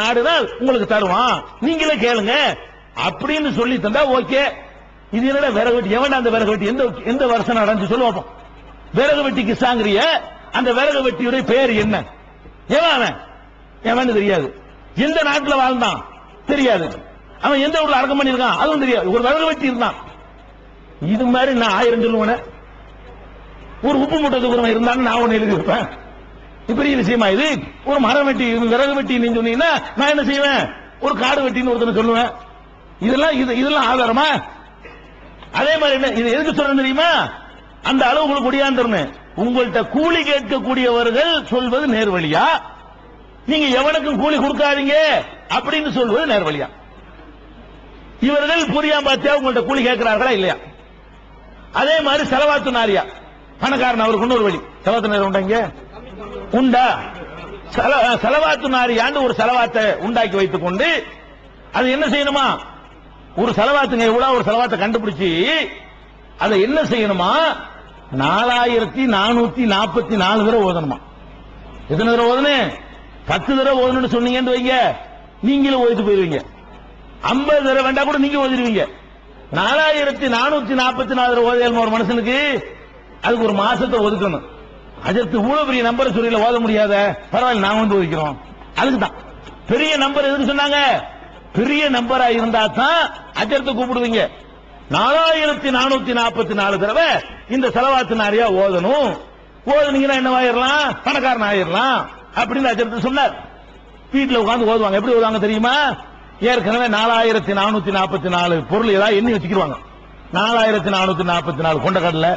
நாடுதான் உங்களுக்கு தருவான், நீங்களே கேளுங்க அப்படின்னு சொல்லி தந்தா ஓகே. இது என்னடா விறகு வெட்டி, எவன் அந்த விறகு வெட்டி எந்த வருஷம் நடந்து சொல்லுவோம். விறகு வெட்டி கிசாங்கிறிய, அந்த விறகு வெட்டியுடைய பெயர் என்ன, எவன் எவன் தெரியாது, எந்த நாட்டில் வாழ்ந்தான் தெரியாது, அவன் எந்த ஊர்ல அடக்கம் பண்ணிருக்கான் அதுவும் தெரியாது, ஒரு விறகு வெட்டி இருந்தான். இது மாதிரி நான் 1000 சொல்லுவேன். ஒரு உப்பு மூட்டை தூக்குறவன் இருந்தான்னு நான் ஒண்ணு எழுதி வைப்பேன். பெரிய விஷயமா இது? ஒரு மரம் வெட்டி விறகு வெட்டி நீங்க சொன்னீங்கன்னா நான் என்ன செய்வேன், ஒரு காடு வெட்டின்னு ஒருத்தனை சொல்லுவேன். இதெல்லாம் ஆதாரமா? அதே மாதிரி என்ன இது எதுக்கு சொல்றேன் தெரியுமா? அந்த அளவு உங்களுக்கு முடியாந்துருன்னு உங்கள்கிட்ட கூலி கேட்கக்கூடியவர்கள் சொல்வது நேர்வழியா, நீங்க எவனுக்கும் கூலி கொடுக்காதீங்க அப்படின்னு சொல்வது நேர்வழியா? இவர்கள் புரியாம பார்த்தியா உங்கள்ட்ட கூலி கேட்கிறார்களா இல்லையா? அதே மாதிரி செலவாத்து நாரியா, பணக்காரன் அவருக்கு இன்னொரு வழி. செலவாத்து நாரியா உண்டாங்க உண்டா? செலவாத்து நாரியாண்டு ஒரு செலவாத்தை உண்டாக்கி வைத்துக் கொண்டு அது என்ன செய்யணுமா, ஒரு செலவாத்துங்க எவ்வளவு ஒரு செலவாத்தை கண்டுபிடிச்சு அதை என்ன செய்யணுமா, 4444 தடவை ஓதணுமா. எத்தனை தடவை ஓதணும்? 10 தடவை ஓதணும்னு சொன்னீங்கன்னு வைங்க, நீங்களும் ஓதிட்டு போயிருவீங்க. 50 தடவை வேண்டா கூட நீங்க ஓதிடுவீங்க. 4444 ஓதையல் ஒரு மனுஷனுக்கு அதுக்கு ஒரு மாசத்தை ஒதுக்கணும். அதற்கு இவ்வளவு பெரிய நம்பரை சொல்லி ஓத முடியாத, பரவாயில்ல நாங்க வந்து ஒதுக்கிறோம். அதுக்குதான் பெரிய நம்பர் எதுக்கு சொன்னாங்க, பெரிய நம்பரா இருந்தா தான் அஜர்த்தை கூப்பிடுவீங்க. 4444 தடவை இந்த செலவாத்து நாரியா ஓதணும். ஓதுனீங்கன்னா என்னவாயிரலாம், பணக்காரன் ஆயிரலாம் அப்படின்னு அஜர்த்து சொன்னார். வீட்டுல உட்கார்ந்து ஓதுவாங்க. எப்படி ஓதுவாங்க தெரியுமா? ஏற்கனவே 4444 பொருள் ஏதாவது எண்ணி வச்சுக்கிடுவாங்க. 4444 கொண்டக்கடலை,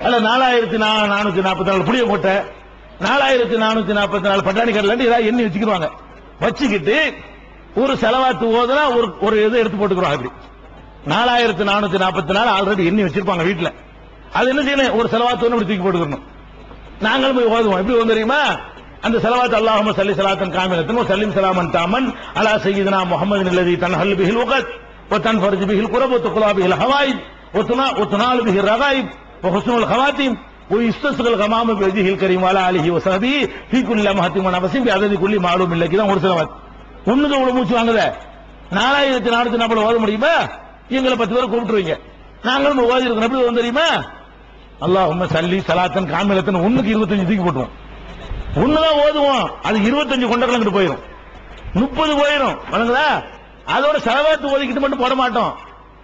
அல்ல 4444 புளிய கொட்டை, 4444 பட்டாணி கடலை ஏதாவது எண்ணி வச்சுக்கிடுவாங்க. வச்சுக்கிட்டு ஒரு செலவாத்து ஓதுனா ஒரு இதை எடுத்து போட்டுக்கிறோம். அப்படி 4444 ஆல்ரெடி எண்ணி வச்சிருப்பாங்க வீட்டுல. அது என்ன செய்யணும், ஒரு செலவாத்து ஒன்று தூக்கி போட்டுக்கணும். நாங்களும் போய் ஓதுவோம். எப்படி ஓதும் தெரியுமா? அந்த செலவாத் அல்லாஹும்ம ஸல்லி ஸலாத்தன் காமிலத்தன் வ ஸல்லிம் ஸலாமன் தாமன் அலா சய்யிதினா முஹம்மதின் அல்லதி தன்ஹல் பிஹில் வகத் வ தன்ஃபர்ஜு பிஹில் குரப் வ துக்லா பிஹில் ஹவாயிஜ் வ துனாலு பிஹில் ரகாயிப் வ ஹுஸ்னுல் ஹவாத்திம் வ யுஸ்தஸ்கல் கமாம பிவஜ்ஹில் கரீம் வ அலா ஆலிஹி வ ஸஹ்பிஹி ஃபீ குல்லி லம்ஹத்தின் வ நஃபஸின் பிஅததி குல்லி மாலூம் இல்லகி தான் ஒரு செலவாத். ஒண்ணுக்கு இவ்வளவு மூச்சு வாங்குதே. 4444 ஓத முடியுமா? எங்களை 10 பேரை கூப்பிட்டுருவீங்க. நாங்களும் ஓதி இருக்கோம். எப்படி ஓதும் தெரியுமா? அல்லாஹும்ம ஸல்லி ஸலாத்தன் காமிலத்தன் ஒண்ணுக்கு 25 தூக்கி போட்டுருவோம். ஒண்ணுதான் ஓதுவோம், அது 25 கொண்டக்கிட்டு போயிடும், 30 போயிடும். வணங்குதா? அதோட செலவாத்து ஓதிக்கிட்டு மட்டும் போட மாட்டோம்.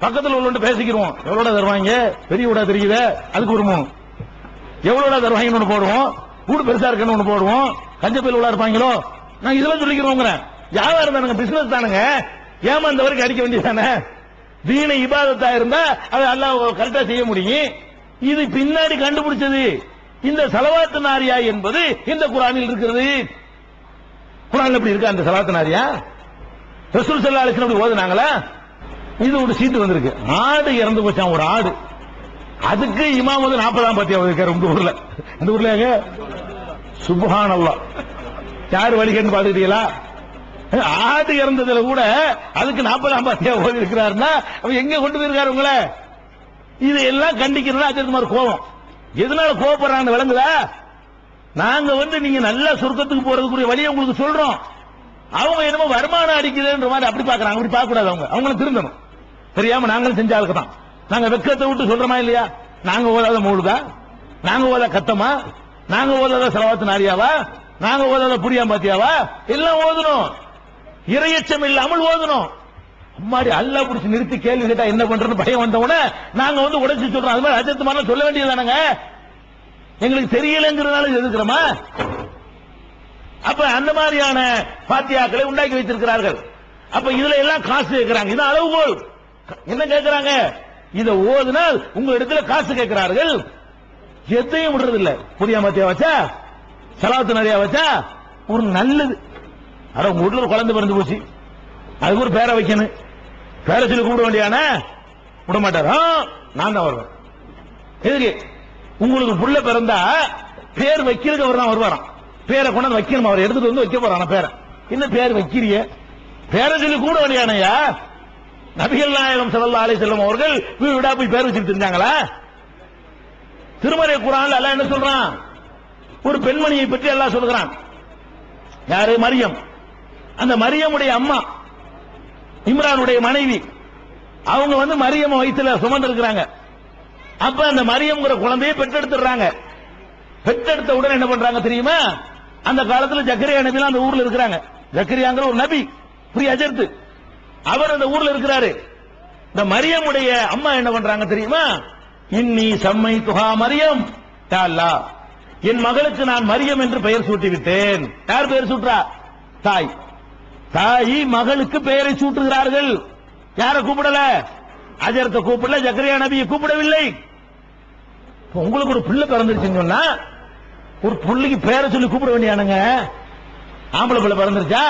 பக்கத்தில் உள்ள பேசிக்கிறோம். எவ்வளோட தருவாங்க, பெரிய வீடா தெரியுது அதுக்கு ஒரு 3, எவ்வளோட தருவாங்கன்னு ஒண்ணு போடுவோம், வீடு பெருசா இருக்குன்னு ஒண்ணு போடுவோம், கஞ்சப்பையில் உள்ள இருப்பாங்களோ நாங்க இதெல்லாம் சொல்லிக்கிறோம். வியாபாரம் தானுங்க, பிசினஸ் தானுங்க, ஏமாந்த வரைக்கும் அடிக்க வேண்டியதானே. தீன இபாதத்தா இருந்தா அதை அல்லாஹ் கரெக்டா செய்ய முடியும். இது பின்னாடி கண்டுபிடிச்சது. இந்த செலவாத்து நாரியா என்பது இந்த குர்ஆனில் இருக்கிறது. குர்ஆன்ல எப்படி இருக்கு அந்த செலவாத்து நாரியா? ரசூல் ஸல்லல்லாஹு அலைஹி வஸல்லம் ஓதுனாங்களா? இது ஒரு சீட்டு வந்திருக்கு. ஆடு இறந்து போச்சான், ஒரு ஆடு. அதுக்கு இமாம் வந்து 40ஆம் பாத்தியா ஓதிருக்காரு உங்க ஊர்ல. இந்த ஊர்ல சுப்ஹானல்லாஹ். யார் வழிகேன்னு பாத்துக்கிட்டீங்களா? ஆடு இறந்ததுல கூட அதுக்கு 40ஆம் பாத்தியா ஓதி இருக்கிறாருன்னா அவன் எங்க கொண்டு போயிருக்காரு உங்களை? இது எல்லாம் கண்டிக்கிறதா அஜர்குமார் கோபம். எதனால கோபப்படுறாங்க விளங்குதா? நாங்க வந்து நீங்க நல்லா சொர்க்கத்துக்கு போறதுக்குரிய வழியை உங்களுக்கு சொல்றோம். அவங்க என்னமோ வருமானம் அடிக்குதுன்ற மாதிரி அப்படி பாக்குறாங்க. அப்படி பார்க்க கூடாது. அவங்களும் திருந்தணும். தெரியாம நாங்களும் செஞ்ச ஆளுக்கு தான். நாங்க வெக்கத்தை விட்டு சொல்றோமா இல்லையா? நாங்க ஓதாத மௌலுதா, நாங்க ஓதாத கத்தமா, நாங்க ஓதாத செலவாத்து நாரியாவா, நாங்க ஓதாத புரியாம பாத்தியாவா? எல்லாம் ஓதணும். இரையச்சம் இல்லாமல் ஓதணும். அம்மாடி அல்லாஹ் புடிச்சு நிறுத்தி கேள்வி கேட்டா என்ன பண்றதுன்னு பயம் வந்தவன நாங்க வந்து உடைச்சு சொல்றோம். அது மாதிரி அஜத்து மாதிரி சொல்ல வேண்டியதானங்க. எங்களுக்கு தெரியலங்கிறதுனால எதுக்குறோமா? அப்ப அந்த மாதிரியான பாத்தியாக்களை உண்டாக்கி வைத்திருக்கிறார்கள். அப்ப இதுல எல்லாம் காசு கேட்கிறாங்க. இது அளவுகோல். என்ன கேட்கிறாங்க? இதை ஓதுனால் உங்க இடத்துல காசு கேட்கிறார்கள். எதையும் விடுறது இல்ல. புரியாம பாத்தியா வச்சா, சலாத்து நிறைய வச்சா ஒரு நல்லது. அட உங்க வீட்டுல ஒரு குழந்தை பிறந்து போச்சு, அதுக்கு ஒரு பேரை வைக்கணும். பேரை சொல்லி கூப்பிட வேண்டியான விட மாட்டார். நான் தான் வருவேன். எதுக்கு? உங்களுக்கு புள்ள பிறந்தா பேர் வைக்கிறதுக்கு அவர் தான் வருவாராம். பேரை கொண்டாந்து வைக்கணும். அவர் எடுத்துட்டு வந்து வைக்க போறான் பேரை. என்ன பேர் வைக்கிறிய? பேரை சொல்லி கூட வேண்டியானையா? நபிகள் நாயகம் ஸல்லல்லாஹு அலைஹி வஸல்லம் அவர்கள் வீடா போய் பேர் வச்சுட்டு இருந்தாங்களா? திருமறை குர்ஆன்ல அல்லாஹ் என்ன சொல்றான்? ஒரு பெண்மணியை பற்றி அல்லாஹ் சொல்கிறான். யாரு? மரியம். அந்த மரியமுடைய அம்மா இம்ரானுடைய மனைவி அவங்க வந்து மரியம் வயிற்றுல சுமந்து இருக்கிறாங்க. அப்ப அந்த மரியம்ங்கிற குழந்தையை பெற்றெடுத்துறாங்க. பெற்றெடுத்த உடனே என்ன பண்றாங்க தெரியுமா? அந்த காலத்துல ஜக்கரியா நபி அந்த ஊர்ல இருக்கிறாங்க. ஜக்கரியாங்கிற ஒரு நபி புரிய அஜர்த்து அவர் அந்த ஊர்ல இருக்கிறாரு. இந்த மரியமுடைய அம்மா என்ன பண்றாங்க தெரியுமா? இன்னி சம்மை துஹா மரியம், யா அல்லாஹ் என் மகளுக்கு நான் மரியம் என்று பெயர் சூட்டி விட்டேன். யார் பெயர் சூட்டுறா? தாய். தாய் மகளுக்கு பெயரை சூட்டுகிறார்கள். யார கூப்பிடல? அஜரத்தை கூப்பிடல, ஜக்கரியா நபியை கூப்பிடவில்லை. உங்களுக்கு ஒரு பிள்ளை பிறந்துருச்சுன்னு சொன்னா ஒரு பிள்ளைக்கு பேரை சொல்லி கூப்பிட வேண்டியானுங்க. ஆம்பளை பிள்ளை பிறந்துருச்சா,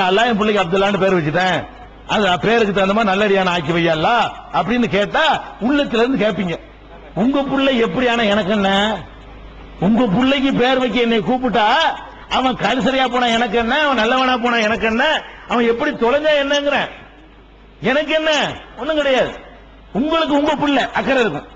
அல்லா என் பிள்ளைக்கு அப்துல்லான்னு பேர் வச்சுட்டேன், அது பேருக்கு தகுந்த மாதிரி நல்லடியான ஆக்கி வையல்லா அப்படின்னு கேட்டா உள்ளத்துல இருந்து கேட்பீங்க. உங்க பிள்ளை எப்படியான எனக்கு என்ன? உங்க பிள்ளைக்கு பேர் வைக்க என்னை கூப்பிட்டா அவன் கரிசரியா போனா எனக்கு என்ன, அவன் நல்லவனா போனா எனக்கு என்ன, அவன் எப்படி தொலைஞ்சா என்னங்கிற எனக்கு என்ன? ஒண்ணும் கிடையாது. உங்களுக்கு உங்க பிள்ளை அக்கறை இருக்கும்.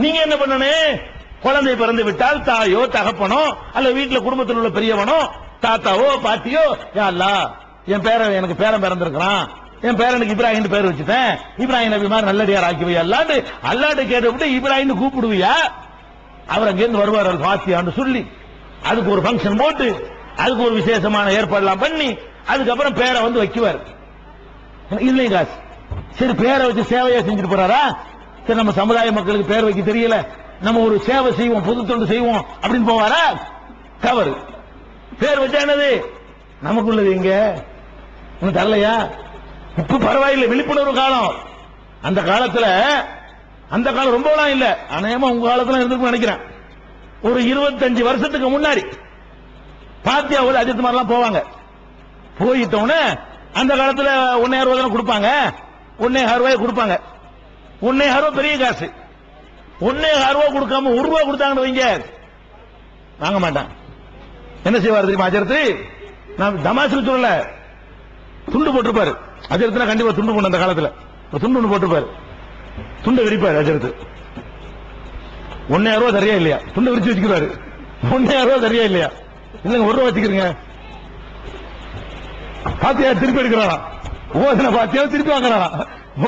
நீங்க என்ன பண்ணணும்? குழந்தை பிறந்து விட்டால் தாயோ தகப்பனோ அல்ல வீட்டுல குடும்பத்தில் உள்ள பெரியவனோ தாத்தாவோ பாட்டியோ, யா அல்லாஹ் என் பேரன் எனக்கு பேரன் பிறந்திருக்கிறான், என் பேரனுக்கு இப்ராஹிம் பேர் வச்சுட்டேன், இப்ராஹிம் நபி மாதிரி நல்லடியார் ஆக்கி வை அல்லாண்டு அல்லாண்டு கேட்டு இப்ராஹிம் கூப்பிடுவியா? அவர் அங்கிருந்து வருவார் வாத்தியான்னு சொல்லி அதுக்கு ஒரு பங்கன் போட்டு அதுக்கு ஒரு விசேஷமான ஏற்பாடுலாம் பண்ணி அதுக்கப்புறம் பேரை வந்து வைக்குவார். இல்லைங்க காசு சரி பேரை வச்சு சேவையா செஞ்சுட்டு போறாரா? சரி நம்ம சமுதாய மக்களுக்கு பேர் வைக்க தெரியல, நம்ம ஒரு சேவை செய்வோம், பொது தொண்டு செய்வோம் அப்படின்னு போவாரா? தவறு. பேர் வச்சா என்னது? நமக்குள்ளது எங்க ஒண்ணு தரலையா? இப்ப பரவாயில்லை, விழிப்புணர்வு காலம். அந்த காலத்துல அந்த காலம் ரொம்பலாம் இல்ல, அநேகமா உங்க காலத்துல இருந்திருக்கும் நினைக்கிறேன். ஒரு 25 வருஷத்துக்கு முன்னாடி பாத்தியா ஒரு அஜித் மாதிரிலாம் போவாங்க. போயிட்டோன்னு அந்த காலத்துல 1,000 ரூபாய் கொடுப்பாங்க, 1,000 ரூபாய் கொடுப்பாங்க. 1,000 ரூபாய் பெரிய காசு. 1,000 ரூபாய் கொடுக்காம 1 ரூபாய் கொடுத்தாங்கன்னு வைங்க, வாங்க மாட்டான். என்ன செய்வார் தெரியுமா அஜரத்து? நான் தமாசுக்கு சொல்லல, துண்டு போட்டிருப்பாரு. அஜரத்துல கண்டிப்பா துண்டு போன அந்த காலத்துல துண்டு ஒண்ணு போட்டிருப்பாரு, துண்டை விரிப்பாரு அஜரத்து. 1,000 ரூபாய் சரியா இல்லையா? துண்டை விரிச்சு வச்சுக்கிறாரு. 1,000 ரூபாய் சரியா இல்லையா? இல்லங்க 1 ரூபாய் வச்சுக்கிறீங்க. பாத்தியா திருப்பி எடுக்கிறானா? ஓசனை பாத்தியா திருப்பி வாங்குறானா?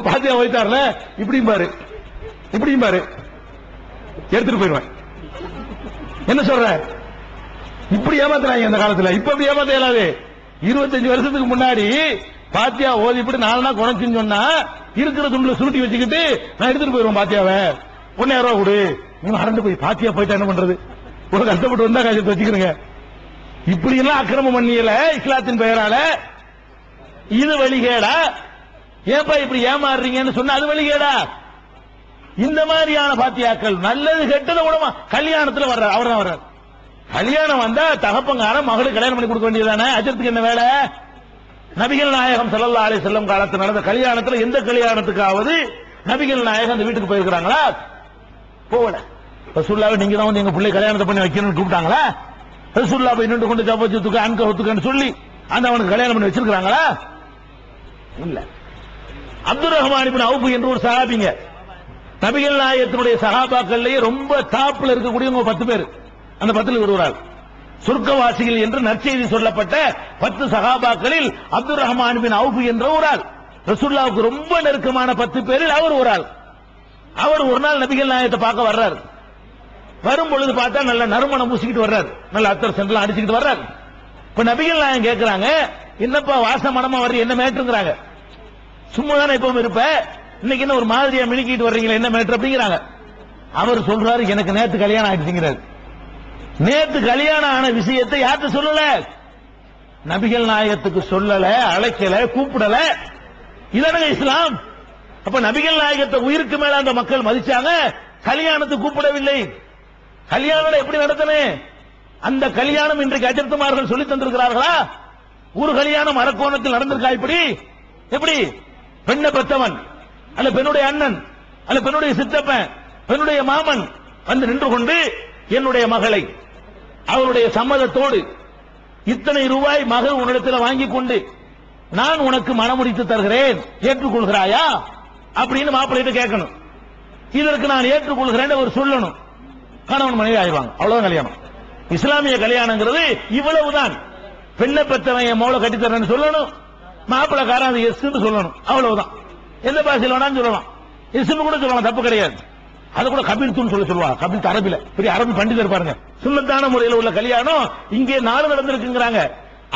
பாத்தியா வைத்தார்ல இப்படியும் பாரு இப்படியும் பாரு எடுத்துட்டு போயிடுவேன். என்ன சொல்ற? இப்படி ஏமாத்துறாங்க அந்த காலத்துல. இப்ப அப்படி ஏமாத்த இயலாது. 25 வருஷத்துக்கு முன்னாடி பாத்தியா ஓதி இப்படி 4 நாள் குறைச்சுன்னு சொன்னா இருக்கிற துண்டுல சுருட்டி வச்சுக்கிட்டு நான் எடுத்துட்டு போயிருவேன் பாத்தியாவை. 1,000 ரூபாய் கொடு, நீ மறந்து போய் பாத்தியா போயிட்டா என்ன பண்றது? ஒரு கஷ்டப்பட்டு வந்தா காசத்தை வச்சுக்கிறீங்க. இப்படி எல்லாம் அக்கிரமம் பண்ணியல இஸ்லாத்தின் பெயரால. இது வழிகேடா? ஏப்பா இப்படி ஏமாறுறீங்கன்னு சொன்னா அது வழிகேடா? இந்த மாதிரியான பாத்தியாக்கள் நல்லது கெட்டது உடமா கல்யாணத்துல வர்றார், அவர் தான் வர்றார். கல்யாணம் வந்தா தகப்பங்கார மகளுக்கு கல்யாணம் பண்ணி கொடுக்க வேண்டியதானே? அஜத்துக்கு என்ன வேலை? நபிகள் நாயகம் ஸல்லல்லாஹு அலைஹி வஸல்லம் காலத்தில் நடந்த கல்யாணத்துல எந்த கல்யாணத்துக்காவது நபிகள் நாயகம் அந்த வீட்டுக்கு போயிருக்கிறாங்களா? போகல. ரசூலுல்லாஹ் நீங்க தான் வந்து எங்க பிள்ளை கல்யாணத்தை பண்ணி வைக்கணும்னு கூப்பிட்டாங்களா? ரசூலுல்லாஹ் போய் நின்று கொண்டு ஜபத்துக்கு அன்கவுத்துக்குன்னு சொல்லி அந்த அவனுக்கு கல்யாணம் பண்ணி வச்சிருக்காங்களா? இல்ல. அப்துர் ரஹ்மான் இப்னு அவுஃப் என்ற ஒரு சஹாபிங்க, நபிகள் நாயகத்தினுடைய சஹாபாக்கள்லயே ரொம்ப டாப்ல இருக்கக்கூடியவங்க 10 பேர். அந்த 10ல் ஒருவரால் சொர்க்கவாசிகள் என்று நற்செய்தி சொல்லப்பட்ட 10 சஹாபாக்களில் அப்துர் ரஹ்மான் இப்னு அவுஃப் என்ற ஒரு ஆள். ரசூலுல்லாஹ்வுக்கு ரொம்ப நெருக்கமான 10 பேரில் அவர் ஒரு ஆள். அவர் ஒரு நாள் நபிகள் நாயகத்தை பார்க்க வர்றார். வரும் பொழுது பார்த்தா நல்ல நறுமணம் பூசிக்கிட்டு வர்றார், நல்ல அத்தர் சென்டெல்லாம் அடிச்சுக்கிட்டு வர்றார். இப்ப நபிகள் நாயகம் கேட்கிறாங்க, என்னப்பா வாச மனமா வர்றீங்க, என்ன மேட்டுங்கிறாங்க. சும்மா தானே எப்பவும் இருப்ப, இன்னைக்கு என்ன ஒரு மாதிரியா மினுக்கிட்டு வர்றீங்களா, என்ன மேட்ரு அப்படிங்கிறாங்க. அவர் சொல்றாரு, எனக்கு நேத்து கல்யாணம் ஆயிடுச்சுங்கிறார். நேத்து கல்யாணம் ஆன விஷயத்தை யார்கிட்ட சொல்லல? நபிகள் நாயகத்துக்கு சொல்லல, அழைக்கல, கூப்பிடல. இதானங்க இஸ்லாம். அப்ப நபிகள் நாயகத்தை உயிருக்கு மேல அந்த மக்கள் மதிச்சாங்க, கல்யாணத்துக்கு கூப்பிடவில்லை. கல்யாணம் எப்படி நடத்தணும்? அந்த கல்யாணம் இன்றைக்கு அஜர்த்துமார்கள் சொல்லி தந்திருக்கிறார்களா? ஒரு கல்யாணம் அரக்கோணத்தில் நடந்திருக்கா? இப்படி எப்படி? பெண்ணை பெற்றவன் அல்ல பெண்ணுடைய அண்ணன் அல்ல பெண்ணுடைய சித்தப்பன் பெண்ணுடைய மாமன் வந்து நின்று கொண்டு என்னுடைய மகளை அவருடைய சம்மதத்தோடு இத்தனை ரூபாய் மகள் உன்னிடத்தில் வாங்கிக் கொண்டு நான் உனக்கு மனமுடித்து தருகிறேன், ஏற்றுக்கொள்கிறாயா அப்படின்னு மாப்பிள்ளைகிட்ட கேட்கணும். இதற்கு நான் ஏற்றுக்கொள்கிறேன் ஒரு சொல்லணும். கணவன் மனைவி ஆயிடுவாங்க, அவ்வளவுதான் கல்யாணம். இஸ்லாமிய கல்யாணங்கிறது இவ்வளவுதான். பெண்ணை பெற்றவன் மோளை கட்டி தரேன்னு சொல்லணும், மாப்பிள்ளைக்காரன் அது எஸ்ன்னு சொல்லணும், அவ்வளவுதான். எந்த பாஷையில் வேணாலும் சொல்லலாம், எஸ்ன்னு கூட சொல்லலாம், தப்பு கிடையாது. அது கூட கபில்துன்னு சொல்லுவாங்க, கபில் அரபில பெரிய அரபி பண்டிதர் பாருங்க. சுன்னத்தான முறையில் உள்ள கல்யாணம் இங்கே நாடு நடந்திருக்குங்கிறாங்க.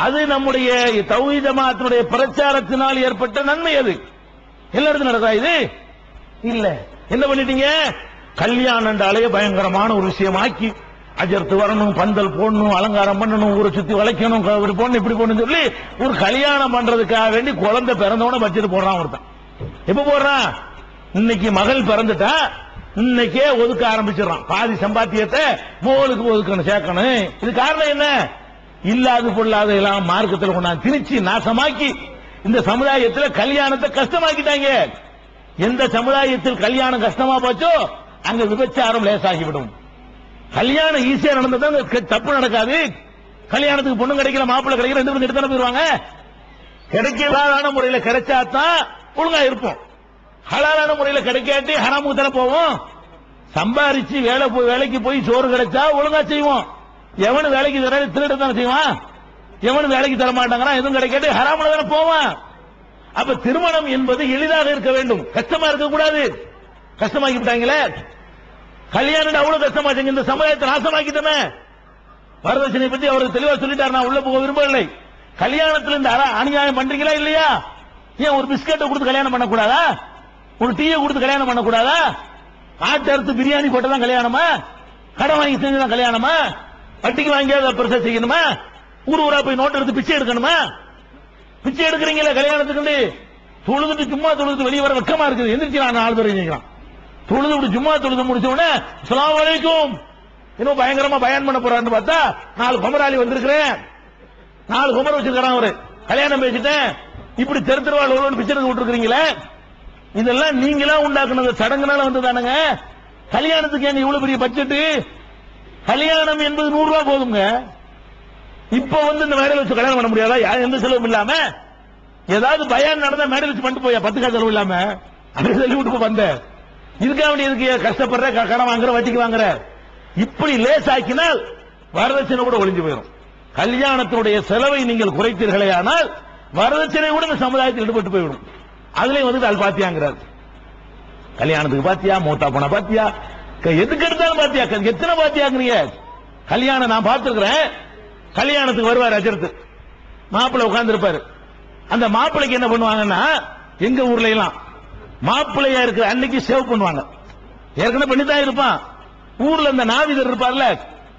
அது நம்முடைய தௌஹீத் ஜமாஅத்துடைய பிரச்சாரத்தினால் ஏற்பட்ட நன்மை. அது எல்லா இடத்துல நடக்கா? இது இல்ல. என்ன பண்ணிட்டீங்க? கல்யாணம் என்றாலே பயங்கரமான ஒரு விஷயமாக்கி அஜர்த்து வரணும், பந்தல் போடணும், அலங்காரம் பண்ணணும், ஊரை சுத்தி வளைக்கணும், போடணும், இப்படி போடணும் சொல்லி ஒரு கல்யாணம் பண்றதுக்காக வேண்டி குழந்தை பிறந்தவன பட்ஜெட் போடுறான் ஒருத்தன். எப்ப போடுறான்? இன்னைக்கு மகள் பிறந்துட்டா இன்னைக்கே ஒதுக்க ஆரம்பிச்சிடறான். பாதி சம்பாத்தியத்தை மோளுக்கு ஒதுக்கணும், சேர்க்கணும். இது காரணம் என்ன? இல்லாது பொல்லாத எல்லாம் மார்க்கத்தில் கொண்டாந்து திணிச்சு நாசமாக்கி இந்த சமுதாயத்தில் கல்யாணத்தை கஷ்டமாக்கிட்டாங்க. எந்த சமுதாயத்தில் கல்யாணம் கஷ்டமா போச்சோ அங்க விபச்சாரம் லேசாகிவிடும். கல்யாணம் ஈஸியா நடந்ததா தப்பு நடக்காது. கல்யாணத்துக்கு பொண்ணு கிடைக்கல, மாப்பிள்ளை கிடைக்கல, ரெண்டு பேரும் எடுத்தானே போயிருவாங்க. கிடைக்காத முறையில் கிடைச்சாதான் ஒழுங்கா இருப்போம். ஹலாலான முறையில் கிடைக்காட்டி ஹராமுக்கு தானே போவோம். சம்பாரிச்சு வேலைக்கு போய் சோறு கிடைச்சா ஒழுங்கா செய்வோம். எவனு வேலைக்கு தர திருட தானே செய்வான். எவனு வேலைக்கு தர மாட்டாங்கிறான், எதுவும் கிடைக்காட்டி ஹராமுல தானே போவான். அப்ப திருமணம் என்பது எளிதாக இருக்க வேண்டும், கஷ்டமா இருக்க கூடாது. கஷ்டமாக்கி விட்டாங்களே, கல்யாணம் அவ்வளவு கஷ்டமாச்சு. இந்த சமுதாயத்தை நாசமாக்கிட்டமே. வரதட்சணை பத்தி அவருக்கு தெளிவா சொல்லிட்டார், நான் உள்ள போக விரும்பவில்லை. கல்யாணத்தில் இந்த அநியாயம் பண்றீங்களா இல்லையா? ஏன் ஒரு பிஸ்கட்டை கொடுத்து கல்யாணம் பண்ணக்கூடாதா? ஒரு டீயை கொடுத்து கல்யாணம் பண்ணக்கூடாதா? ஆட்டு அறுத்து பிரியாணி போட்டதான் கல்யாணமா? கடன் வாங்கி செஞ்சுதான் கல்யாணமா? வட்டிக்கு வாங்கியாவது பெருசா செய்யணுமா? ஊர் ஊரா போய் நோட்டு எடுத்து பிச்சை எடுக்கணுமா? பிச்சை எடுக்கிறீங்களா கல்யாணத்துக்கு? தொழுதுட்டு சும்மா தொழுது வெளியே வர வெக்கமா இருக்குது. எந்திரிச்சு நான் 4 பேர் செஞ்சுக்கலாம். தொழுது விட்டு சும்மா தொழுது முடிச்ச உடனே அஸ்ஸலாமு அலைக்கும் இன்னும் பயங்கரமா பயான் பண்ண போறான்னு பார்த்தா 4 குமராளி வந்திருக்கிறேன், 4 குமர வச்சிருக்கிறான் அவரு. கல்யாணம் பேசிட்டேன், இப்படி தெருவாள் ஒருவன் பிச்சை எடுத்து விட்டுருக்கீங்களே. இதெல்லாம் நீங்களா உண்டாக்குனது, சடங்குனால வந்ததானுங்க. கல்யாணத்துக்கு எங்க இவ்வளவு பெரிய பட்ஜெட்? கல்யாணம் என்பது 100 ரூபாய் போதுங்க. இப்ப இந்த மேடையில் வச்சு கல்யாணம் பண்ண முடியாதா? எந்த செலவும் இல்லாம? ஏதாவது பயான் நடந்தா மேடையில் வச்சு பண்ணிட்டு போயா, 10 காசு செலவு இல்லாம அப்படி சொல்லி விட்டு வந்த. இதுக்காக வேண்டிய இதுக்கு கஷ்டப்படுற, கடன் வாங்குற, வட்டிக்கு வாங்குற. இப்படி லேஸ் ஆக்கினால் வரதட்சணை கூட ஒளிஞ்சு போயிடும். கல்யாணத்தினுடைய செலவை நீங்கள் குறைத்தீர்களே ஆனால் வரதட்சணை கூட இந்த சமுதாயத்தில் ஈடுபட்டு போய்விடும். அதுலயும் அது பாத்தியாங்கிறார். கல்யாணத்துக்கு பாத்தியா, மூத்தா போன பாத்தியா, எதுக்கு எடுத்தாலும் பாத்தியா, எத்தனை பாத்தியாங்கிறீங்க? கல்யாணம் நான் பார்த்திருக்கிறேன். கல்யாணத்துக்கு வருவார் அஜர்த்து, மாப்பிள்ளை உட்கார்ந்து இருப்பாரு. அந்த மாப்பிள்ளைக்கு என்ன பண்ணுவாங்கன்னா, எங்க ஊர்ல எல்லாம் மாப்பிள்ளையா இருக்கிற அன்னைக்கு சேவ் பண்ணுவாங்க. ஏற்கனவே பண்ணித்தான் இருப்பான். ஊர்ல இந்த நாவிதர் இருப்பார்ல,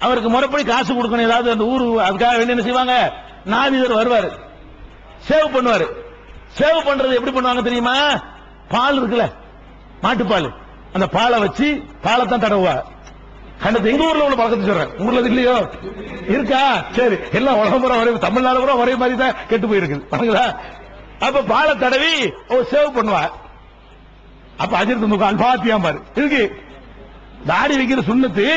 அவருக்கு முறைப்படி காசு கொடுக்கணும். ஏதாவது அந்த ஊர் அதுக்காக வேண்டிய என்ன செய்வாங்க, நாவிதர் வருவாரு, சேவ் பண்ணுவாரு. சேவ் பண்றது எப்படி பண்ணுவாங்க தெரியுமா? பால் இருக்குல்ல, மாட்டுப்பால், அந்த பாலை வச்சு பாலைத்தான் தடவுவா. கண்டது எங்க ஊர்ல உள்ள பழக்கத்தை சொல்றேன், ஊர்ல இல்லையோ இருக்கா? சரி, எல்லாம் உலகம் ஒரே, தமிழ்நாடு கூட ஒரே மாதிரி தான் கெட்டு போயிருக்குது. அப்ப பாலை தடவி சேவ் பண்ணுவா. அப்ப அஜித் அல்பாத்தியா பாரு இருக்கு, தாடி வைக்கிற சுண்ணத்து,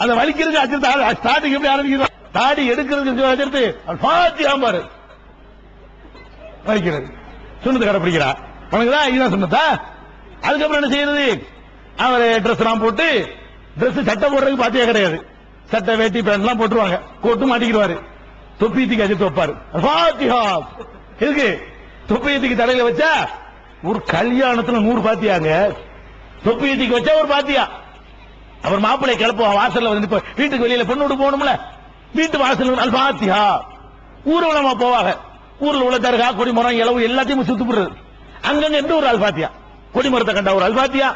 அதை வலிக்கிறது அஜித். ஸ்டார்டிங் எப்படி ஆரம்பிக்கிறது? தாடி எடுக்கிறது அஜித் அல்பாத்தியா பாரு வைக்கிறது, சுண்ணத்து கடைப்பிடிக்கிறா. உனக்குதான் இதுதான் சுண்ணத்தா? அதுக்கப்புறம் என்ன செய்யறது? அவர் ட்ரெஸ் எல்லாம் போட்டு, ட்ரெஸ் சட்டை போடுறதுக்கு பாத்தியா கிடையாது, சட்டை வேட்டி பேண்ட் எல்லாம் போட்டுருவாங்க, கோட்டு மாட்டிக்கிடுவாரு, தொப்பியத்துக்கு அஜித் வைப்பாரு. பாத்தியா இருக்கு, தொப்பியத்துக்கு தலையில வச்சா ஒரு கல்யாணத்துல 100 பாத்தியாங்க, தொப்பியத்துக்கு வச்சா ஒரு பாத்தியா. அவர் மாப்பிள்ளை கிளப்புவான் வாசல்ல வந்து, வீட்டுக்கு வெளியில பொண்ணு விட்டு போகணும்ல, வீட்டு வாசல் அல் பாத்தியா. ஊர்வலமா போவாங்க, ஊர்ல உள்ள தர்கா, கொடிமரம், இளவு எல்லாத்தையும் சுத்துப்படுறது. அங்கங்க எந்த ஒரு அல்பாத்தியா, கொடிமரத்தை கண்ட ஒரு அல்பாத்தியா,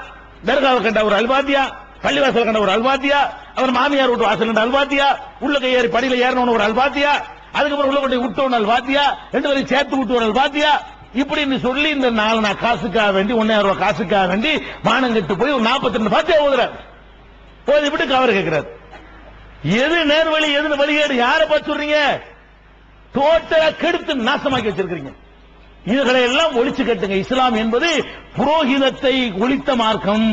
தர்காவை கண்ட ஒரு அல்பாத்தியா, பள்ளிவாசல் கண்ட ஒரு அல்பாத்தியா, அவர் மாமியார் வீட்டு வாசல் கண்ட அல்பாத்தியா, உள்ள கையேறி படியில ஏறணும் ஒரு அல்பாத்தியா, அதுக்கப்புறம் உள்ள கொண்டு விட்டு அல்பாத்தியா, 2 பேரும் சேர்த்து விட்டு ஒரு அல்பாத்தியா. இப்படின்னு சொல்லி இந்த 4 காசுக்காக வேண்டி 1000 ரூபாய் காசுக்காக வேண்டி மானம் கெட்டு போய் ஒரு 42 பாத்தியா ஓதுறாரு. போய் விட்டு கவர் கேட்கிறார். எது நேர்வழி, எது வழிகேடு? யாரை பார்த்து சொல்றீங்க? டோட்டலா கெடுத்து நாசமாக்கி வச்சிருக்கீங்க. இதுகளை எல்லாம் ஒழிச்சு கட்டுங்க. இஸ்லாம் என்பது புரோகிதத்தை ஒழித்த மார்க்கம்.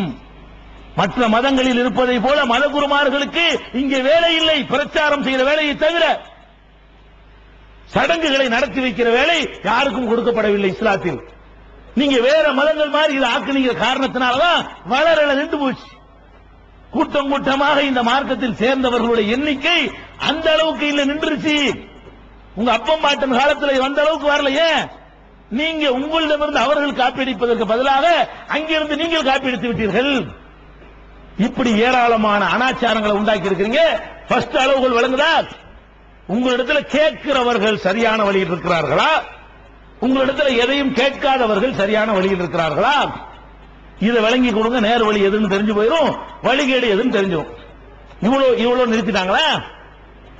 மற்ற மதங்களில் இருப்பதை போல மதகுருமார்களுக்கு இங்கே வேலை இல்லை. பிரச்சாரம் செய்கிற வேலையை தவிர சடங்குகளை நடத்தி வைக்கிற வேலை யாருக்கும் கொடுக்கப்படவில்லை இஸ்லாத்தில். நீங்க வேற மதங்கள் மாதிரி இதை ஆக்குனீங்க காரணத்தினாலதான் வளரல நின்று போச்சு. கூட்டம் கூட்டமாக இந்த மார்க்கத்தில் சேர்ந்தவர்களுடைய எண்ணிக்கை அந்த அளவுக்கு இல்ல, நின்றுச்சு. உங்க அப்பம் பாட்டன் காலத்துல வந்த அளவுக்கு வரலையே. நீங்க உங்களிடமிருந்து அவர்கள் காப்பீடிப்பதற்கு பதிலாக அங்கிருந்து நீங்கள் காப்பீடித்து விட்டீர்கள். இப்படி ஏராளமான அனாச்சாரங்களை உண்டாக்கி இருக்கிறீங்க. ஃபர்ஸ்ட் அளவுகள் வழங்குதா? உங்களிடத்துல கேட்கிறவர்கள் சரியான வழியில் இருக்கிறார்களா, உங்களிடத்துல எதையும் கேட்காதவர்கள் சரியான வழியில் இருக்கிறார்களா? இதை விளங்கி கொடுங்க. நேர் வழி எதுன்னு தெரிஞ்சு போயிடும், வழிகேடு எதுன்னு தெரிஞ்சிடும். இவ்வளவு நிறுத்திட்டாங்களா?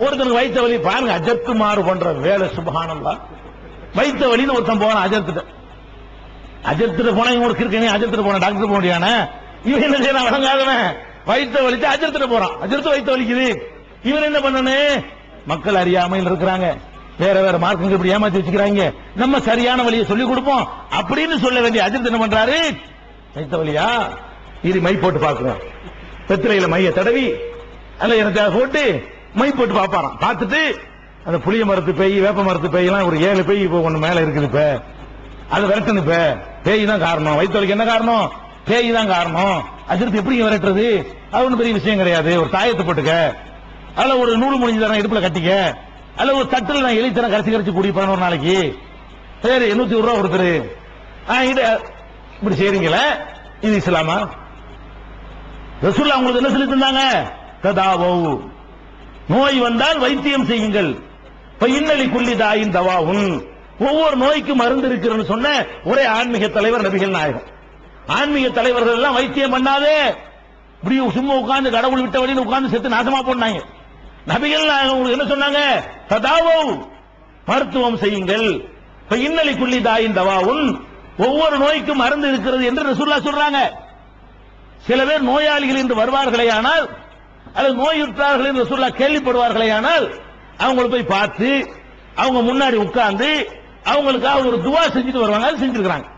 ஒருத்தனுக்கு வைத்த வழி பாருங்க, அஜத்து மாறு பண்ற வேலை. சுபஹானல்லாஹ். வைத்த வழின்னு ஒருத்தன் போன அஜத்துட்டு போன ஒரு கிருக்கனே அஜத்துட்டு போன டாக்டர் போக முடியானே. இவன் என்ன செய்யறான்? வழங்காதவன் வைத்த வலிச்சு அஜத்துட்டு போறான். அஜத்து வைத்த வலிக்குது. இவன் என்ன பண்ணனு? மக்கள் அறியாமையில் இருக்கிறாங்க, வேற வேற மார்க்கங்க இப்படி ஏமாத்தி வச்சுக்கிறாங்க, நம்ம சரியான வழியை சொல்லிக் கொடுப்போம் அப்படின்னு சொல்ல வேண்டிய அஜித் என்ன பண்றாரு? வைத்த வழியா இது மை போட்டு பாக்குறோம். வெத்திரையில மைய தடவி அல்ல எனக்கு போட்டு மை போட்டு பாப்பாராம். பார்த்துட்டு அந்த புளிய மரத்து பேய், வேப்ப மரத்து பேய் எல்லாம் ஒரு 7 பேய் இப்போ ஒண்ணு மேல இருக்குது. இப்ப அது விரட்டணும். இப்ப பேய் தான் காரணம். வைத்தவழிக்கு என்ன காரணம்? பேய் தான் காரணம். அஜித் எப்படி விரட்டுறது? அது ஒன்றும் பெரிய விஷயம் கிடையாது. ஒரு தாயத்தை போட்டுக்க, அதுல ஒரு நூல் முடிஞ்சு தரேன் இடுப்புல கட்டிக்க, அல்ல ஒரு தட்டில் நான் எலித்தரம் கரைச்சு குடி 11 நாளைக்கு. சரி 120 ரூபா கொடுத்துரு. இப்படி செய்றீங்களே, இது இஸ்லாமா? ரசூலுல்லாஹ் உங்களுக்கு என்ன சொல்லி தந்தாங்க? ததாவோ, நோய் வந்தால் வைத்தியம் செய்யுங்கள். இன்னலி குல்லி தாயின் தவாவுன், ஒவ்வொரு நோய்க்கும் மருந்து இருக்கிறன்னு சொன்ன ஒரே ஆன்மீக தலைவர் நபிகள் நாயகம். ஆன்மீக தலைவர்கள் எல்லாம் வைத்தியம் பண்ணாதே, இப்படி சும்மா உட்கார்ந்து கடவுள் விட்ட வழியில் உட்கார்ந்து செத்து நாசமா போனாங்க. நபிகள் நாயகம் உங்களுக்கு என்ன சொன்னாங்க? ததாவோ, மருத்துவம் செய்யுங்கள். இன்னலி குல்லி தாயின் தவாவுன், ஒவ்வொரு நோய்க்கும் மருந்து இருக்கிறது என்று ரசூலுல்லாஹ் சொல்றாங்க. சில பேர் நோயாளிகள் என்று வருவார்களே ஆனால், அல்லது நோயுற்றார்கள் என்று ரசூலுல்லாஹ் கேள்விப்படுவார்களே ஆனால், அவங்களை போய் பார்த்து அவங்க முன்னாடி உட்கார்ந்து அவங்களுக்காக ஒரு துவா செஞ்சுட்டு வருவாங்க. அது செஞ்சிருக்காங்க.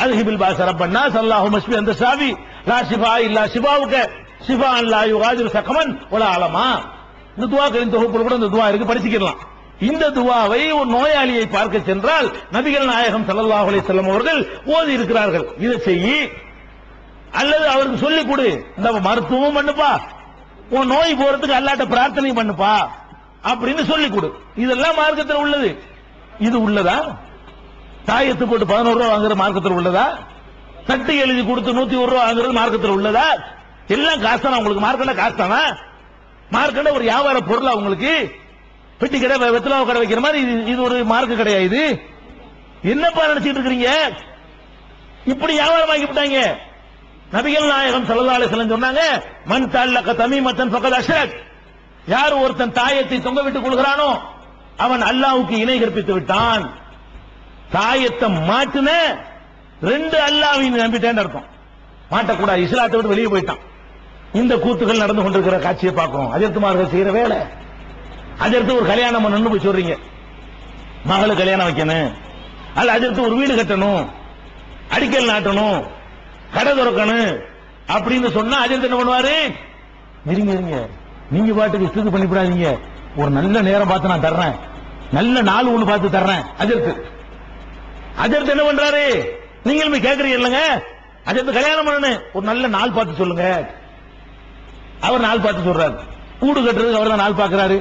அது ஹிபில் பாசரப்பன்னா சல்லாஹு மஸ்பி அந்த சாவி லா ஷிஃபா இல்லா ஷிஃபாவுக ஷிஃபா லா யுகாதிரு சகமன் வலா அலமா. இந்த துவாக்களின் தொகுப்புல கூட இந்த துவா இருக்கு, படிச்சுக்கலாம். இந்த துவாவை ஒரு நோயாளியை பார்க்க சென்றால் நபிகள் நாயகம் ஸல்லல்லாஹு அலைஹி வஸல்லம் அவர்கள் ஓதி இருக்கிறார்கள். இதை செய்யி, அல்லது அவருக்கு சொல்லிக் கொடு, இந்த மருத்துவம் பண்ணுப்பா, உன் நோய் போறதுக்கு அல்லாஹ்ட்ட பிரார்த்தனை பண்ணுப்பா அப்படின்னு சொல்லிக் கொடு. இதெல்லாம் மார்க்கத்தில் உள்ளது. இது உள்ளதா? தாயத்து போட்டு 11 ரூபா வாங்குற மார்க்கத்தில் உள்ளதா? தட்டு எழுதி கொடுத்து 101 ரூபா வாங்குறது மார்க்கத்தில் உள்ளதா? எல்லாம் காசு. உங்களுக்கு மார்க்கெண்ட காசு தானா? மார்க்கெண்ட ஒரு வியாபார பொருளா? உங்களுக்கு பெட்டி கடை, வெத்தலாவ கடை வைக்கிற மாதிரி இது ஒரு மார்க்க கிடையாது. இது என்னப்பா நினைச்சிட்டு இருக்கிறீங்க? இப்படி வியாபாரம் ஆக்கி விட்டாங்க. நபிகள் நாயகம் ஸல்லல்லாஹு அலைஹி வஸல்லம் சொன்னாங்க, மன் தல்லக தமீமத்தன் ஃபகத் அஷ்ரக், யார் ஒருத்தன் தாயத்தை தொங்க விட்டுக் கொள்கிறானோ அவன் அல்லாஹ்வுக்கு இணை கற்பித்து விட்டான். தாயத்தை மாட்டுன 2 அல்லாஹ்வை நம்பிட்டேன்னு அர்த்தம். மாட்டக்கூடாது, இஸ்லாத்தை விட்டு வெளியே போயிட்டான். இந்த கூத்துகள் நடந்து கொண்டிருக்கிற காட்சியை பார்க்கிறோம். அஜர்த்துமார்கள் செய்யற வேலை. அஜர்த்து ஒரு கல்யாணம் பண்ணணும்னு போய் சொல்றீங்க, மகளுக்கு கல்யாணம் வைக்கணும், அல்ல அஜர்த்து ஒரு வீடு கட்டணும், அடிக்கல் நாட்டணும், கடை திறக்கணும் அப்படின்னு சொன்னா அஜர்த்து என்ன பண்ணுவாரு? இருங்க, நீங்க பாட்டுக்கு இஷ்டத்துக்கு பண்ணிவிடாதீங்க, ஒரு நல்ல நேரம் பார்த்து நான் தர்றேன், நல்ல நாள் ஒண்ணு பார்த்து தர்றேன். அஜர்த்து என்ன பண்றாரு? நீங்களுமே கேட்கறீங்க இல்லங்க, அஜர்த்து கல்யாணம் பண்ணணும், ஒரு நல்ல நாள் பார்த்து சொல்லுங்க. அவர் நாள் பார்த்து சொல்றாரு. வீடு கட்டுறதுக்கு அவர் தான் நாள் பார்க்கிறாரு.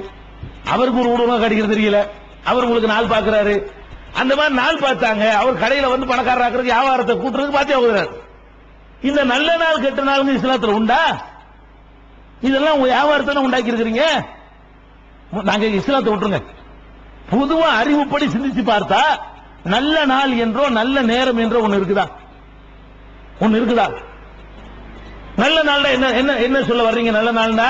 அவருக்கு ஒரு வீடு கட்டிக்கிறது தெரியல, அவர் உங்களுக்கு நாள் பார்க்கிறாரு. அந்த மாதிரி நாள் பார்த்தாங்க. அவர் கடையில வந்து பணக்காரராக்குறதுக்கு வியாபாரத்தை கூட்டுறதுக்கு பார்த்தே போகிறார். இந்த நல்ல நாள் கெட்ட நாள் இஸ்லாத்துல உண்டா? இதெல்லாம் உங்க வியாபாரத்தை உண்டாக்கி இருக்கிறீங்க. நாங்க இஸ்லாத்தை விட்டுருங்க. பொதுவா அறிவுப்படி சிந்திச்சு பார்த்தா நல்ல நாள் என்றோ நல்ல நேரம் என்றோ ஒன்னு இருக்குதா? ஒன்னு இருக்குதா? நல்ல நாள் என்ன என்ன என்ன சொல்ல வர்றீங்க? நல்ல நாள்னா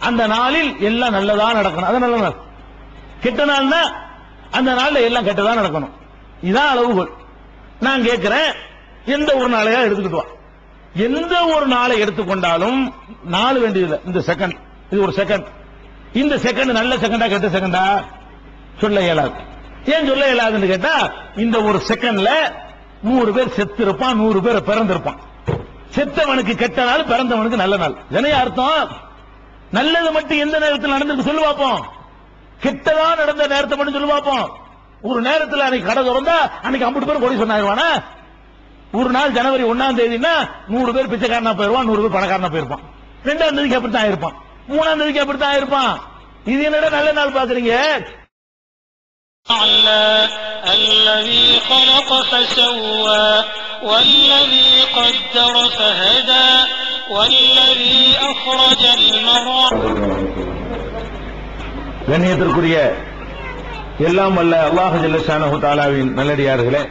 அந்த நாளில் எல்லாம் நல்லதா நடக்கணும், அது நல்ல நாள். கெட்ட நாள்னா அந்த நாள்ல எல்லாம் கெட்டதா நடக்கணும். இதான் அளவுகோல். நான் கேட்கிறேன், எந்த ஒரு நாளையா எடுத்துக்கிட்டு வா. எந்த ஒரு நாளை எடுத்துக்கொண்டாலும் நாள் வேண்டியதில்லை. இந்த செகண்ட், இது ஒரு செகண்ட். இந்த செகண்ட் நல்ல செகண்டா கெட்ட செகண்டா சொல்ல இயலாது. ஏன் சொல்ல இயலாதுன்னு கேட்டா, இந்த ஒரு செகண்ட்ல 100 பேர் செத்து இருப்பான், 100 பேர் பிறந்திருப்பான். செத்தவனுக்கு கெட்ட நாள், பிறந்தவனுக்கு நல்ல நாள். இதனே அர்த்தம். நல்லது மட்டும் எந்த நேரத்தில் நடந்திருக்கு சொல்லு பார்ப்போம். கெட்டதா நடந்த நேரத்தை மட்டும் சொல்லு பார்ப்போம். ஒரு நேரத்தில் அன்னைக்கு கடை திறந்தா அன்னைக்கு 50 பேர் கோடி சொன்னாயிருவானா? ஒரு நாள் ஜனவரி 1ஆம் தேதினா 100 பேர் பிச்சைக்காரனா போயிருவான், 100 பேர் பணக்காரனா போயிருப்பான். 2ஆம் தேதிக்கு அப்படித்தான் இருப்பான், 3ஆம் தேதிக்கு அப்படித்தான் இருப்பான். இது என்னடா நல்ல நாள் பாக்குறீங்க? الذي خلق فسوى والذي قدر فهدى والذي أخرج المرعى. கண்ணியத்திற்குரிய எல்லாம் வல்ல அல்லாஹ் ஜல்ல ஷானஹு தஆலாவின் நல்லடியார்களே,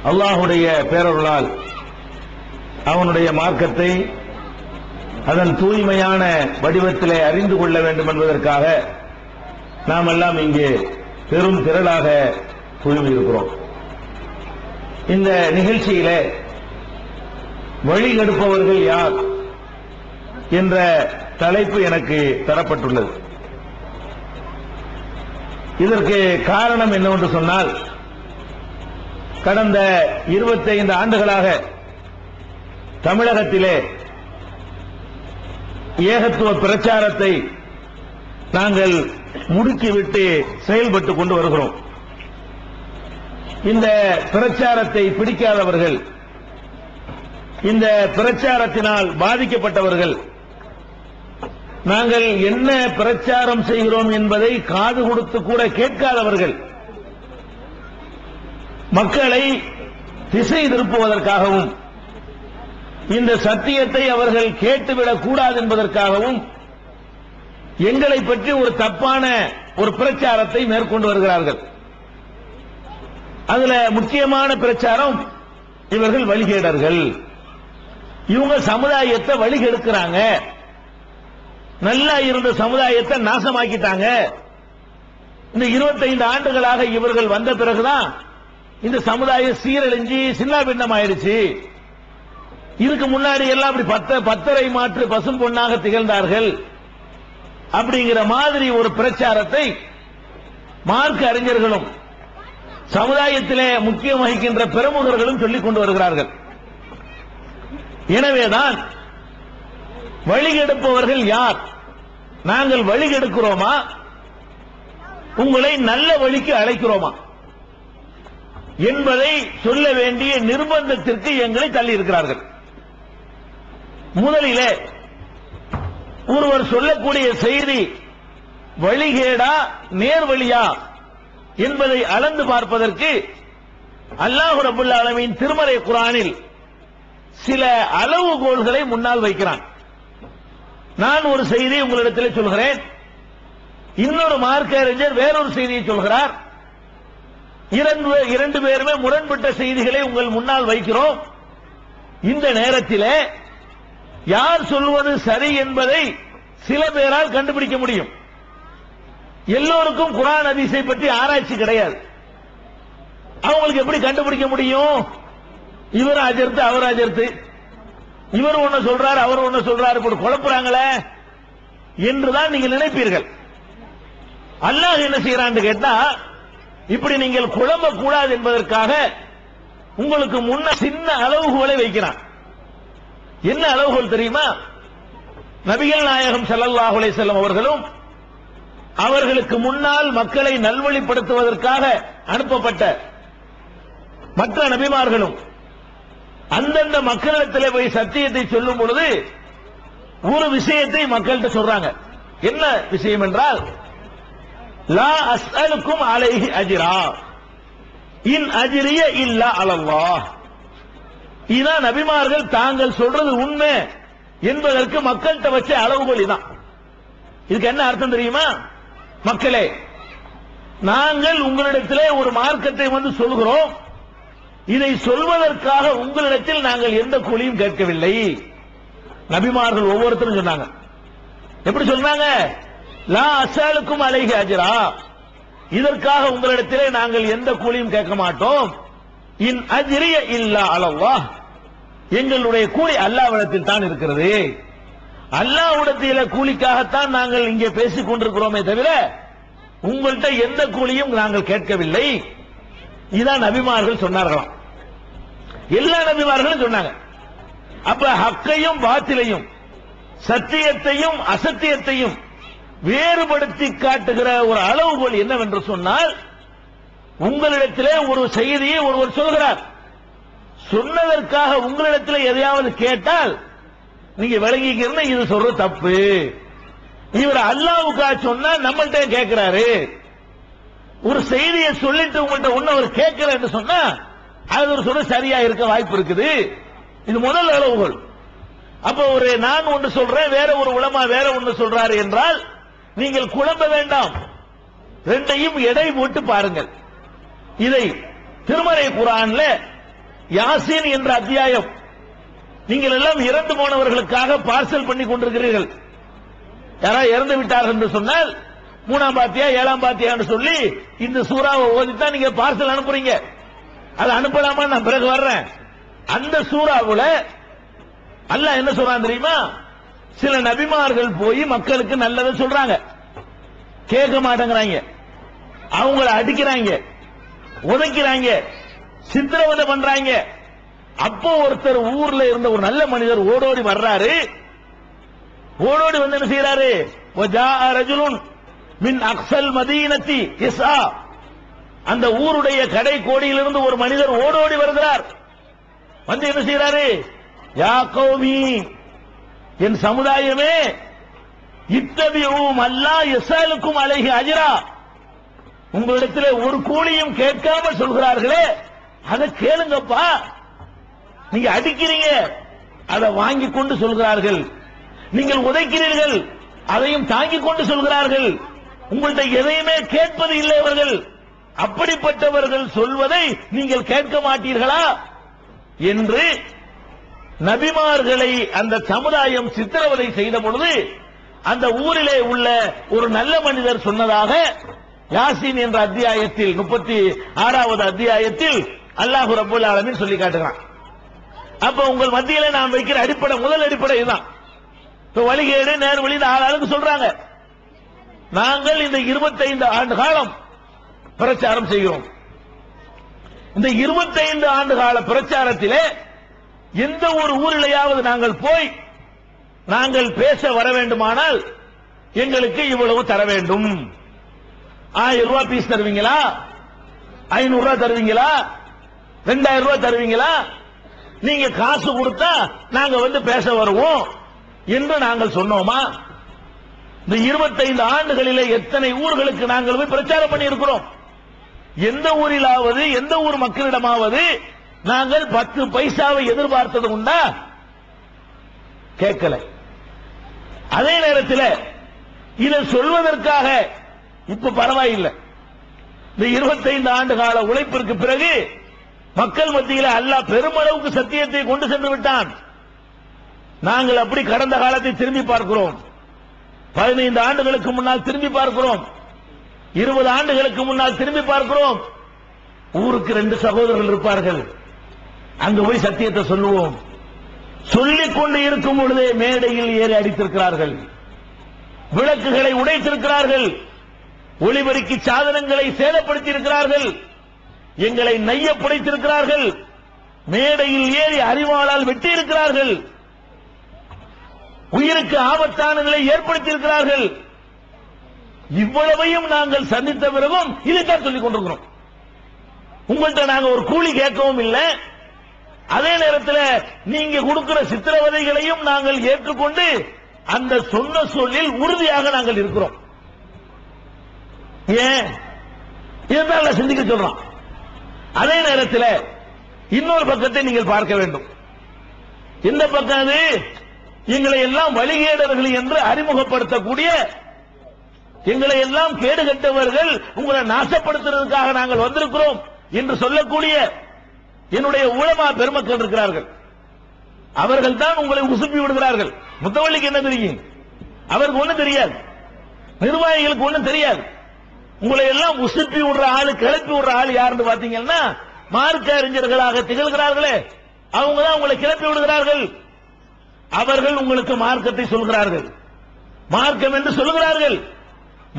அல்லாஹுடைய பேரருளால் அவனுடைய மார்க்கத்தை அதன் தூய்மையான வடிவத்திலே அறிந்து கொள்ள வேண்டும் என்பதற்காக நாம் எல்லாம் இங்கே பெரும் திரளாக குழுமியிருக்கிறோம். இந்த நிகழ்ச்சியிலே வழிகெடுப்பவர்கள் யார் என்ற தலைப்பு எனக்கு தரப்பட்டுள்ளது. இதற்கு காரணம் என்னவென்று சொன்னால், கடந்த 25 ஆண்டுகளாக தமிழகத்திலே ஏகத்துவ பிரச்சாரத்தை நாங்கள் முடுக்கிவிட்டு செயல்பட்டுக் கொண்டு வருகிறோம். இந்த பிரச்சாரத்தை பிடிக்காதவர்கள், இந்த பிரச்சாரத்தினால் பாதிக்கப்பட்டவர்கள், நாங்கள் என்ன பிரச்சாரம் செய்கிறோம் என்பதை காது கொடுத்து கூட கேட்காதவர்கள், மக்களை திசை திருப்புவதற்காகவும் இந்த சத்தியத்தை அவர்கள் கேட்டுவிடக் கூடாது என்பதற்காகவும் எங்களை பற்றி ஒரு தப்பான ஒரு பிரச்சாரத்தை மேற்கொண்டு வருகிறார்கள். அதுல முக்கியமான பிரச்சாரம், இவர்கள் வழிகேடர்கள், இவங்க சமுதாயத்தை வழிகெடுக்கிறாங்க, நல்லா இருந்த சமுதாயத்தை நாசமாக்கிட்டாங்க. இந்த 25 ஆண்டுகளாக இவர்கள் வந்த பிறகுதான் இந்த சமுதாயம் சீரழிஞ்சு சின்னாபின்னம் ஆயிடுச்சு. இதுக்கு முன்னாடி எல்லாம் அப்படி பத்தரை மாற்று பசும் பொன்னாக திகழ்ந்தார்கள் அப்படிங்கிற மாதிரி ஒரு பிரச்சாரத்தை மார்க்க அறிஞர்களும் சமுதாயத்திலே முக்கியம் வகிக்கின்ற பிரமுகர்களும் சொல்லிக் கொண்டு வருகிறார்கள். எனவேதான் வழிகெடுப்பவர்கள் யார், நாங்கள் வழிகெடுக்கிறோமா, உங்களை நல்ல வழிக்கு அழைக்கிறோமா என்பதை சொல்ல வேண்டிய நிர்பந்தத்திற்கு எங்களை தள்ளி இருக்கிறார்கள். முதலிலே ஒருவர் சொல்லக்கூடிய செய்தி வழிகேடா நேர்வழியா என்பதை அளந்து பார்ப்பதற்கு அல்லாஹ் ரப்பல் ஆலமீன் திருமறை குர்ஆனில் சில அளவுகோல்களை முன்னால் வைக்கிறான். நான் ஒரு செய்தியை உங்களிடத்தில் சொல்கிறேன், இன்னொரு மார்க்க அறிஞர் வேறொரு செய்தியை சொல்கிறார். இரண்டு பேருமே முரண்பட்ட செய்திகளை உங்கள் முன்னால் வைக்கிறோம். இந்த நேரத்தில் யார் சொல்வது சரி என்பதை சில பேரால் கண்டுபிடிக்க முடியும். எல்லோருக்கும் குர்ஆன் ஹதீஸை பற்றி ஆராய்ச்சி கிடையாது. அவங்களுக்கு எப்படி கண்டுபிடிக்க முடியும்? இவர் அஜர்த்து அவர் அஜர்த்து, இவர் ஒன்னு சொல்றாரு அவர் ஒன்னு சொல்றாரு, இப்படி குழப்புறாங்களே என்றுதான் நீங்கள் நினைப்பீர்கள். அல்லாஹ் என்ன செய்யறான்னு கேட்டா, இப்படி நீங்கள் குழம்ப கூடாது என்பதற்காக உங்களுக்கு முன்ன சின்ன அளவுகோலை வைக்கிறான். என்ன அளவுகோல் தெரியுமா? நபிகள் நாயகம் ஸல்லல்லாஹு அலைஹி வஸல்லம் அவர்களும் அவர்களுக்கு முன்னால் மக்களை நல்வழிப்படுத்துவதற்காக அனுப்பப்பட்ட மற்ற நபிமார்களும் அந்தந்த மக்களிடத்திலே போய் சத்தியத்தை சொல்லும் பொழுது ஒரு விஷயத்தை மக்கள்கிட்ட சொல்றாங்க. என்ன விஷயம் என்றால், லா அஸ்அலுக்கும் அலைஹி அஜ்ரா இன் அஜ்ரிய இல்லா அலல்லாஹ். இதான் நபிமார்கள் தாங்கள் சொல்றது உண்மை என்பதற்கு மக்கள்கிட்ட வச்ச அளவுகோல் தான். இதுக்கு என்ன அர்த்தம் தெரியுமா? மக்களே, நாங்கள் உங்களிடத்திலே ஒரு மார்க்கத்தை வந்து சொல்கிறோம், இதை சொல்வதற்காக உங்களிடத்தில் நாங்கள் எந்த கூலியும் கேட்கவில்லை. நபிமார்கள் ஒவ்வொருத்தரும் சொன்னாங்க. எப்படி சொன்னாங்க? லா அஸ்அலுக்கும் அலைஹி அஜ்ரா, இதற்காக உங்களிடத்திலே நாங்கள் எந்த கூலியும் கேட்க மாட்டோம். இன் அஜ்ரிய இல்லா அலல்லாஹ், எங்களுடைய கூலி அல்லாஹ்விடத்தில் தான் இருக்கிறது. அல்லாஹ்விடத்திலே கூலிக்காகத்தான் நாங்கள் இங்கே பேசிக் கொண்டிருக்கிறோமே தவிர உங்கள்கிட்ட எந்த கூலியும் நாங்கள் கேட்கவில்லை. இதான் நபிமார்கள் சொன்னார்களாம். எல்லா நபிமார்களும் சொன்னாங்க. அப்ப ஹக்கையும் பாத்திலையும், சத்தியத்தையும் அசத்தியத்தையும் வேறுபடுத்தி காட்டுகிற ஒரு அளவுகோல் என்னவென்று சொன்னால், உங்களிடத்திலே ஒரு செய்தியை ஒருவர் சொல்கிறார், சொன்னதற்காக உங்களிடத்தில் எதையாவது கேட்டால் நீங்க விளங்கிக்கிறீங்க, இது சொல்றது தப்பு. இவர் அல்லாஹ்வுக்காக சொன்னா நம்மள்ட்ட கேட்கிறாரு, ஒரு செய்தியை சொல்லிட்டு உங்கள்கிட்ட ஒண்ணு அவர் கேட்கல என்று சொன்னா அது ஒரு சொல்ல சரியா இருக்க வாய்ப்பு இருக்குது. இது முதல் அளவுகோல். அப்ப ஒரு நான் ஒன்று சொல்றேன், வேற ஒரு உலமா வேற ஒன்று சொல்றாரு என்றால் நீங்கள் குழம்ப வேண்டாம், ரெண்டையும் எடை போட்டு பாருங்கள். இதை திருமறை குர்ஆன்ல யாசீன் என்ற அத்தியாயம், நீங்கள் எல்லாம் இறந்து போனவர்களுக்காக பார்சல் பண்ணி கொண்டிருக்கிறீர்கள். யாராவது இறந்து விட்டார்கள் என்று சொன்னால் 3ஆம் பாத்தியா 7ஆம் பாத்தியான்னு சொல்லி இந்த சூறாவை ஓதித்தான் நீங்க பார்சல் அனுப்புறீங்க. அதை அனுப்பலாமா? நான் பிறகு வர்றேன். அந்த சூறாவுல அல்லாஹ் என்ன சொல்றான் தெரியுமா? சில நபிமார்கள் போய் மக்களுக்கு நல்லதை சொல்றாங்க, கேட்க மாட்டேங்கிறாங்க, அவங்கள அடிக்கிறாங்க, உதைக்கிறாங்க, சித்திரவதை பண்றாங்க. அப்போ ஒருத்தர் ஊர்ல இருந்த ஒரு நல்ல மனிதர் ஓடோடி வர்றாரு. ஓடோடி வந்து என்ன செய்யறாரு? வஜாஅ ரஜுலுன் மின் அக்ஸல் மதீனத்தி இஸ்ஆ, அந்த ஊருடைய கடை கோடியிலிருந்து ஒரு மனிதர் ஓடோடி வருகிறார். வந்து என்ன செய்யறாரு? யா கௌமி, என் சமுதாயமே, இத்தபிஉ அல்லா யஸலுக்கும் அலைஹி அஜ்ரா, உங்களிடத்தில் ஒரு கூலியும் கேட்காமல் சொல்கிறார்களே அதை கேளுங்கப்பா. நீங்க அடிக்கிறீங்க, அதை வாங்கி கொண்டு சொல்கிறார்கள். நீங்கள் உதைக்கிறீர்கள், அதையும் தாங்கிக் கொண்டு சொல்கிறார்கள். உங்கள்கிட்ட எதையுமே கேட்பது இல்லை அவர்கள். அப்படிப்பட்டவர்கள் சொல்வதை நீங்கள் கேட்க மாட்டீர்களா என்று நபிமார்களை அந்த சமுதாயம் சித்திரவதை செய்த பொழுது அந்த ஊரிலே உள்ள ஒரு நல்ல மனிதர் சொன்னதாக யாசீன் என்ற அத்தியாயத்தில் 36வது அத்தியாயத்தில் அல்லாஹ் ரப்பல் ஆலமீன் சொல்லி காட்டுகிறான். அப்ப உங்கள் மத்தியில நாம் வைக்கிற அடிப்படை, முதல் அடிப்படை இதுதான். இப்ப வழிகேடு நேர்வழி ஆளாளுக்கு சொல்றாங்க. நாங்கள் இந்த 25 ஆண்டு காலம் பிரச்சாரம் செய்கிறோம். இந்த 25 ஆண்டு கால பிரச்சாரத்திலே எந்த ஒரு ஊரிலேயாவது நாங்கள் போய் நாங்கள் பேச வர வேண்டுமானால் எங்களுக்கு இவ்வளவு தர வேண்டும். 1000 ரூபாய் பீஸ் தருவீங்களா? 500 ரூபாய் தருவீங்களா? 2000 ரூபாய் தருவீங்களா? நீங்க காசு கொடுத்தா நாங்க வந்து பேச வருவோம் என்று நாங்கள் சொன்னோமா? இந்த 25 ஆண்டுகளிலே எத்தனை ஊர்களுக்கு நாங்கள் போய் பிரச்சாரம் பண்ணி இருக்கிறோம்? எந்த ஊரிலாவது எந்த ஊர் மக்களிடமாவது நாங்கள் 10 பைசாவை எதிர்பார்த்தது உண்டா? கேட்கல. அதே நேரத்தில் இதை சொல்வதற்காக இப்ப பரவாயில்லை, இந்த 25 ஆண்டு கால உழைப்பிற்கு பிறகு மக்கள் மத்தியில் அல்லாஹ் பெருமளவுக்கு சத்தியத்தை கொண்டு சென்று விட்டான். நாங்கள் அப்படி கடந்த காலத்தை திரும்பி பார்க்கிறோம். 15 ஆண்டுகளுக்கு முன்னால் திரும்பி பார்க்கிறோம். 20 ஆண்டுகளுக்கு முன்னால் திரும்பி பார்க்கிறோம். ஊருக்கு 2 சகோதரர்கள் இருப்பார்கள். அங்கு போய் சத்தியத்தை சொல்லுவோம். சொல்லிக் கொண்டு இருக்கும் பொழுதே மேடையில் ஏறி அடித்திருக்கிறார்கள், விளக்குகளை உடைத்திருக்கிறார்கள், ஒளிபெருக்கி சாதனங்களை சேதப்படுத்தி இருக்கிறார்கள், எங்களை நைய புடைத்திருக்கிறார்கள், மேடையில் ஏறி அறிவாளால் வெட்டி இருக்கிறார்கள், உயிருக்கு ஆபத்தான நிலை ஏற்படுத்தியிருக்கிறார்கள். இவ்வளவையும் நாங்கள் சந்தித்த பிறகும் இதைத்தான் சொல்லிக் கொண்டிருக்கிறோம். உங்கள்கிட்ட நாங்க ஒரு கூலி கேட்கவும் இல்லை. அதே நேரத்தில் நீங்க கொடுக்கிற சித்திரவதைகளையும் நாங்கள் ஏற்றுக்கொண்டு அந்த சொன்ன சொல்லில் உறுதியாக நாங்கள் இருக்கிறோம். ஏன் இதுதான் சிந்திக்க சொல்றோம். அதே நேரத்தில் இன்னொரு பக்கத்தை நீங்கள் பார்க்க வேண்டும். இந்த பக்கம் அது எங்களை எல்லாம் வழிகேடர்கள் என்று அறிமுகப்படுத்தக்கூடிய, எங்களை எல்லாம் கேடுகட்டவர்கள், உங்களை நாசப்படுத்துவதற்காக நாங்கள் வந்திருக்கிறோம் என்று சொல்லக்கூடிய என்னுடைய உலமா பெருமக்கள் இருக்கிறார்கள். அவர்கள் தான் உங்களை உசுப்பி விடுகிறார்கள். முத்தவள்ளிக்கு என்ன தெரியும்? அவருக்கு ஒண்ணும் தெரியாது, நிர்வாகிகளுக்கு ஒண்ணும் தெரியாது. உங்களை எல்லாம் உசுப்பி விடுற ஆளு, கிளப்பி விடுற ஆளு யாருன்னு பாத்தீங்கன்னா மார்க்க அறிஞர்களாக திகழ்கிறார்களே அவங்க தான் உங்களை கிளப்பி விடுகிறார்கள். அவர்கள் உங்களுக்கு மார்க்கத்தை சொல்கிறார்கள், மார்க்கம் என்று சொல்லுகிறார்கள்.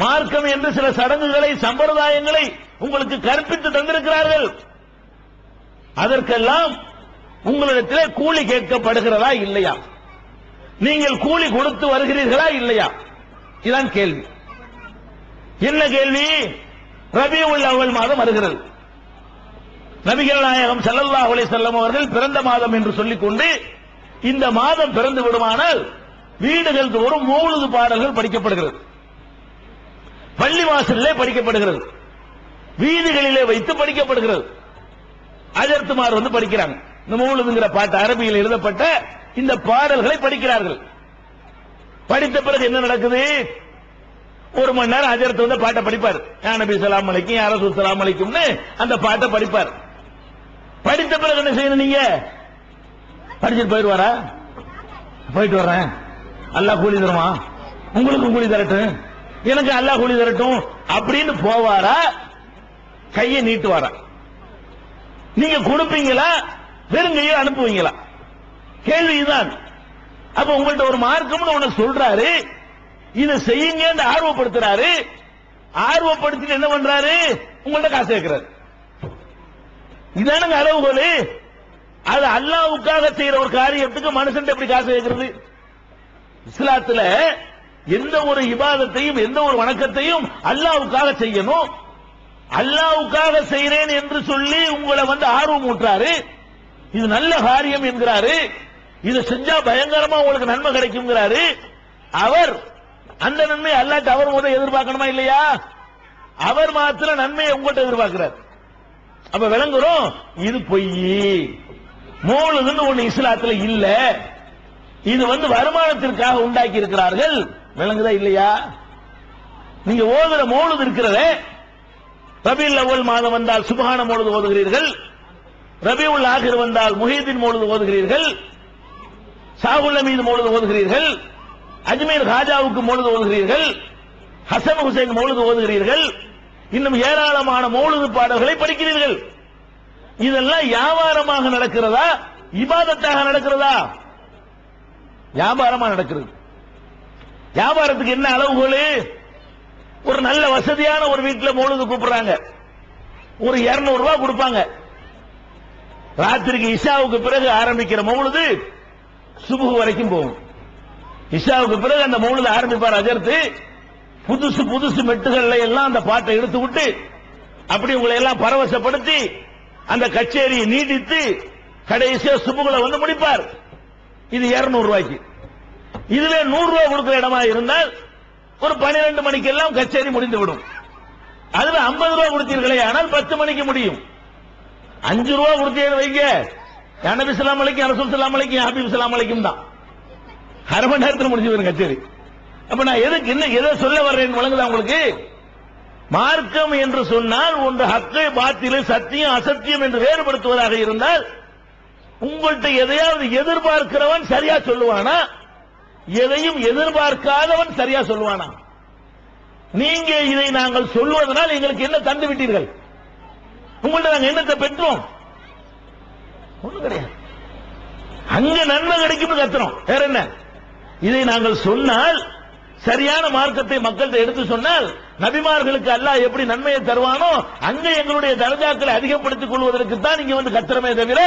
மார்க்கம் என்று சில சடங்குகளை, சம்பிரதாயங்களை உங்களுக்கு கற்பித்து தந்திருக்கிறார்கள். அதற்கெல்லாம் உங்களிடத்தில் கூலி கேட்கப்படுகிறதா இல்லையா? நீங்கள் கூலி கொடுத்து வருகிறீர்களா இல்லையா? இதுதான் கேள்வி. என்ன கேள்வி? ரபியுல் அவ்வல் மாதம் வருகிறது. நபிகள் நாயகம் ஸல்லல்லாஹு அலைஹி வஸல்லம் அவர்கள் பிறந்த மாதம் என்று சொல்லிக்கொண்டு இந்த மாதம் பிறந்து விடுமானால் வீடுகள் தோறும் மௌலிது பாடல்கள் படிக்கப்படுகிறது, பள்ளிவாசலிலே படிக்கப்படுகிறது. வீதிகளிலே வைத்து படிக்கப்படுகிறது. அஜர்த்துமார் வந்து படிக்கிறாங்க. இந்த மௌலிதுங்கிற பாட்டு அரபியில் எழுதப்பட்ட இந்த பாடல்களை படிக்கிறார்கள். படித்த பிறகு என்ன நடக்குது? ஒரு மணி நேரம் அஜர்த்து வந்து பாட்டை படிப்பார். யா நபி ஸல்லல்லாஹு அலைஹி யா ரசூல் ஸல்லல்லாஹு அலைஹின்னு அந்த பாட்டை படிப்பார். படித்த பிறகு என்ன செய்யணும்? நீங்க படிச்சுட்டு போயிடுவாரா? போயிட்டு வர்றேன், அல்லாஹ் கூலி தருமா, உங்களுக்கும் கூலி தரட்டும், எனக்கு அல்லாஹ் கூலி தரட்டும் அப்படின்னு போவாரா? கையை நீட்டுவாரா? நீங்க கொடுப்பீங்களா, வெறும் கையை அனுப்புவீங்களா? கேள்விதான். அப்ப உங்கள்ட்ட ஒரு மார்க்கம்னு உனக்கு சொல்றாரு, இதை செய்யுங்க ஆர்வப்படுத்துறாரு. ஆர்வப்படுத்திட்டு என்ன பண்றாரு? உங்கள்ட்ட காசு கேட்கிறாரு. இதானுங்க அளவுகோல். அது அல்லாஹ்வுக்காக செய்யற ஒரு காரியத்துக்கு மனுஷன் எப்படி காசு கேட்கிறது? இஸ்லாத்துல எந்த ஒரு இபாதத்தையும் எந்த ஒரு வணக்கத்தையும் அல்லாஹ்வுக்காக செய்யணும். அல்லாஹ்வுக்காக செய்றேன் என்று சொல்லி உங்களை வந்து ஆர்வம் ஊட்டுறாரு. இது நல்ல காரியம் என்கிறாரு. இதை செஞ்சா பயங்கரமா உங்களுக்கு நன்மை கிடைக்கும்ங்கிறாரு. அவர் அந்த நன்மை அல்லாஹ் அவர் முதல்ல எதிர்பார்க்கணுமா இல்லையா? அவர் மாத்திரம் நன்மையை உங்கள்கிட்ட எதிர்பார்க்கிறார். அப்ப விளங்குறோம், இது பொய். மௌலிதுன்னு ஒண்ணு இஸ்லாத்துல இல்ல. இது வந்து வருமானத்திற்காக உண்டாக்கி இருக்கிறார்கள். விளங்குதா இல்லையா? நீங்க ஓதுற மௌலிது இருக்கிறதே, ரபியுல் அவ்வல் மாதம் வந்தால் சுப்ஹான மௌலிது ஓதுகிறீர்கள், ரபியுல் ஆகிர் வந்தால் முஹீதீன் மௌலிது ஓதுகிறீர்கள், ஷாகுல் ஹமீது மௌலிது ஓதுகிறீர்கள், அஜ்மீர் காஜாவுக்கு மௌலிது ஓதுகிறீர்கள், ஹசன் ஹுசைன் மௌலிது ஓதுகிறீர்கள், இன்னும் ஏராளமான மௌலிது பாடல்களை படிக்கிறீர்கள். இதெல்லாம் வியாபாரமாக நடக்கிறதா, இபாதத்தாக நடக்கிறதா? வியாபாரமா நடக்கிறது. வியாபாரத்துக்கு என்ன அளவுகோல்? ஒரு நல்ல வசதியான ஒரு வீட்டில் மௌலிது கூப்பிடுறாங்க, ஒரு 200 ரூபாய் கொடுப்பாங்க. ராத்திரிக்கு இஷாவுக்கு பிறகு ஆரம்பிக்கிற மௌலிது சுபுஹ் வரைக்கும் போகும். இஷாவுக்கு பிறகு அந்த மௌலிது ஆரம்பிப்பார் அஜர்த்து. புதுசு புதுசு மெட்டுகள்ல எல்லாம் அந்த பாட்டை எடுத்து விட்டு அப்படி உங்களை எல்லாம் பரவசப்படுத்தி அந்த கச்சேரியை நீட்டித்து கடைசியா சுபுகளை வந்து முடிப்பார். இது 200 ரூபாய்க்கு. இதுல 100 ரூபாய் கொடுக்கிற இடமா இருந்தால் ஒரு 12 மணிக்கு எல்லாம் கச்சேரி முடிந்து விடும். அதுல 50 ரூபாய் கொடுத்தீர்களே ஆனால் 10 மணிக்கு முடியும். 5 ரூபாய் கொடுத்தீங்க வைங்க, யா நபி ஸல்லல்லாஹு அலைஹி யா ரசூல் ஸல்லல்லாஹு அலைஹி யா ஹபீப் ஸல்லல்லாஹு அலைஹி தான் 1/2 மணி நேரத்தில் முடிஞ்சு போயிடும் கச்சேரி. அப்ப நான் எதுக்கு என்ன எதை சொல்ல வர்றேன் வழங்குதா உங்களுக்கு? மார்க்கம் என்று சொன்னால் ஒன்று ஹக்கு பாத்திலு சத்தியம் அசத்தியம் என்று வேறுபடுத்துவதாக இருந்தால் உங்கள்கிட்ட எதையாவது எதிர்பார்க்கிறவன் சரியா சொல்லுவானா, எதையும் எதிர்பார்க்காதவன் சரியா சொல்லுவானா? நீங்க இதை நாங்கள் சொல்வதனால் எங்களுக்கு என்ன தந்து விட்டீர்கள்? உங்கள்ட்ட நாங்கள் என்னத்தை பெற்றோம்? ஒண்ணும் கிடையாது. அங்க நன்மை கிடைக்கும் கத்துறோம், வேற என்ன? இதை நாங்கள் சொன்னால் சரியான மார்க்கத்தை மக்கள்கிட்ட எடுத்து சொன்னால் நபிமார்களுக்கு அல்லாஹ் எப்படி நன்மையை தருவானோ அங்க எங்களுடைய தரஜாக்களை அதிகப்படுத்திக் கொள்வதற்கு தான் நீங்க வந்து கத்துறமே தவிர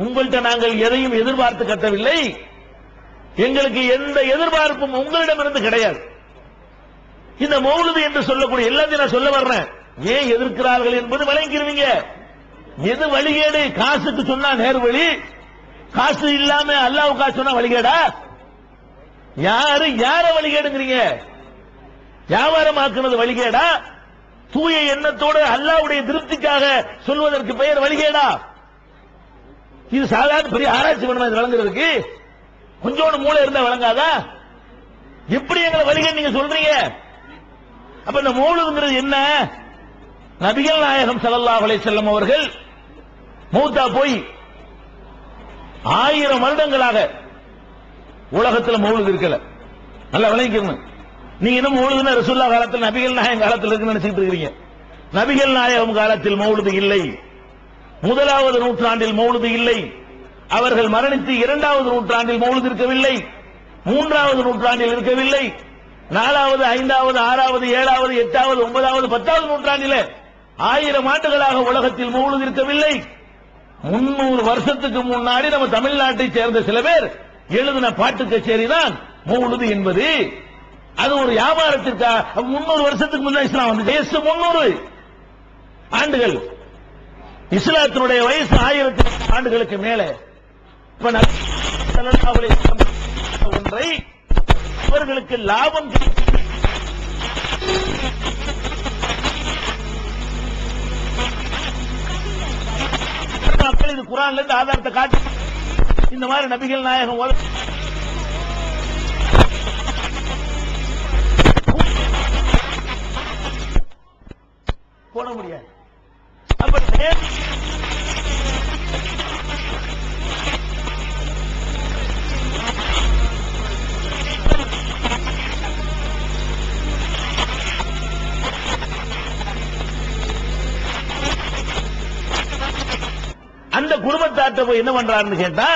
உங்கள்கிட்ட நாங்கள் எதையும் எதிர்பார்த்து கத்தவில்லை. எங்களுக்கு எந்த எதிர்பார்ப்பும் உங்களிடமிருந்து கிடையாது. இந்த மௌலிது என்று சொல்லக்கூடிய எல்லாத்தையும் நான் சொல்ல வர்றேன். ஏன் எதிர்க்கிறார்கள் என்பது விளங்கிடுவீங்க. எது வழிகேடு? காசுக்கு சொன்னா நேர் வழி, காசு இல்லாம அல்லாஹ்வுக்காக சொன்னா வழிகேடா? யார வழிகேடுங்கிறீங்க? வியாபாரமாக்குறது வழிகேடா? தூய எண்ணத்தோடு அல்லாஹ்வுடைய திருப்திக்காக சொல்வதற்கு பெயர் வழிகேடா? இது சாதாரண பெரிய ஆராய்ச்சி பண்ணணும் இது வழங்குறதுக்கு. கொஞ்சோண்டு மூளை இருந்தா வழங்காதா? எப்படி எங்களை வழிகேடு நீங்க சொல்றீங்க? அப்ப இந்த மௌலிதுங்கிறது என்ன? நபிகள் நாயகம் ஸல்லல்லாஹு அலைஹி வஸல்லம் அவர்கள் மௌத்தா போய் 1000 வருடங்களாக உலகத்தில் மௌலிது இருக்கல. நல்லா விளங்கிக்கணும். நீங்க இன்னும் மௌலிதுன்னா ரசூலுல்லாஹ் காலத்தில் நபிகள் நாயகம் காலத்தில் இருக்குன்னு நினைச்சிட்டு இருக்கீங்க. நபிகள் நாயகம் காலத்தில் மௌலிது இல்லை. முதலாவது நூற்றாண்டில் மௌலிது இல்லை. அவர்கள் மரணித்து 2வது நூற்றாண்டில் மௌலிது இருக்கவில்லை. 3வது நூற்றாண்டில் இருக்கவில்லை. 4வது 5வது 6வது 7வது 8வது 9வது 10வது நூற்றாண்டிலே 1000 ஆண்டுகளாக உலகத்தில் மௌலிது இருக்கவில்லை. 300 வருஷத்துக்கு முன்னாடி நம்ம தமிழ்நாட்டை சேர்ந்த சில பேர் எழுதின பாட்டு கச்சேரி தான் மௌலிது என்பது. அது ஒரு வியாபாரத்திற்காக 300 வருஷத்துக்கு முன்னாடி இஸ்லாம் வந்து 300 ஆண்டுகள். இஸ்லாத்தினுடைய வயசு 1000 ஆண்டுகளுக்கு மேலே. ஒன்றை அவர்களுக்கு லாபம் குர்ஆன்ல இருந்து ஆதாரத்தை காட்டு. இந்த மாதிரி நபிகள் நாயகம் போட முடியாது. அப்ப அந்த குடும்பத்தார்ட்ட போய் என்ன பண்றாருன்னு கேட்டா,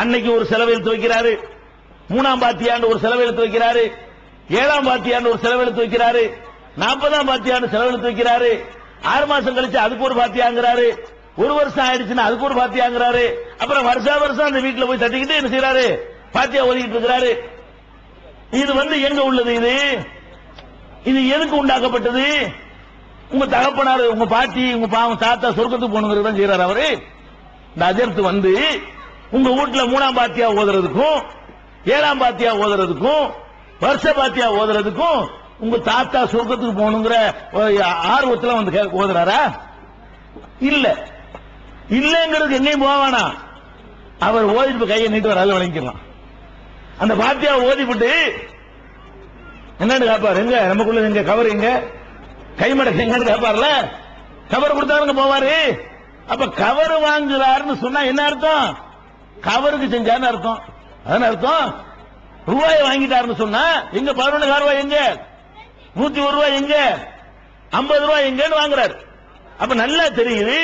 அன்னைக்கு ஒரு செலவெழுத்து வைக்கிறாரு, 3ஆம் பாத்தியாண்டு ஒரு செலவெழுத்து வைக்கிறாரு, 7ஆம் பாத்தியாண்டு ஒரு செலவெழுத்து வைக்கிறாரு, 40ஆம் பாத்தியாண்டு செலவெழுத்து வைக்கிறாரு, 6 மாசம் கழிச்சு அதுக்கு ஒரு பாத்தியாங்கிறாரு, 1 வருஷம் ஆயிடுச்சுன்னா அதுக்கு ஒரு பாத்தியாங்கிறாரு. அப்புறம் வருஷா வருஷம் அந்த வீட்டுல போய் தட்டிக்கிட்டு என்ன செய்யறாரு, பாத்தியா ஓதிக்கிட்டு இருக்கிறாரு. இது எங்க உள்ளது? இது எதுக்கு உண்டாக்கப்பட்டது? உங்க தகப்பனார், உங்க பாட்டி, உங்க தாத்தா சொர்க்கத்துக்கு போகணுங்கிறது தான் செய்யறாரு அவரு. இந்த அஜர்த்து உங்க வீட்டுல 3ஆம் பாத்தியா ஓதுறதுக்கும் 7ஆம் பாத்தியா ஓதுறதுக்கும் வருஷ பாத்தியா ஓதுறதுக்கும் உங்க தாத்தா சொர்க்கத்துக்கு போகணுங்கிற ஆர்வத்துல ஓதுறாரா? இல்ல. இல்லங்கிறது எங்கேயும் போவானா, அவர் ஓதிட்டு கையை நீட்டு வர வழங்கிக்கலாம். அந்த பாத்தியா ஓதிவிட்டு என்னன்னு கேட்பாரு, எங்க நமக்குள்ள எங்க கவர் எங்க கைமடக்கு எங்கன்னு கேட்பார்ல, கவர் கொடுத்தாருங்க போவாரு. அப்ப கவர் வாங்குறாருன்னு சொன்னா என்ன அர்த்தம்? கவருக்கு செஞ்சாருன்னு அர்த்தம். அதான் அர்த்தம். ரூபாய் வாங்கிட்டாருன்னு சொன்னா எங்க 11 ரூபாய் எங்க, 101 ரூபாய் எங்க, 50 ரூபாய் எங்கன்னு வாங்குறாரு. அப்ப நல்லா தெரியுது,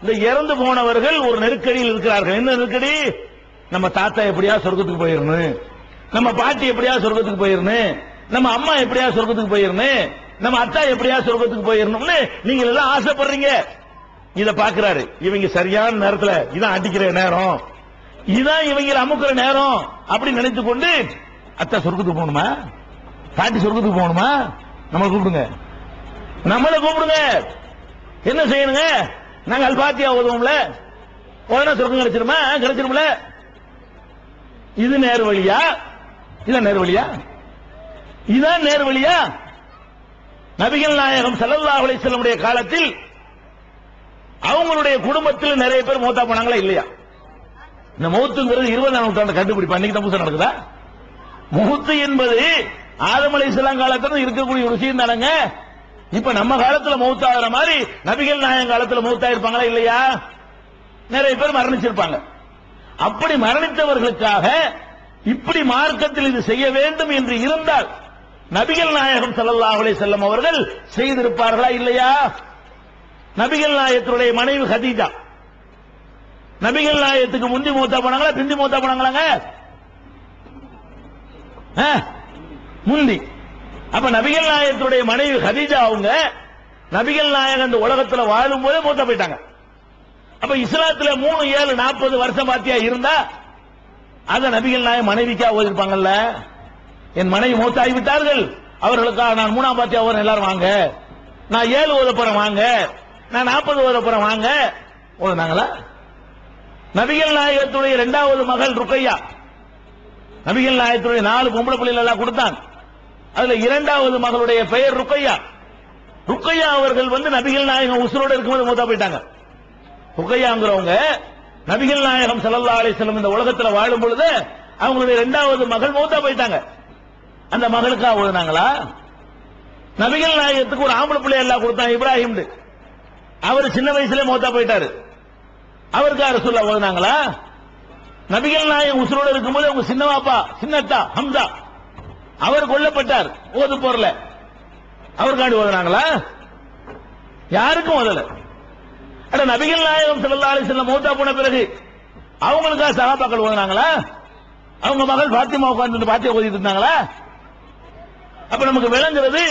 இந்த இறந்து போனவர்கள் ஒரு நெருக்கடியில் இருக்கிறார்கள். என்ன நெருக்கடி? நம்ம தாத்தா எப்படியா சொர்க்கத்துக்கு போயிடணும், நம்ம பாட்டி எப்படியா சொர்க்கத்துக்கு போயிடணும், நம்ம அம்மா எப்படியா சொர்க்கத்துக்கு போயிடணும், நம்ம அத்தா எப்படியா சொர்க்கத்துக்கு போயிடணும்னு நீங்க எல்லாம் ஆசைப்படுறீங்க. இத பாக்குறாரு. இவங்க சரியான நேரத்துல இதான் அடிக்கிற நேரம், இதான் இவங்க அமுக்குற நேரம் அப்படி நினைத்து கொண்டு, அத்தா சொர்க்கத்துக்கு போகணுமா, பாட்டி சொர்க்கத்துக்கு போகணுமா, நம்மளை கூப்பிடுங்க, நம்மளை கூப்பிடுங்க. என்ன செய்யணுங்க? நாங்க அல்பாத்தியா ஓதுவோம்ல, உடனே சொர்க்கம் கிடைச்சிருமா? கிடைச்சிரும்ல. இது நேர் வழியா? இதான் நேர் வழியா? இதான் நேர் வழியா? நபிகள் நாயகம் ஸல்லல்லாஹு அலைஹி வஸல்லம் காலத்தில் அவங்களுடைய குடும்பத்தில் நிறைய பேர் மௌத்தா போனாங்களா இல்லையா? இந்த மௌத்துங்கிறது 20ஆம் நூற்றாண்டு கண்டுபிடிப்பு. அன்னைக்கு தான் புதுசா நடக்குதா? மௌத்து என்பது ஆதம் அலைஹிஸ்ஸலாம் காலத்துல இருக்கக்கூடிய ஒரு விஷயம் தானங்க. இப்ப நம்ம காலத்துல மௌத் ஆகிற மாதிரி நபிகள் நாயகம் காலத்துல மௌத்தா இருப்பாங்களா இல்லையா? நிறைய பேர் மரணிச்சிருப்பாங்க. அப்படி மரணித்தவர்களுக்காக இப்படி மார்க்கத்தில் இது செய்ய வேண்டும் என்று இருந்தால் நபிகள் நாயகம் ஸல்லல்லாஹு அலைஹி வஸல்லம் அவர்கள் செய்திருப்பார்களா இல்லையா? நபிகள் நாயகத்துடைய மனைவி ஹதீஜா நபிகள் நாயகத்துக்கு முந்தி மௌத்தா போனாங்களா, பிந்தி மௌத்தா போனாங்களாங்க? முந்தி. அப்ப நபிகள் நாயகத்துடைய மனைவி ஹதீஜா அவங்க நபிகள் நாயகம் இந்த உலகத்துல வாழும் போதே மௌத்தா போயிட்டாங்க. அப்ப இஸ்லாத்துல 3, 7, 40 வருஷம் பாத்தியா இருந்தா அத நபிகள் நாயகம் மனைவிக்கா ஓதிருப்பாங்கல்ல. என் மனைவி மௌத்தாகி விட்டார்கள், அவர்களுக்காக நான் 3ஆம் பாத்தியா ஓதுறேன், எல்லாரும் வாங்க, நான் 7 ஓத போறேன் வாங்க, நான் 40 ஓத போறேன் வாங்க, ஓதுனாங்களா? நபிகள் நாயகத்துடைய 2வது மகள் ருக்கையா, நபிகள் நாயகத்துடைய 4 பொம்பளை பிள்ளைகள் எல்லாம் கொடுத்தான். அதுல 2வது மகளுடைய பெயர் ருக்கையா. ருக்கையா அவர்கள் நபிகள் நாயகம் உசுரோடு இருக்கும்போது மௌத்தா போயிட்டாங்க. ருக்கையாங்கிறவங்க நபிகள் நாயகம் ஸல்லல்லாஹு அலைஹி வஸல்லம் இந்த உலகத்துல வாழும் பொழுது அவங்களுடைய 2வது மகள் மௌத்தா போயிட்டாங்க. அந்த மகளுக்காக ஓதுனாங்களா? நபிகள் நாயகத்துக்கு ஒரு ஆம்பளை பிள்ளை எல்லாம் கொடுத்தான், இப்ராஹிம். அவர் சின்ன வயசுல மௌத்தா போயிட்டாரு, அவருக்காக ரசூலுல்லாஹ் ஓதுனாங்களா? நபிகள் நாயகம் உசுரோடு இருக்கும்போது அவங்க சின்னவாப்பா சின்னத்தா ஹம்சா அவர் கொல்லப்பட்டார் ஓது போறல, அவருக்காண்டி ஓதுனாங்களா? யாருக்கும் ஓதல. அட நபிகள் நாயகம் ஸல்லல்லாஹு அலைஹி வஸல்லம் மௌத்தா போன பிறகு அவங்களுக்காக சஹாபாக்கள் ஓதுனாங்களா? அவங்க மகள் பாத்திமா உட்கார்ந்து பாத்தியா ஓதிட்டு இருந்தாங்களா? அப்ப நமக்கு விளங்குறது,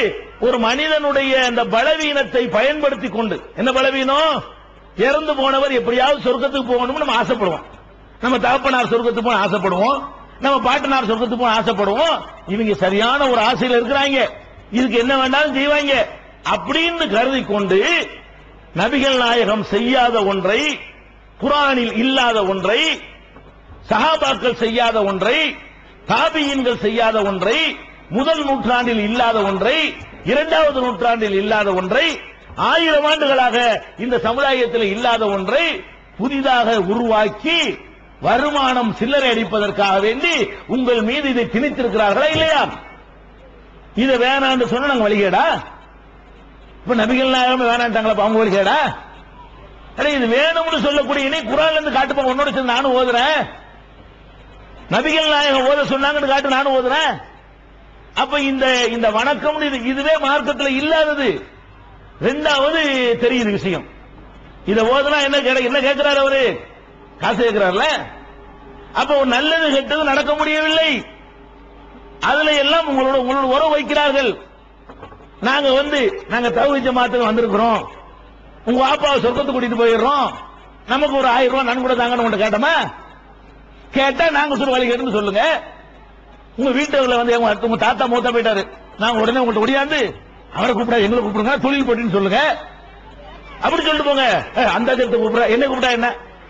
ஒரு மனிதனுடைய அந்த பலவீனத்தை பயன்படுத்தி கொண்டு, என்ன பலவீனம்? இறந்து போனவர் எப்படியாவது சொர்க்கத்துக்கு போகணும்னு நம்ம ஆசைப்படுவோம். நம்ம தகப்பனார் சொர்க்கத்துக்கு போக ஆசைப்படுவோம், நம்ம பாட்டனார் சொர்க்கத்துக்கு போக ஆசைப்படுவோம். இவங்க சரியான ஒரு ஆசையில இருக்கிறாங்க, இதுக்கு என்ன வேண்டாலும் செய்வாங்க அப்படின்னு கருதி கொண்டு நபிகள் நாயகம் செய்யாத ஒன்றை, குர்ஆனில் இல்லாத ஒன்றை, சஹாபாக்கள் செய்யாத ஒன்றை, தாபியீன்கள் செய்யாத ஒன்றை, முதல் நூற்றாண்டில் இல்லாத ஒன்றை, 2வது நூற்றாண்டில் இல்லாத ஒன்றை, 1000 ஆண்டுகளாக இந்த சமுதாயத்தில் இல்லாத ஒன்றை புதிதாக உருவாக்கி வருமானம் சில்லறை அடிப்பதற்காக வேண்டி உங்கள் மீது இதை திணித்திருக்கிறார்களா இல்லையா? இதை வேணான்னு சொன்னா நாங்க வழிகேடா? இப்ப நபிகள் நாயகம் வேணான்ட்டாங்களா? அவங்க வழிகேடா? இது வேணும்னு சொல்லக்கூடிய நீ குர்ஆன்ல இருந்து காட்டுப்பா, உன்னோட சேர்ந்து நானும் ஓதுறேன். நபிகள் நாயகம் ஓத சொன்னாங்கன்னு காட்டு, நானும் ஓதுறேன். அப்ப இந்த வணக்கம் இதுவே மார்க்கத்தில் இல்லாதது. ரெண்டாவது தெரியுது விஷயம், இத ஓதுனா என்ன கேட்கிறார் அவரு? காசு கேட்கிறார்ல. அப்ப ஒரு நல்லது கெட்டது நடக்க முடியவில்லை. அதுல எல்லாம் உங்களோட உறவு வைக்கிறார்கள். நாங்க தௌஹீத் ஜமாத்துக்கு வந்திருக்கிறோம், உங்க வாப்பாவை சொர்க்கத்துக்கு கூட்டிட்டு போயிடுறோம், நமக்கு ஒரு 1000 ரூபாய் நன்கொடை தாங்கன்னு உங்கள்ட்ட கேட்டோமா? கேட்டா நாங்க சொல்ல வழி கேட்டு சொல்லுங்க. உங்க வீட்டுல உங்க தாத்தா மூத்தா போயிட்டாரு, நாங்க உடனே உங்கள்ட்ட ஒடியாந்து அவரை கூப்பிடா எங்களை கூப்பிடுங்க, தொழில் போட்டின்னு சொல்லுங்க, அப்படி சொல்லிட்டு போங்க. அந்த கூப்பிடா என்ன கூப்பிட்டா என்ன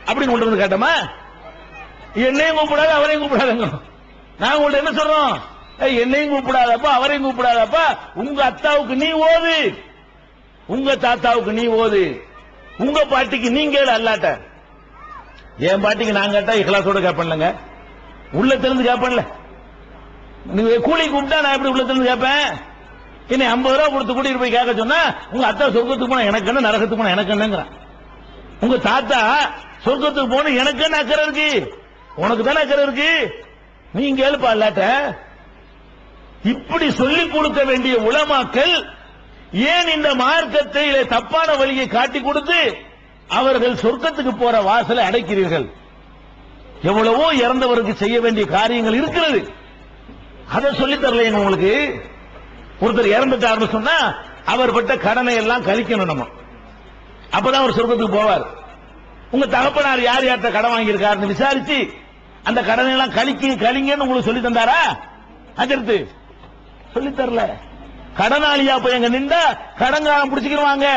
அப்படின்னு கொண்டு வந்து கேட்டோமா? என்னையும் கூப்பிடாது அவரையும் கூப்பிடாதுங்க. நாங்க உங்கள்ட்ட என்ன சொல்றோம்? என்னையும் கூப்பிடாதப்பா அவரையும் கூப்பிடாதப்பா, உங்க அத்தாவுக்கு நீ ஓது, உங்க தாத்தாவுக்கு நீ ஓது, உங்க பாட்டிக்கு நீங்க அல்லாட்ட. என் பாட்டிக்கு நான் கேட்டா இஹ்லாசோட கேட்பேன்லங்க, உள்ளத்திலிருந்து கேட்பேன்ல. நீங்க கூலி கூப்பிட்டா நான் எப்படி உள்ளத்திலிருந்து கேட்பேன்? என்ன 50 ரூபாய் கொடுத்து கூட்டிட்டு போய் கேட்க சொன்னா உங்க அத்தா சொர்க்கத்துக்கு போனா எனக்கு என்ன, நரகத்துக்கு போனா எனக்கு என்னங்கிறான். உங்க தாத்தா சொர்க்கத்துக்கு போன எனக்கு என்ன அக்கறை இருக்கு? உனக்கு தானே அக்கறை இருக்கு, நீங்க கேளுப்பா அல்லாட்ட. இப்படி சொல்லிக் கொடுக்க வேண்டிய உலமாக்கள் ஏன் இந்த மார்க்கத்தை தப்பான வழியை காட்டி கொடுத்து அவர்கள் சொர்க்கத்துக்கு போற வாசலை அடைக்கிறீர்கள்? எவ்வளவோ இறந்தவருக்கு செய்ய வேண்டிய காரியங்கள் இருக்கிறது, அதை சொல்லி தரல உங்களுக்கு. ஒருத்தர் இறந்துட்டாருன்னு சொன்னா அவர் பட்ட கடனை எல்லாம் கழிக்கணும் நம்ம, அப்பதான் அவர் சொர்க்கத்துக்கு போவார். உங்க தகப்பனார் யார் யார்கிட்ட கடன் வாங்கியிருக்காருன்னு விசாரிச்சு அந்த கடனை எல்லாம் கழிங்கன்னு உங்களுக்கு சொல்லி தந்தாரா? அதற்கு சொல்லி தரல. கடனாளியா போய் எங்க நின்றா கடன்காரன் பிடிச்சிக்கிடுவாங்க,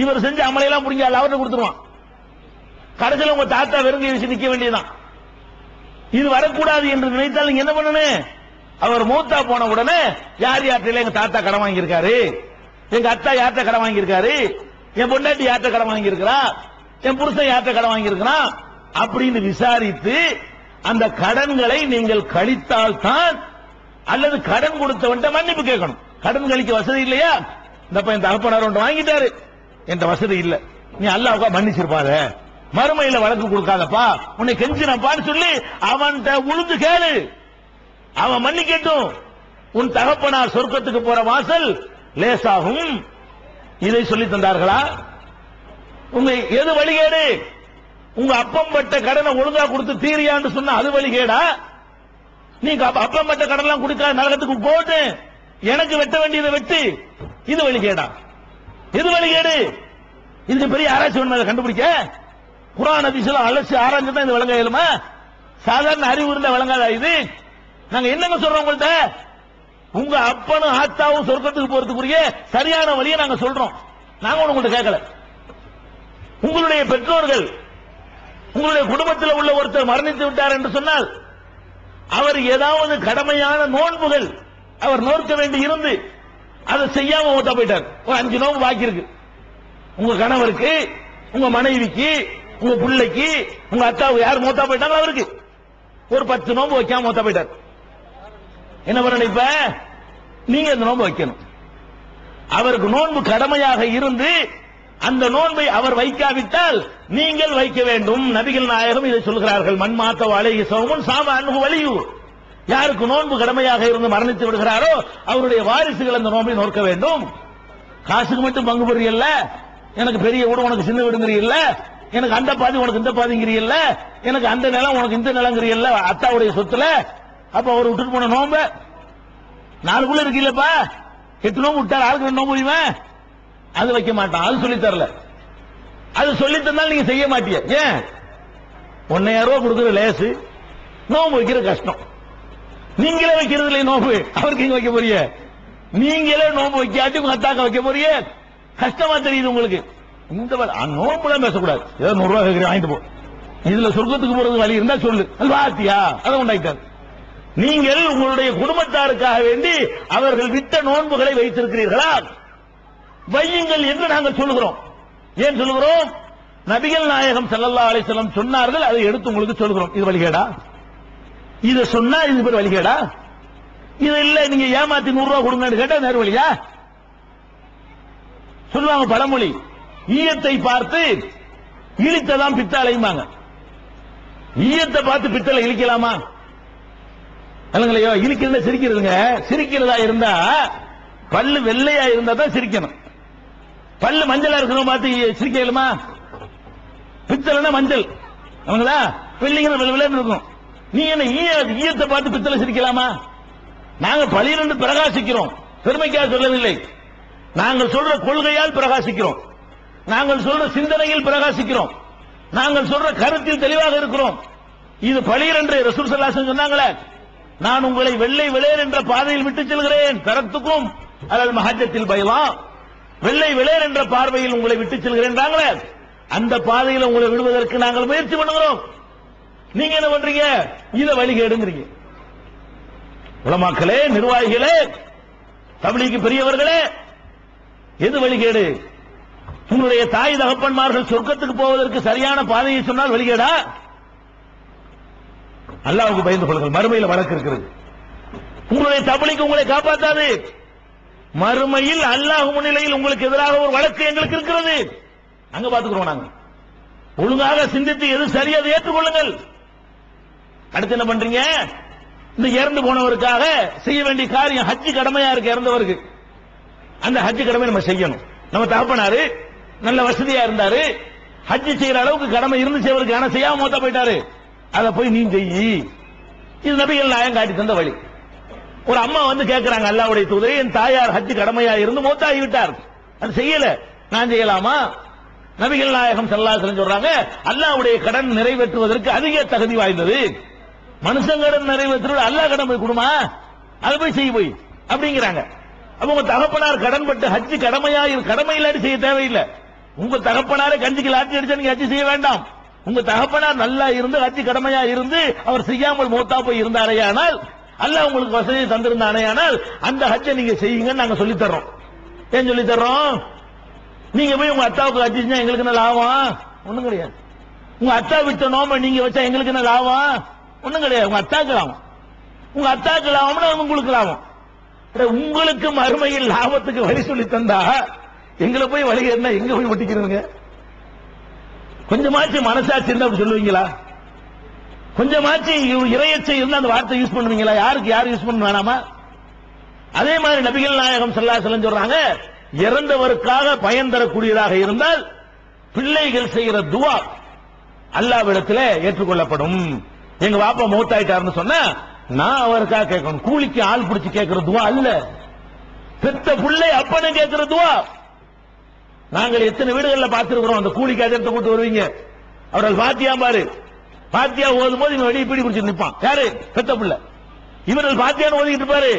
இவர் செஞ்ச அமலையெல்லாம் பிடிங்க அவர்கிட்ட கொடுத்துருவான். கடைசியில் உங்க தாத்தா வெறுங்க வச்சு நிக்க வேண்டியதுதான். இது வரக்கூடாது என்று நினைத்தால் நீங்க என்ன பண்ணணும்? அவர் மூத்தா போன உடனே யார் யார்கிட்ட எங்க தாத்தா கடன் வாங்கியிருக்காரு, எங்க அத்தா யார்கிட்ட கடன் வாங்கியிருக்காரு, என் பொண்டாட்டி யார்கிட்ட கடன் வாங்கியிருக்கிறா, என் புருஷன் யார்கிட்ட கடன் வாங்கியிருக்கிறான் அப்படின்னு விசாரித்து அந்த கடன்களை நீங்கள் கழித்தால் தான், அல்லது கடன் கொடுத்தவன்ட்ட மன்னிப்பு கேட்கணும். கடன் கழிக்க வசதி இல்லையா? இந்த பையன் தகப்பனார் ஒன்று வாங்கிட்டாரு, என்ற வசதி இல்ல, நீ அல்லாஹ்வுக்கா மன்னிச்சிருப்பாத, மறுமையில வழக்கு கொடுக்காதப்பா, உன்னை கெஞ்சினப்பான்னு சொல்லி அவன்கிட்ட உழுந்து கேளு, அவன் மன்னிக்கட்டும். உன் தகப்பனார் சொர்க்கத்துக்கு போற வாசல் லேசாகும். இதை சொல்லி தந்தார்களா? உங்க எது வழிகேடு? உங்க அப்பம் பட்ட கடனை ஒழுங்கா கொடுத்து தீரியான்னு சொன்னா அது வழிகேடா? நீங்க அப்பம் பட்ட கடன் எல்லாம் கொடுக்காத நரகத்துக்கு போட்டு எனக்கு வெட்ட வேண்டியதை வெட்டு, இது வழிகேடா? எது வழிகேடு? இதுக்கு பெரிய ஆராய்ச்சி ஒண்ணு கண்டுபிடிக்க குர்ஆன் ஹதீஸ்ல அலசி ஆராய்ச்சி தான் இது விளங்க இயலுமா? சாதாரண அறிவு இருந்த விளங்காதா இது? நாங்க என்னங்க சொல்றோம் உங்கள்ட்ட? உங்க அப்பனும் ஆத்தாவும் சொர்க்கத்துக்கு போறதுக்குரிய சரியான வழியை நாங்க சொல்றோம். நாங்க உங்கள்ட்ட கேட்கல. உங்களுடைய பெற்றோர்கள், உங்களுடைய குடும்பத்தில் உள்ள ஒருத்தர் மரணித்து விட்டார் என்று சொன்னால் அவர் ஏதாவது கடமையான நோன்புகள் அவர் நோக்க வேண்டி இருந்து அதை செய்யாம மூத்தா போயிட்டார். ஒரு 5 நோன்பு பாக்கி இருக்கு. உங்க கணவருக்கு, உங்க மனைவிக்கு, உங்க பிள்ளைக்கு, உங்க அத்தாவுக்கு யார் மூத்தா போயிட்டாங்க அவருக்கு ஒரு 10 நோன்பு வைக்காம மூத்தா போயிட்டார். என்ன பண்ணணும்? இப்ப நீங்க அந்த நோன்பு வைக்கணும். அவருக்கு நோன்பு கடமையாக இருந்து அந்த நோன்பை அவர் வைக்காவிட்டால் நீங்கள் வைக்க வேண்டும். நபிகள் நாயகம் இதை சொல்கிறார்கள். மன் மாத்த அலைஹி ஸௌமுன் ஸாம அன்ஹு வலியு. யாருக்கு நோன்பு கடமையாக இருந்து மரணித்து விடுகிறாரோ அவருடைய வாரிசுகள் அந்த நோன்பை நோக்க வேண்டும். காசுக்கு மட்டும் பங்கு பெறீல்ல, எனக்கு பெரிய வீடு உனக்கு சின்ன வீடுங்கிறீல்ல, எனக்கு அந்த பாதி உனக்கு இந்த பாதிங்கிறீல்ல, எனக்கு அந்த நிலம் உனக்கு இந்த நிலங்கிறீல்ல அத்தாவுடைய சொத்துல. அப்ப அவர் விட்டுட்டு போன நோம்ப 4 புள்ள இருக்கீங்களப்பா, 8 நோம்பு விட்டார், ஆளுக்கு 2 நோம்பு முடியுமா? அது வைக்க மாட்டான். அது சொல்லி தரல. அது சொல்லி தந்தாலும் நீங்க செய்ய மாட்டீங்க. ஏன்? 1000 ரூபாய் கொடுக்குற லேசு, நோம்பு வைக்கிற கஷ்டம். நீங்களே வைக்கிறது இல்லை நோம்பு, அவருக்கு இங்க வைக்க போறிய? நீங்களே நோம்பு வைக்காட்டி உங்க அத்தாக்க வைக்க போறிய? கஷ்டமா தெரியுது உங்களுக்கு. இந்த நோம்புலாம் பேசக்கூடாது. ஏதோ 100 ரூபாய் கேட்கிறேன் வாங்கிட்டு போ, இதுல சொர்க்கத்துக்கு போறது வழி இருந்தா சொல்லு, அது வாத்தியா அதை உண்டாயிட்டார். நீங்கள் உங்களுடைய குடும்பத்தாருக்காக வேண்டி அவர்கள் விட்ட நோன்புகளை வைத்திருக்கிறீர்களா? வையுங்கள் என்று நாங்கள் சொல்லுகிறோம். ஏன் சொல்லுகிறோம்? நபிகள் நாயகம் ஸல்லல்லாஹு அலைஹி வஸல்லம் சொன்னார்கள், அதை எடுத்து உங்களுக்கு சொல்கிறோம். இது வழிகேடா? இத சொன்னா இது பேர் வழிகேடா? இது இல்ல நீங்க ஏமாத்தி 100 ரூபாய் கொடுங்கன்னு கேட்டா நேர் வழியா? சொல்லுவாங்க பழமொழி, ஈயத்தை பார்த்து இழித்ததான் பித்தாளையுமாங்க. ஈயத்தை பார்த்து பித்தளை இழிக்கலாமா? இல்லைங்களையோ, இழிக்கிறத சிரிக்கிறதுங்க. சிரிக்கிறதா இருந்தா பல்லு வெள்ளையா இருந்தா தான் சிரிக்கணும். பல்லு மஞ்சளா இருக்கணும் பார்த்து சிரிக்கலுமா? பித்தளைனா மஞ்சள், அவங்களா வெள்ளிங்கிற வெள்ளை இருக்கும். நீ என்ன ஈயத்தை பார்த்து பித்தளை சிரிக்கலாமா? நாங்க பளிரென்று பிரகாசிக்கிறோம், பெருமைக்காக சொல்லவில்லை. நாங்கள் சொல்ற கொள்கையால் பிரகாசிக்கிறோம், நாங்கள் சொல்ற சிந்தனையில் பிரகாசிக்கிறோம், நாங்கள் சொல்ற கருத்தில் தெளிவாக இருக்கிறோம். இது பளிரென்று ரசூல் ஸல்லல்லாஹு அலைஹி வஸல்லம் சொன்னாங்களே, நான் உங்களை வெள்ளை வெளேர் என்ற பாதையில் விட்டு செல்கிறேன், தரத்துக்கும் அலல் மஹஜத்தில் பைலா, வெள்ளை வெளேர் என்ற பார்வையில் உங்களை விட்டு செல்கிறேன்றாங்களே, அந்த பாதையில் உங்களை விடுவதற்கு நாங்கள் முயற்சி பண்ணுகிறோம். நீங்க என்ன பண்றீங்க? இத வழிகேடுங்கிறீங்க. உலமாக்களே, நிர்வாகிகளே, தப்லீக் பெரியவர்களே, எது வழிகேடு? உங்களுடைய தாய் தகப்பன்மார்கள் சொர்க்கத்துக்கு போவதற்கு சரியான பாதையை சொன்னால் வழிகேடா? அல்லாஹ்வுக்கு பயந்து கொள்ளுங்கள், மறுமையில் வழக்கு இருக்கிறது. உங்களுடைய தப்லீக் உங்களை காப்பாற்றாது. மறுமையில் அல்லாஹ் முன்னிலையில் உங்களுக்கு எதிராக ஒரு வழக்கு எங்களுக்கு இருக்கிறது. அங்க பாத்துக்கிறோம். நாங்க ஒழுங்காக சிந்தித்து எது சரி அதை ஏற்றுக்கொள்ளுங்கள். அடுத்து என்ன பண்றீங்க? இந்த இறந்து போனவருக்காக செய்ய வேண்டிய காரியம் ஹஜ் கடமையா இருக்கு. இறந்தவருக்கு அந்த ஹஜ் கடமை நம்ம செய்யணும். நம்ம தகப்பனாரு நல்ல வசதியா இருந்தாரு, ஹஜ் செய்யற அளவுக்கு கடமை இருந்துச்சு அவருக்கு, ஆனா செய்யாம மூத்தா போயிட்டாரு. அதை போய் நீ செய்யி. இது நபிகள் நாயகம் காட்டி தந்த வழி. ஒரு அம்மா வந்து கேட்கிறாங்க, அல்லாஹ்வுடைய தூதரே, என் தாயார் ஹஜ் கடமையா இருந்து மூத்தாகி விட்டார், அது செய்யல, நான் செய்யலாமா? நபிகள் நாயகம் ஸல்லல்லாஹு அலைஹி வஸல்லம் சொல்றாங்க, அல்லாஹ்வுடைய கடன் நிறைவேற்றுவதற்கு அதிக தகுதி வாய்ந்தது. மனுஷன் கடன் நிறைவேற்றுவது அல்லாஹ் கடன் போய் கொடுமா, அதை போய் செய்ய போய் அப்படிங்கிறாங்க. அப்ப உங்க தகப்பனார் கடன்பட்டு ஹஜ் கடமையா கடமை இல்லாட்டி செய்ய தேவையில்லை. உங்க தகப்பனாரே கஞ்சிக்கு லாட்டி அடிச்சா நீங்க ஹஜ் செய்ய வேண்டாம். உங்க தகப்பனார் நல்லா இருந்து ஹஜ் கடமையா இருந்து அவர் செய்யாமல் மௌத்தா போய் இருந்தாரேயானால், அல்லாஹ் உங்களுக்கு வசதியை தந்திருந்தானேயானால் அந்த ஹஜ்ஜை நீங்க செய்யுங்கன்னு நாங்க சொல்லி தர்றோம். ஏன் சொல்லி தர்றோம்? நீங்க போய் உங்க அத்தாவுக்கு ஹஜ் செஞ்சா எங்களுக்கு என்ன லாபம்? ஒண்ணும் கிடையாது. உங்க அத்தா விட்ட நோம்ப நீங்க வச்சா எங்களுக்கு என்ன லாபம்? ஒண்ணும் கிடையாது. உங்க அத்தாக்கு லாபம், உங்க அத்தாக்கு லாபம்னா உங்களுக்கு லாபம். உங்களுக்கு மறுமையில் லாபத்துக்கு வழி சொல்லி தந்தா எங்களை போய் வழி என்ன எங்க போய் ஒட்டிக்கிறதுங்க? கொஞ்சமாச்சு மனசாட்சி இருந்தா அப்படி சொல்லுவீங்களா? கொஞ்சமாச்சு இறையச்சை இருந்தா அந்த வார்த்தை யூஸ் பண்ணுவீங்களா? யாருக்கு யார் யூஸ் பண்ண வேணாமா? அதே மாதிரி நபிகள் நாயகம் ஸல்லல்லாஹு அலைஹி வஸல்லம் சொல்றாங்க, இறந்தவருக்காக பயன் தரக்கூடியதாக இருந்தால் பிள்ளைகள் செய்கிற துவா அல்லாஹ்விடத்திலே ஏற்றுக்கொள்ளப்படும். எங்க பாப்பா மௌத்தாயிட்டாருன்னு சொன்னா நான் அவருக்காக கேட்கணும். கூலிக்கு ஆள் பிடிச்சு கேட்கிற துவா அல்ல, பெத்த பிள்ளை அப்பனை கேட்கிற துவா. நாங்கள் எத்தனை வீடுகளில் பார்த்திருக்கிறோம், அந்த கூலிக்கு அஜத்தை கூட்டு வருவீங்க, அவர்கள் பாத்தியா பாரு, பாத்தியா ஓதும் போது இவன் வெளியே பீடி குடிச்சு நிற்பான். யாரு? பெத்த பிள்ளை. இவர்கள் பாத்தியான்னு ஓதிக்கிட்டு இருப்பாரு.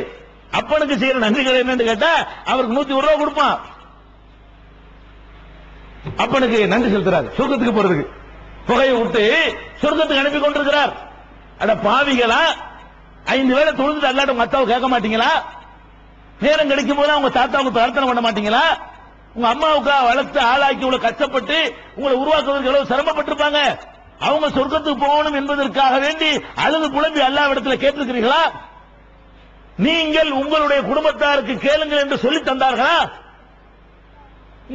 அப்பனுக்கு செய்யற நன்றிகள் என்னன்னு கேட்டா அவருக்கு 101 ரூபாய் கொடுப்பான். அப்பனுக்கு நன்றி செலுத்துறாரு, சொர்க்கத்துக்கு போறதுக்கு புகையை விட்டு சொர்க்கத்துக்கு அனுப்பி கொண்டிருக்கிறார். அட பாவிகளா, 5 வேளை தொழுது அல்லாட்ட உங்க அத்தாவை கேட்க மாட்டீங்களா? நேரம் கிடைக்கும் போது உங்க தாத்தாவுக்கு பிரார்த்தனை பண்ண மாட்டீங்களா? உங்க அம்மாவுக்காக வளர்த்து ஆளாக்கி உங்களை கஷ்டப்பட்டு உங்களை உருவாக்குவதற்கு எவ்வளவு சிரமப்பட்டிருப்பாங்க. அவங்க சொர்க்கத்துக்கு போகணும் என்பதற்காக வேண்டி அழுது புலம்பி அல்லாஹ்விடத்துல கேட்டிருக்கிறீர்களா? நீங்கள் உங்களுடைய குடும்பத்தாருக்கு கேளுங்கள் என்று சொல்லி தந்தார்களா?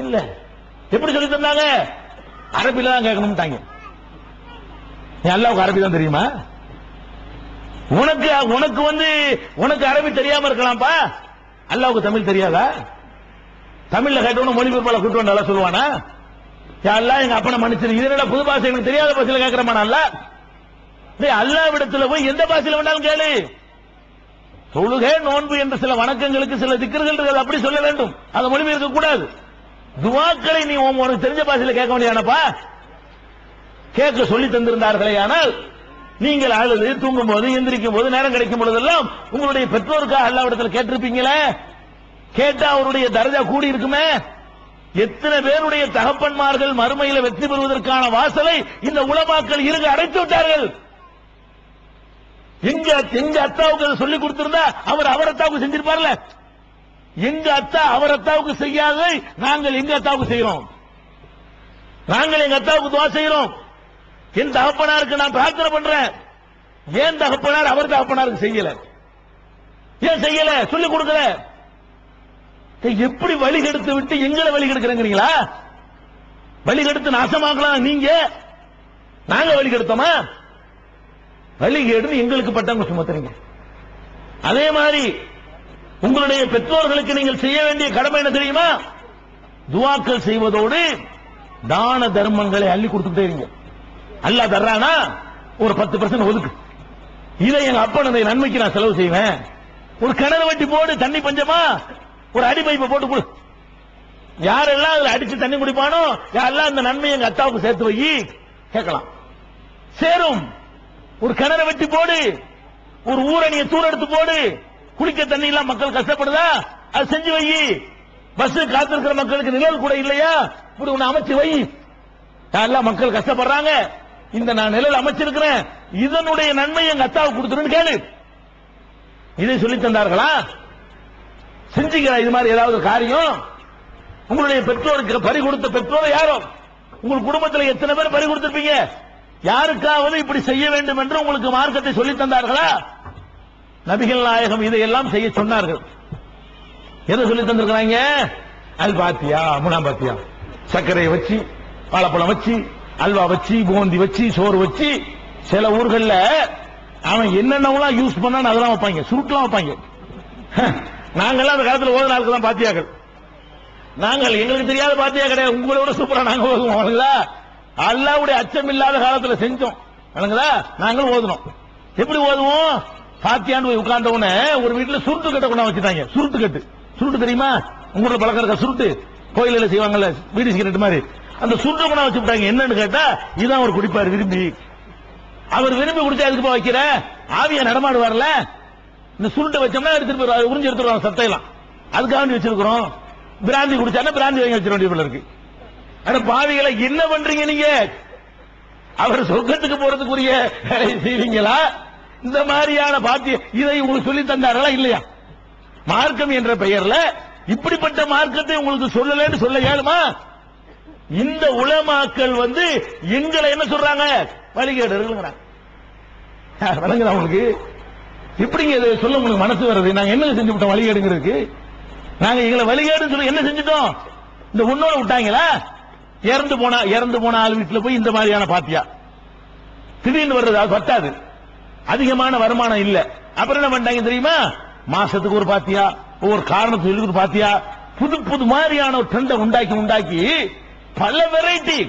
இல்ல. எப்படி சொல்லி தந்தாங்க? அரபில தான் கேட்கணும்ட்டாங்க. அல்லாஹ்வுக்கு அரபி தான் தெரியுமா? உனக்கு அரபி தெரியாம இருக்கலாம்ப்பா, அல்லாஹ்வுக்கு தமிழ் தெரியாதா? தமிழ்ல கேட்டவன மொழிபெயர்ப்பாளர் கூட்டு வந்து நல்லா சொல்லுவானா? அல்லாஹ் எங்க அப்பனை மன்னிச்சிரு, இது என்னடா புது பாஷை, எனக்கு தெரியாத பாஷையில கேட்கிறமானா? அல்லாஹ்விடத்துல போய் எந்த பாஷையில வேண்டாலும் கேளு. தொழுகை நோன்பு என்ற சில வணக்கங்களுக்கு சில திக்ர்கள் இருக்கு, அப்படி சொல்ல வேண்டும், அதை மொழிபெயர்க்க கூடாது. துவாக்களை நீ உனக்கு தெரிஞ்ச பாஷையில கேட்க முடியாதப்பா. கேட்க சொல்லி தந்திருந்தார்களே, ஆனால் நீங்கள் அழுது தூங்கும் போது எந்திரிக்கும் போது நேரம் கிடைக்கும் பொழுதெல்லாம் உங்களுடைய பெற்றோருக்காக அல்லாஹ்விடத்தில் கேட்டிருப்பீங்களே, கேட்டா அவருடைய தரஜா கூடி இருக்குமே. எத்தனை பேருடைய தகப்பன்மார்கள் மறுமையில வெற்றி பெறுவதற்கான வாசலை இந்த உலமாக்கள் இருக அடைத்து விட்டார்கள். எங்க அத்தாவுக்கு சொல்லி கொடுத்திருந்தா அவர் அத்தாவுக்கு செஞ்சிருப்பார்ல. எங்க அத்தா அவர் அத்தாவுக்கு செய்யாத நாங்கள் எங்க அத்தாவுக்கு செய்யறோம். நாங்கள் எங்க அத்தாவுக்கு துவா செய்கிறோம். என் தகப்பனாருக்கு நான் பிரார்த்தனை பண்றேன். ஏன் தகப்பனார் அவர் தகப்பனாருக்கு செய்யல? ஏன் செய்யல? சொல்லிக் கொடுக்கல. எப்படி வழிகெடுத்து விட்டு எங்களை வழிகெடுக்கிறீங்களா? வழிகெடுத்து நாசமாக்கலாம் நீங்க, நாங்க வழிகெடுத்தோமா? வழிகேடு எங்களுக்கு பட்டவங்க சுமத்துறீங்க. அதே மாதிரி உங்களுடைய பெற்றோர்களுக்கு நீங்கள் செய்ய வேண்டிய கடமை என்ன தெரியுமா? துவாக்கள் செய்வதோடு தான தர்மங்களை அள்ளி கொடுத்துட்டே இருங்க. அல்லாஹ் தர்றானா ஒரு 10% ஒதுக்கு. இதை எங்க அப்பனுடைய நன்மைக்கு நான் செலவு செய்வேன். ஒரு கிணறு வெட்டி போடு, தண்ணி பஞ்சமா ஒரு அடி பைப்பை போட்டு கொடு. யாரெல்லாம் அதுல அடிச்சு தண்ணி குடிப்பானோ யாரெல்லாம் அந்த நன்மை எங்க அத்தாவுக்கு சேர்த்து வை கேட்கலாம். சேரும். ஒரு கிணறு வெட்டி போடு, ஒரு ஊரணிய தூர் எடுத்து போடு. குளிக்க தண்ணி எல்லாம் மக்கள் கஷ்டப்படுதா, அது செஞ்சு வை. பஸ் காத்திருக்கிற மக்களுக்கு நிழல் கூட இல்லையா, இப்படி ஒண்ணு அமைச்சு வை. யாரெல்லாம் மக்கள் கஷ்டப்படுறாங்க, இந்த நான் நிழல் அமைச்சிருக்கிறேன், இதனுடைய நன்மை எங்க அத்தாவுக்கு கொடுத்துருன்னு கேளு. இதை சொல்லி தந்தார்களா? செஞ்சுக்கிறா இது மாதிரி ஏதாவது காரியம்? உங்களுடைய பெற்றோருக்கு பறி கொடுத்த பெற்றோர் யாரோ? உங்கள் குடும்பத்தில் எத்தனை பேர் பறி கொடுத்திருப்பீங்க? யாருக்காவது இப்படி செய்ய வேண்டும் என்று உங்களுக்கு மார்க்கத்தை சொல்லி தந்தார்களா? நபிகள் நாயகம் இதையெல்லாம் செய்ய சொன்னார்கள். எதை சொல்லி தந்திருக்கிறாங்க? அல் பாத்தியா, மூணாம் பாத்தியா, சர்க்கரையை வச்சு, வாழைப்பழம் வச்சு, அல்வா வச்சு, பூந்தி வச்சு, சோறு வச்சு. சில ஊர்கள்ல அவன் என்னென்னலாம் யூஸ் பண்ணான்னு அதெல்லாம் வைப்பாங்க, சுருட்டுலாம் வைப்பாங்க. நாங்கெல்லாம் அந்த காலத்தில் ஓதுன ஆளுக்கு தான் பாத்தியாக்கள். நாங்கள் எங்களுக்கு தெரியாத பாத்தியா கிடையாது, உங்களோட சூப்பரா நாங்க ஓதுவோம். அல்லாஹ்வுடைய அச்சம் இல்லாத காலத்தில் செஞ்சோம். நாங்கள் ஓதுனோம். எப்படி ஓதுவோம்? பாத்தியான்னு போய் உட்கார்ந்த உடனே ஒரு வீட்டுல சுருட்டு கட்டை கொண்டா வச்சுட்டாங்க. சுருட்டு கட்டு, சுருட்டு தெரியுமா? உங்களோட பழக்கம் இருக்க சுருட்டு, கோயிலில் செய்வாங்கல்ல வீடு சிகரெட் மாதிரி, அந்த சுருட்டு கொண்டா வச்சுட்டாங்க. என்னன்னு கேட்டா இதான் அவர் குடிப்பார் விரும்பி. அவர் விரும்பி குடிச்சா எதுக்கு வைக்கிற? ஆவியா நடமாடுவார்ல. இந்த சுருட்டை வச்சோம்னா எடுத்துட்டு உறிஞ்சி எடுத்துருவாங்க சட்டையெல்லாம், அதுக்காக வச்சிருக்கிறோம். பிராந்தி குடிச்சானா பிராந்தி வாங்கி வச்சிட வேண்டிய இருக்கு. ஆனா பாவிகளை என்ன பண்றீங்க நீங்க? அவர் சொர்க்கத்துக்கு போறதுக்குரிய செய்வீங்களா? இந்த மாதிரியான பாத்திய இதை உங்களுக்கு சொல்லி தந்தார்களா இல்லையா? மார்க்கம் என்ற பெயர்ல இப்படிப்பட்ட மார்க்கத்தை உங்களுக்கு சொல்லலன்னு சொல்ல இயலுமா? இந்த உலமாக்கள் எங்களை என்ன சொல்றாங்க? வழிகேடர்கள்ங்கறாங்க. வணங்குதா உங்களுக்கு? எப்படிங்க இதை சொல்ல உங்களுக்கு மனசு வருது? நாங்க என்ன செஞ்சு விட்டோம் வழிகேடுங்கிறதுக்கு? நாங்க எங்களை வழிகேடுன்னு சொல்லி என்ன செஞ்சுட்டோம்? இந்த உன்னோட விட்டாங்களா? இறந்து போன ஆள் வீட்டுல போய் இந்த மாதிரியான பாத்தியா திடீர்னு வர்றது, அது பத்தாது. அதிகமான வருமானம் இல்ல. அப்புறம் என்ன பண்ணாங்க தெரியுமா? மாசத்துக்கு ஒரு பாத்தியா, ஒவ்வொரு காரணத்துக்கு ஒரு பாத்தியா, புது புது மாதிரியான ஒரு ட்ரெண்டை உண்டாக்கி பல வெரைட்டி.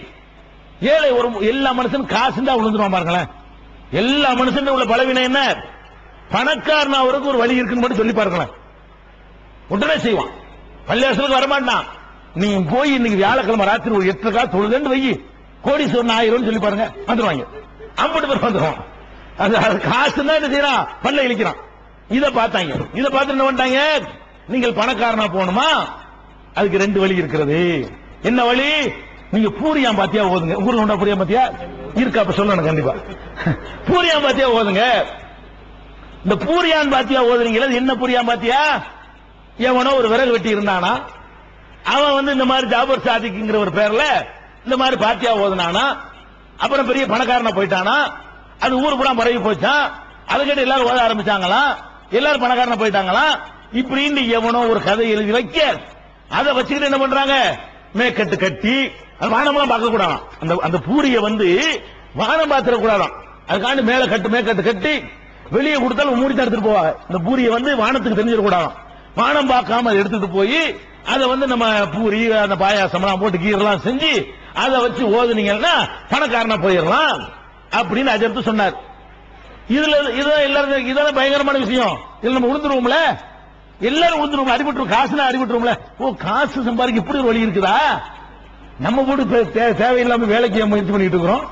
ஏழை ஒரு எல்லா மனுஷனும் காசு தான் விழுந்துருவான் பாருங்களேன். எல்லா மனுஷன் உள்ள பலவீனம் என்ன? பணக்காரன் அவருக்கு ஒரு வழி இருக்குன்னு மட்டும் சொல்லி பாருங்களேன். உடனே செய்வான். பள்ளியாசலுக்கு வரமாட்டான். நீங்க போய் இன்னைக்கு வியாழக்கிழமை ராத்திரி ஒரு 8 காசு தொழுதுன்னு வை, கோடீஸ்வரன் 1000 சொல்லி பாருங்க, வந்துருவாங்க. 50 பேர் வந்துடும். அது காசு தான் என்ன செய்யறான்? பல்ல இழிக்கிறான். இதை பார்த்தாங்க. இதை பார்த்து என்ன பண்ணிட்டாங்க? நீங்கள் பணக்காரனா போகணுமா? அதுக்கு 2 வழி இருக்கிறது. என்ன வழி? நீங்க பூரியாம் பாத்தியா ஓதுங்க. ஊர்ல உண்டா பூரியாம் பாத்தியா? இருக்கா? அப்ப சொல்லணும் கண்டிப்பா. பூரியாம் பாத்தியா ஓதுங்க. இந்த பூரியான் பாத்தியா ஓதுறீங்களா? என்ன பூரியாம் பாத்தியா? எவனோ ஒரு விறகு வெட்டி இருந்தானா, அவன் இந்த மாதிரி ஜாபர் சாதிக்குங்கிற ஒரு பேர்ல இந்த மாதிரி பாத்தியா ஓதுனானா, அப்புறம் பெரிய பணக்காரனா போயிட்டானா, அது ஊர் பூரா பரவி போச்சான். அதுக்கிட்ட எல்லாரும் ஓத ஆரம்பிச்சாங்களா, எல்லாரும் பணக்காரனா போயிட்டாங்களா. இப்படின்னு எவனோ ஒரு கதை எழுதி வைக்க, அதை வச்சுக்கிட்டு என்ன பண்றாங்க? மேக்கட்டு கட்டி, அது வானமெல்லாம் பார்க்க கூடாதான். அந்த பூரிய வானம் பாத்திர கூடாதான். அதுக்காண்டி மேக்கட்டு கட்டி வெளியே கொடுத்தாலும் மூடி தான் எடுத்துட்டு போவாங்க. இந்த பூரிய வானத்துக்கு தெரிஞ்சிடக்கூடாதான். வானம் பார்க்காம எடுத்துட்டு போய் அதை நம்ம பூரி, அந்த பாயாசம் போட்டு கீரெல்லாம் செஞ்சு அதை வச்சு ஓதுனீங்கன்னா பணக்காரனா போயிடலாம் அப்படின்னு அஜர்த்து சொன்னார். இதெல்லாம் பயங்கரமான விஷயம். இதுல நம்ம உளுந்துருவோம்ல, எல்லாரும் உளுந்துருவோம், அடிபட்டுரும். காசுனா அடிபட்டுருவோம்ல. ஓ, காசு சம்பாதிக்க இப்படி ஒரு வழி இருக்குதா? நம்ம போட்டு தேவையில்லாம வேலைக்கு முயற்சி பண்ணிட்டு இருக்கிறோம்,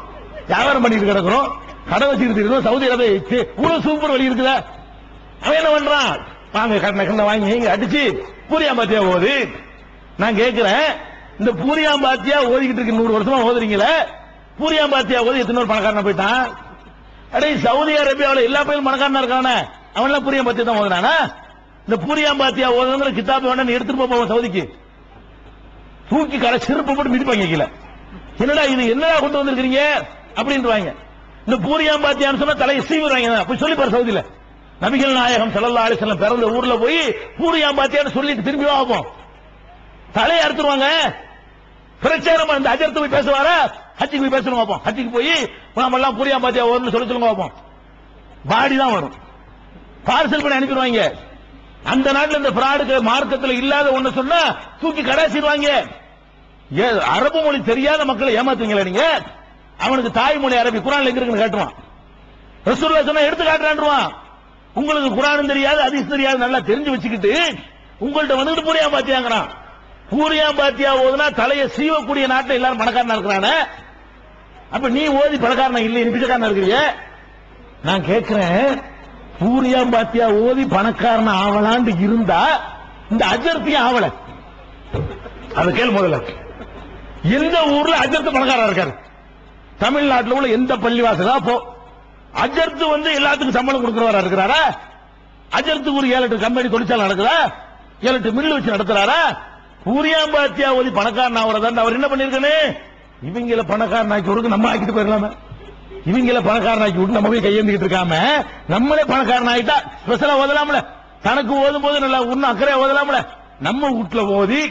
வியாபாரம் பண்ணிட்டு கிடக்கிறோம், கடை வச்சுக்கிட்டு இருக்கிறோம். சவுதி அரேபியா இவ்வளவு சூப்பர் வழி இருக்குதா? அவன் என்ன பண்றான்? வாங்க கண்ண வாங்கி அடிச்சு பூரியாம்பாத்தியா ஓது. நான் கேட்கிறேன், இந்த பூரியாம்பாத்தியா ஓதிக்கிட்டு இருக்கு 100 வருஷமா ஓதுறீங்களே, பூரியாம்பாத்தியா ஓதி எத்தனை பேர் பணக்காரனா போயிட்டான்? அடே, சவுதி அரேபியாவில் எல்லா பேரும் பணக்காரனா இருக்கானே, அவன் எல்லாம் பூரியாம்பாத்தியா தான் ஓதுனானா? இந்த பூரியாம்பாத்தியா ஓதுங்கிற கிதாபு வேணா நீ எடுத்துட்டு போவோம் சவுதிக்கு, தூக்கி கடை சிறப்பு போட்டு மிதிப்பாங்க கீழே. என்னடா இது என்னடா கொண்டு வந்திருக்கீங்க அப்படின்றாங்க. இந்த பூரியாம் பாத்தியான்னு சொன்னா தலையை சீவுறாங்க. போய் சொல்லி பாரு சவுதியில நபிகள் நாயகம் ஸல்லல்லாஹு அலைஹி வஸல்லம் பிறந்த ஊர்ல போய் பூரியாம் பாத்தியான்னு சொல்லிட்டு திரும்பி வாப்போம், தலையை அறுத்துருவாங்க. பிரச்சாரம் அந்த அஜர்த்து போய் பேசுவாரா, ஹஜ்ஜிக்கு போய் பேசணும் பார்ப்போம். ஹஜ்ஜிக்கு போய் நாம எல்லாம் பூரியாம் பாத்தியா வரும்னு சொல்லுங்க பார்ப்போம். பாடி தான் வரும், பார்சல் பண்ணி அனுப்பிடுவாங்க. அந்த நாட்டில் இந்த பிராடுக்கு மார்க்கத்தில் இல்லாத ஒண்ணு சொன்னா தூக்கி கடாசிடுவாங்க. அரபு மொழி தெரியாத மக்களை ஏமாத்துவீங்களா நீங்க? அவனுக்கு தாய்மொழி அரபி, குர்ஆன்ல எங்க இருக்குன்னு காட்டுவான். ரசூலுல்லாஹ் சொன்னா எடுத்து காட்டுறான்றான். உங்களுக்கு குர்ஆனும் தெரியாது ஹதீஸ் தெரியாது நல்லா தெரிஞ்சு வச்சுக்கிட்டு உங்கள்ட்ட வந்துட்டு பூரியாம் பாத்தியாங்கறான். பூரியாம் பாத்தியா ஓதுனா தலையை சீவக்கூடிய நாட்டில் எல்லாரும் பணக்காரனா இருக்கிறானே, அப்ப நீ ஓதி பணக்காரனா இல்லை, நீ பிச்சைக்காரனா இருக்கிறீங்க. நான் கேட்கிறேன், பூரியாம் பாத்தியா ஓதி பணக்காரனா ஆவலான்னு இருந்தா இந்த அஜர்த்தியும் ஆவல. அது கேள் முதல்ல. எந்த ஊர்ல அஜர்த்து பணக்காரா இருக்காரு? தமிழ்நாட்டில் உள்ள எந்த பள்ளிவாசலா போ, அஜர்த்து எல்லாத்துக்கும் சம்பளம் கொடுக்கிறவரா இருக்கிறாரா? அஜர்த்துக்கு ஒரு 7-8 கம்பெனி தொழிற்சாலை நடக்குதா, 7-8 மில்லு வச்சு நடத்துறாரா? பூரியாம் பாத்தியா ஓதி பணக்காரன் ஆவறதா அவர் என்ன பண்ணிருக்கனே, இவங்கள பணக்காரன் ஆக்கி விடுங்க, நம்ம ஆக்கிட்டு போயிடலாமே. இவங்கள பணக்காரன் ஆக்கி விட்டு நம்ம போய் கையேந்திக்கிட்டு இருக்காம நம்மளே பணக்காரன் ஆகிட்டா ஸ்பெஷலா ஓதலாம்ல. தனக்கு ஓதும் போது நல்லா இன்னும் அக்கறையா ஓதலாம்ல. நம்ம வீட்டுல ஓதி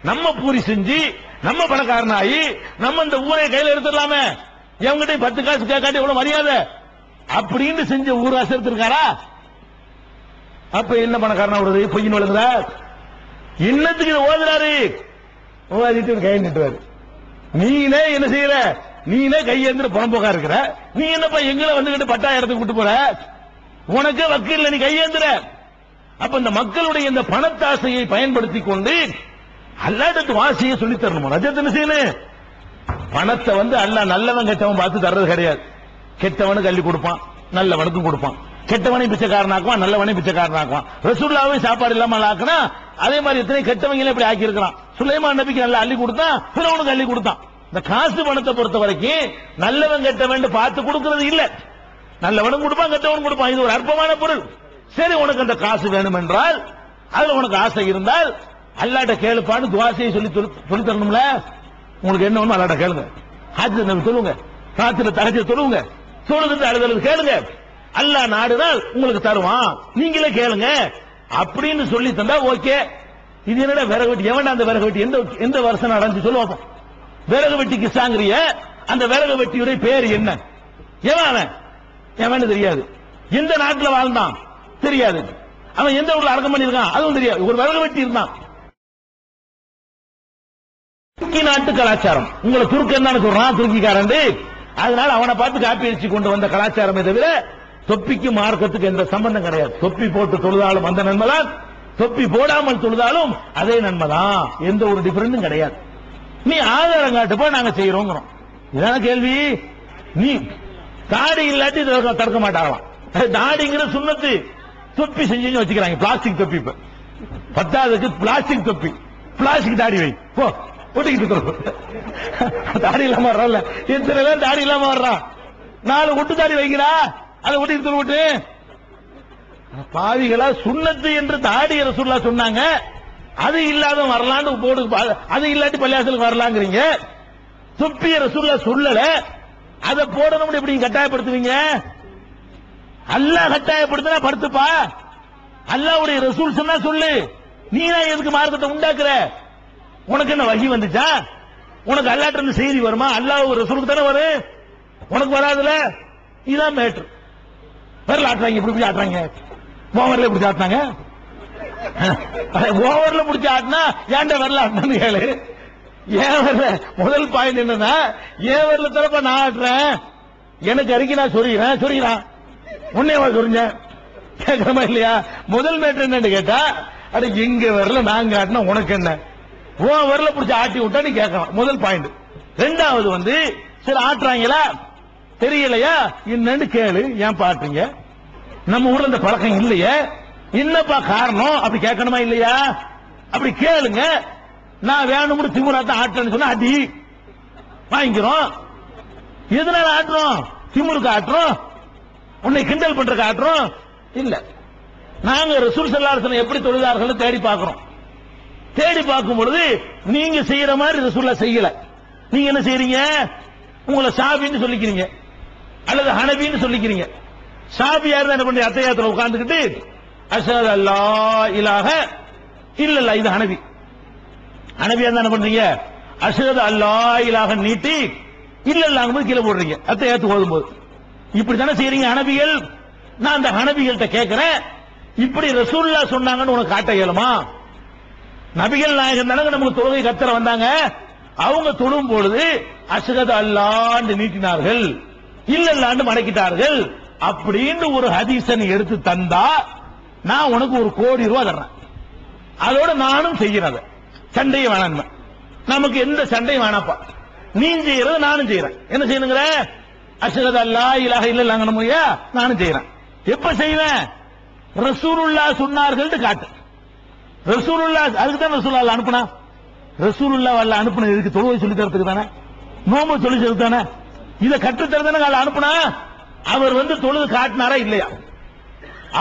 நம்ம பூரி செஞ்சு நம்ம பணக்காரன் ஆகி நம்ம இந்த ஊரை கையில எடுத்துடலாமே. எவங்கிட்ட 10 காசு கேட்காட்டி எவ்வளவு மரியாதை அப்படின்னு செஞ்ச ஊராசை எடுத்திருக்காரா? அப்ப என்ன பணக்காரனா வருது? பொய்யின் வழங்குதா? இன்னத்துக்கு இதை ஓதுறாரு, ஓதிட்டு கை நிட்டுவாரு. நீனே என்ன செய்யற? நீனே கையேந்திர புறம்போக்கா இருக்கிற, நீ என்னப்பா எங்களை வந்துகிட்டு 10,000 கூட்டு போற? உனக்கு வக்கீல், நீ கையேந்திர. அப்ப இந்த மக்களுடைய இந்த பணத்தாசையை பயன்படுத்தி கொண்டு அல்லாஹ்வுடைய வாசியை சொல்லி தரணும். ரஜத் என்ன செய்யணும்? பணத்தை அல்லாஹ் நல்லவன் கெட்டவன் பார்த்து தர்றது கிடையாது. கெட்டவனுக்கு அள்ளி கொடுப்பான், நல்லவனுக்கும் கொடுப்பான். கெட்டவனை பிச்சைக்காரனாக்குவான், நல்லவனை பிச்சைக்காரனாக்குவான். ரசூலுல்லாஹ்வை சாப்பாடு இல்லாம ஆக்குனா அதே மாதிரி எத்தனை கெட்டவங்களே இப்படி ஆக்கி இருக்கிறான். சுலைமான் நபிக்கு நல்லா அள்ளி கொடுத்தான், ஃபிரௌனுக்கு அள்ளி கொடுத்தான். இந்த காசு பணத்தை பொறுத்த வரைக்கும் நல்லவன் கெட்டவன் பார்த்து கொடுக்கிறது இல்ல. நல்லவனும் கொடுப்பான், கெட்டவனும் கொடுப்பான். இது ஒரு அற்பமான பொருள். சரி, உனக்கு அந்த காசு வேணும் என்றால், அதுல உனக்கு ஆசை இருந்தால் அல்லாஹ்ட்ட கேளுப்பான்னு துஆசையை சொல்லி தரணும்ல. உங்களுக்கு என்ன வேணும் அல்லாஹ்ட்ட கேளுங்க. ஹஜ் நபி சொல்லுங்க, ராத்திரி தஹஜ்ஜுத் சொல்லுங்க, சொல்லுங்க, அழுதல் கேளுங்க. அல்லாஹ் நாடுனால் உங்களுக்கு தருவான், நீங்களே கேளுங்க அப்படின்னு சொல்லி தந்தா ஓகே. இது என்னடா விறகு வெட்டி? எவன்டா அந்த விறகு வெட்டி? எந்த வருஷம் நடந்து சொல்லுவாங்க. விறகு வெட்டிக்கு சாங்கிறிய அந்த விறகு வெட்டியுடைய பேர் என்ன? எவன் தெரியாது. எந்த நாட்டில் வாழ்ந்தான் தெரியாது. அவன் எந்த ஊர்ல அடக்கம் பண்ணிருக்கான் அதுவும் தெரியாது. ஒரு விறகு வெட்டி இருந்தான். துருக்கி நாட்டு கலாச்சாரம். உங்களை துருக்கன் தான் சொல்றான், துருக்கிக்காரன். அதனால அவனை பார்த்து காப்பி அடிச்சு கொண்டு வந்த கலாச்சாரமே தவிர தொப்பிக்கு மார்க்கத்துக்கு எந்த சம்பந்தம் கிடையாது. தொப்பி போட்டு தொழுதாலும் அந்த நன்மைதான், தொப்பி போடாமல் தொழுதாலும் அதே நன்மைதான். எந்த ஒரு டிஃபரன்ஸும் கிடையாது. நீ ஆதாரம் காட்டுப்பா நாங்க செய்யறோம். இதான கேள்வி. நீ தாடி இல்லாட்டி தடுக்க மாட்டாங்களாம். தாடிங்கிற சுண்ணத்து. தொப்பி செஞ்சு வச்சுக்கிறாங்க, பிளாஸ்டிக் தொப்பி. இப்ப 10வது பிளாஸ்டிக் தொப்பி, பிளாஸ்டிக் தாடி வை போ, ஒட்டிக்கிட்டு தாடி இல்லாம வர்றல. எத்தனை பேர் தாடி இல்லாம வர்றான்? 4 ஒட்டு தாடி வைக்கிறா, அதை ஒட்டிக்கிட்டு விட்டு பாவிகளா. சுண்ணத்து என்று தாடி ரசூலுல்லாஹ் சொன்னாங்க, அது இல்லாத வரலான்னு போடு, அது இல்லாட்டி பள்ளியாசலுக்கு வரலாங்கிறீங்க. தொப்பிய ரசூலுல்லாஹ் சொல்லல, அதை போடணும் எப்படி கட்டாயப்படுத்துவீங்க? அல்லாஹ் கட்டாயப்படுத்தினா படுத்துப்பா. அல்லாஹ்வுடைய ரசூல் சொன்னா சொல்லு. நீனா எதுக்கு மார்க்கத்தை உண்டாக்குற? உனக்கு என்ன வஹி வந்துச்சா? உனக்கு அல்லாஹ்ட்ட இருந்து செய்தி வருமா? அல்லாஹ் ரசூலுக்கு தானே வரும், உனக்கு வராதுல. இதான் மேட்ரு. வரல ஆட்டுறாங்க, இப்படி ஆட்டுறாங்க. ஓவர்ல இப்படி ஆட்டினாங்க, ஓவர்ல முடிச்சு ஆட்டினா ஏன்டா வரல ஆட்டினு கேளு. ஏன் வரல? முதல் பாயிண்ட் என்னன்னா, ஏன் வரல தரப்ப நான் ஆட்டுறேன், எனக்கு அறிக்கை நான் சொல்லிக்கிறான் உன்னே சொல்லுங்க கேட்கறமா இல்லையா? முதல் மேட்டர் என்னன்னு கேட்டா, அது எங்க வரல நாங்க ஆட்டினா உனக்கு என்ன? உன் வரல பிடிச்சி ஆட்டி விட்டா நீ கேட்கலாம். முதல் பாயிண்ட். ரெண்டாவது சரி ஆட்டுறாங்களா தெரியலையா என்னன்னு கேளு. ஏன் பாட்டுறீங்க? நம்ம ஊர்ல இந்த பழக்கம் இல்லையே, என்னப்பா காரணம்? அப்படி கேட்கணுமா இல்லையா? அப்படி கேளுங்க. நான் வேணும்னு திமுறாத்தான் ஆட்டுறேன்னு சொன்னா அடி வாங்கிக்கிறோம். எதனால ஆட்டுறோம்? திமுருக்கு ஆட்டுறோம், உன்னை கிண்டல் பண்றதுக்கு ஆட்டுறோம் இல்ல. நாங்க ரசூல் ஸல்லல்லாஹு அலைஹி வஸல்லம் எப்படி தொழுதார்கள் தேடி பார்க்கிறோம். தேடி பார்க்கும் பொழுது நீங்க செய்யற மாதிரி ரசூலுல்லாஹ் செய்யல. நீங்க என்ன செய்றீங்க? உங்களை ஷாபின்னு சொல்லிக்கிறீங்க அல்லது ஹனபின்னு சொல்லிக்கிறீங்க. ஷாபியா இருந்தா என்ன பண்றீங்க? அத்தையாத்துல உட்கார்ந்துக்கிட்டு அஷ்ஹது அல்லா இலாஹ இல்லல்லா, இது ஹனபி. ஹனபியா இருந்தா என்ன பண்றீங்க? அஷ்ஹது அல்லா இலாஹ நீட்டி இல்லல்லாங்கும்போது கீழே போடுறீங்க அத்தையாத்து ஓதும்போது. இப்படி தானே செய்றீங்க ஹனபிகள். நான் அந்த ஹனபிகள்கிட்ட கேட்கிறேன், இப்படி ரசூலுல்லாஹ் சொன்னாங்கன்னு உனக்கு காட்ட இயலுமா? நபிகள் நாயகம் தானங்க நமக்கு தொழுகை கத்தர வந்தாங்க. அவங்க தொழும் பொழுது அஷ்ஹது அல்லாஹ்னு நீட்டினார்கள், இல்லல்லான்னு மடக்கிட்டார்கள். அப்படின்னு ஒரு ஹதீஸை எடுத்து தந்தா நான் உனக்கு 1 கோடி ரூபாய் தர்றேன். அதோட நானும் செய்யறத சண்டையை வேணாம். நமக்கு எந்த சண்டையும் வேணாப்பா. நீ செய்யறது நானும் செய்யறேன். என்ன செய்யணுங்கிற? அஷ்ஹது அல்லா இலாஹ இல்லல்லாஹ் முடியா நானும் செய்யறேன். எப்ப செய்வேன்? ரசூலுல்லாஹ் சொன்னார்கள் காட்டு. ரசூலுல்லாஹ் அதுக்கு தான் ரசூலுல்லாஹ் அனுப்புனா. ரசூலுல்லாஹ் அல்ல அனுப்புன இதுக்கு தொழுகை சொல்லி தரதுக்கு தானே, நோம்பு சொல்லி தரதுக்கு தானே, இதை கற்றுத் தரதானே அல்ல அனுப்புனா. அவர் தொழுது காட்டினாரா இல்லையா?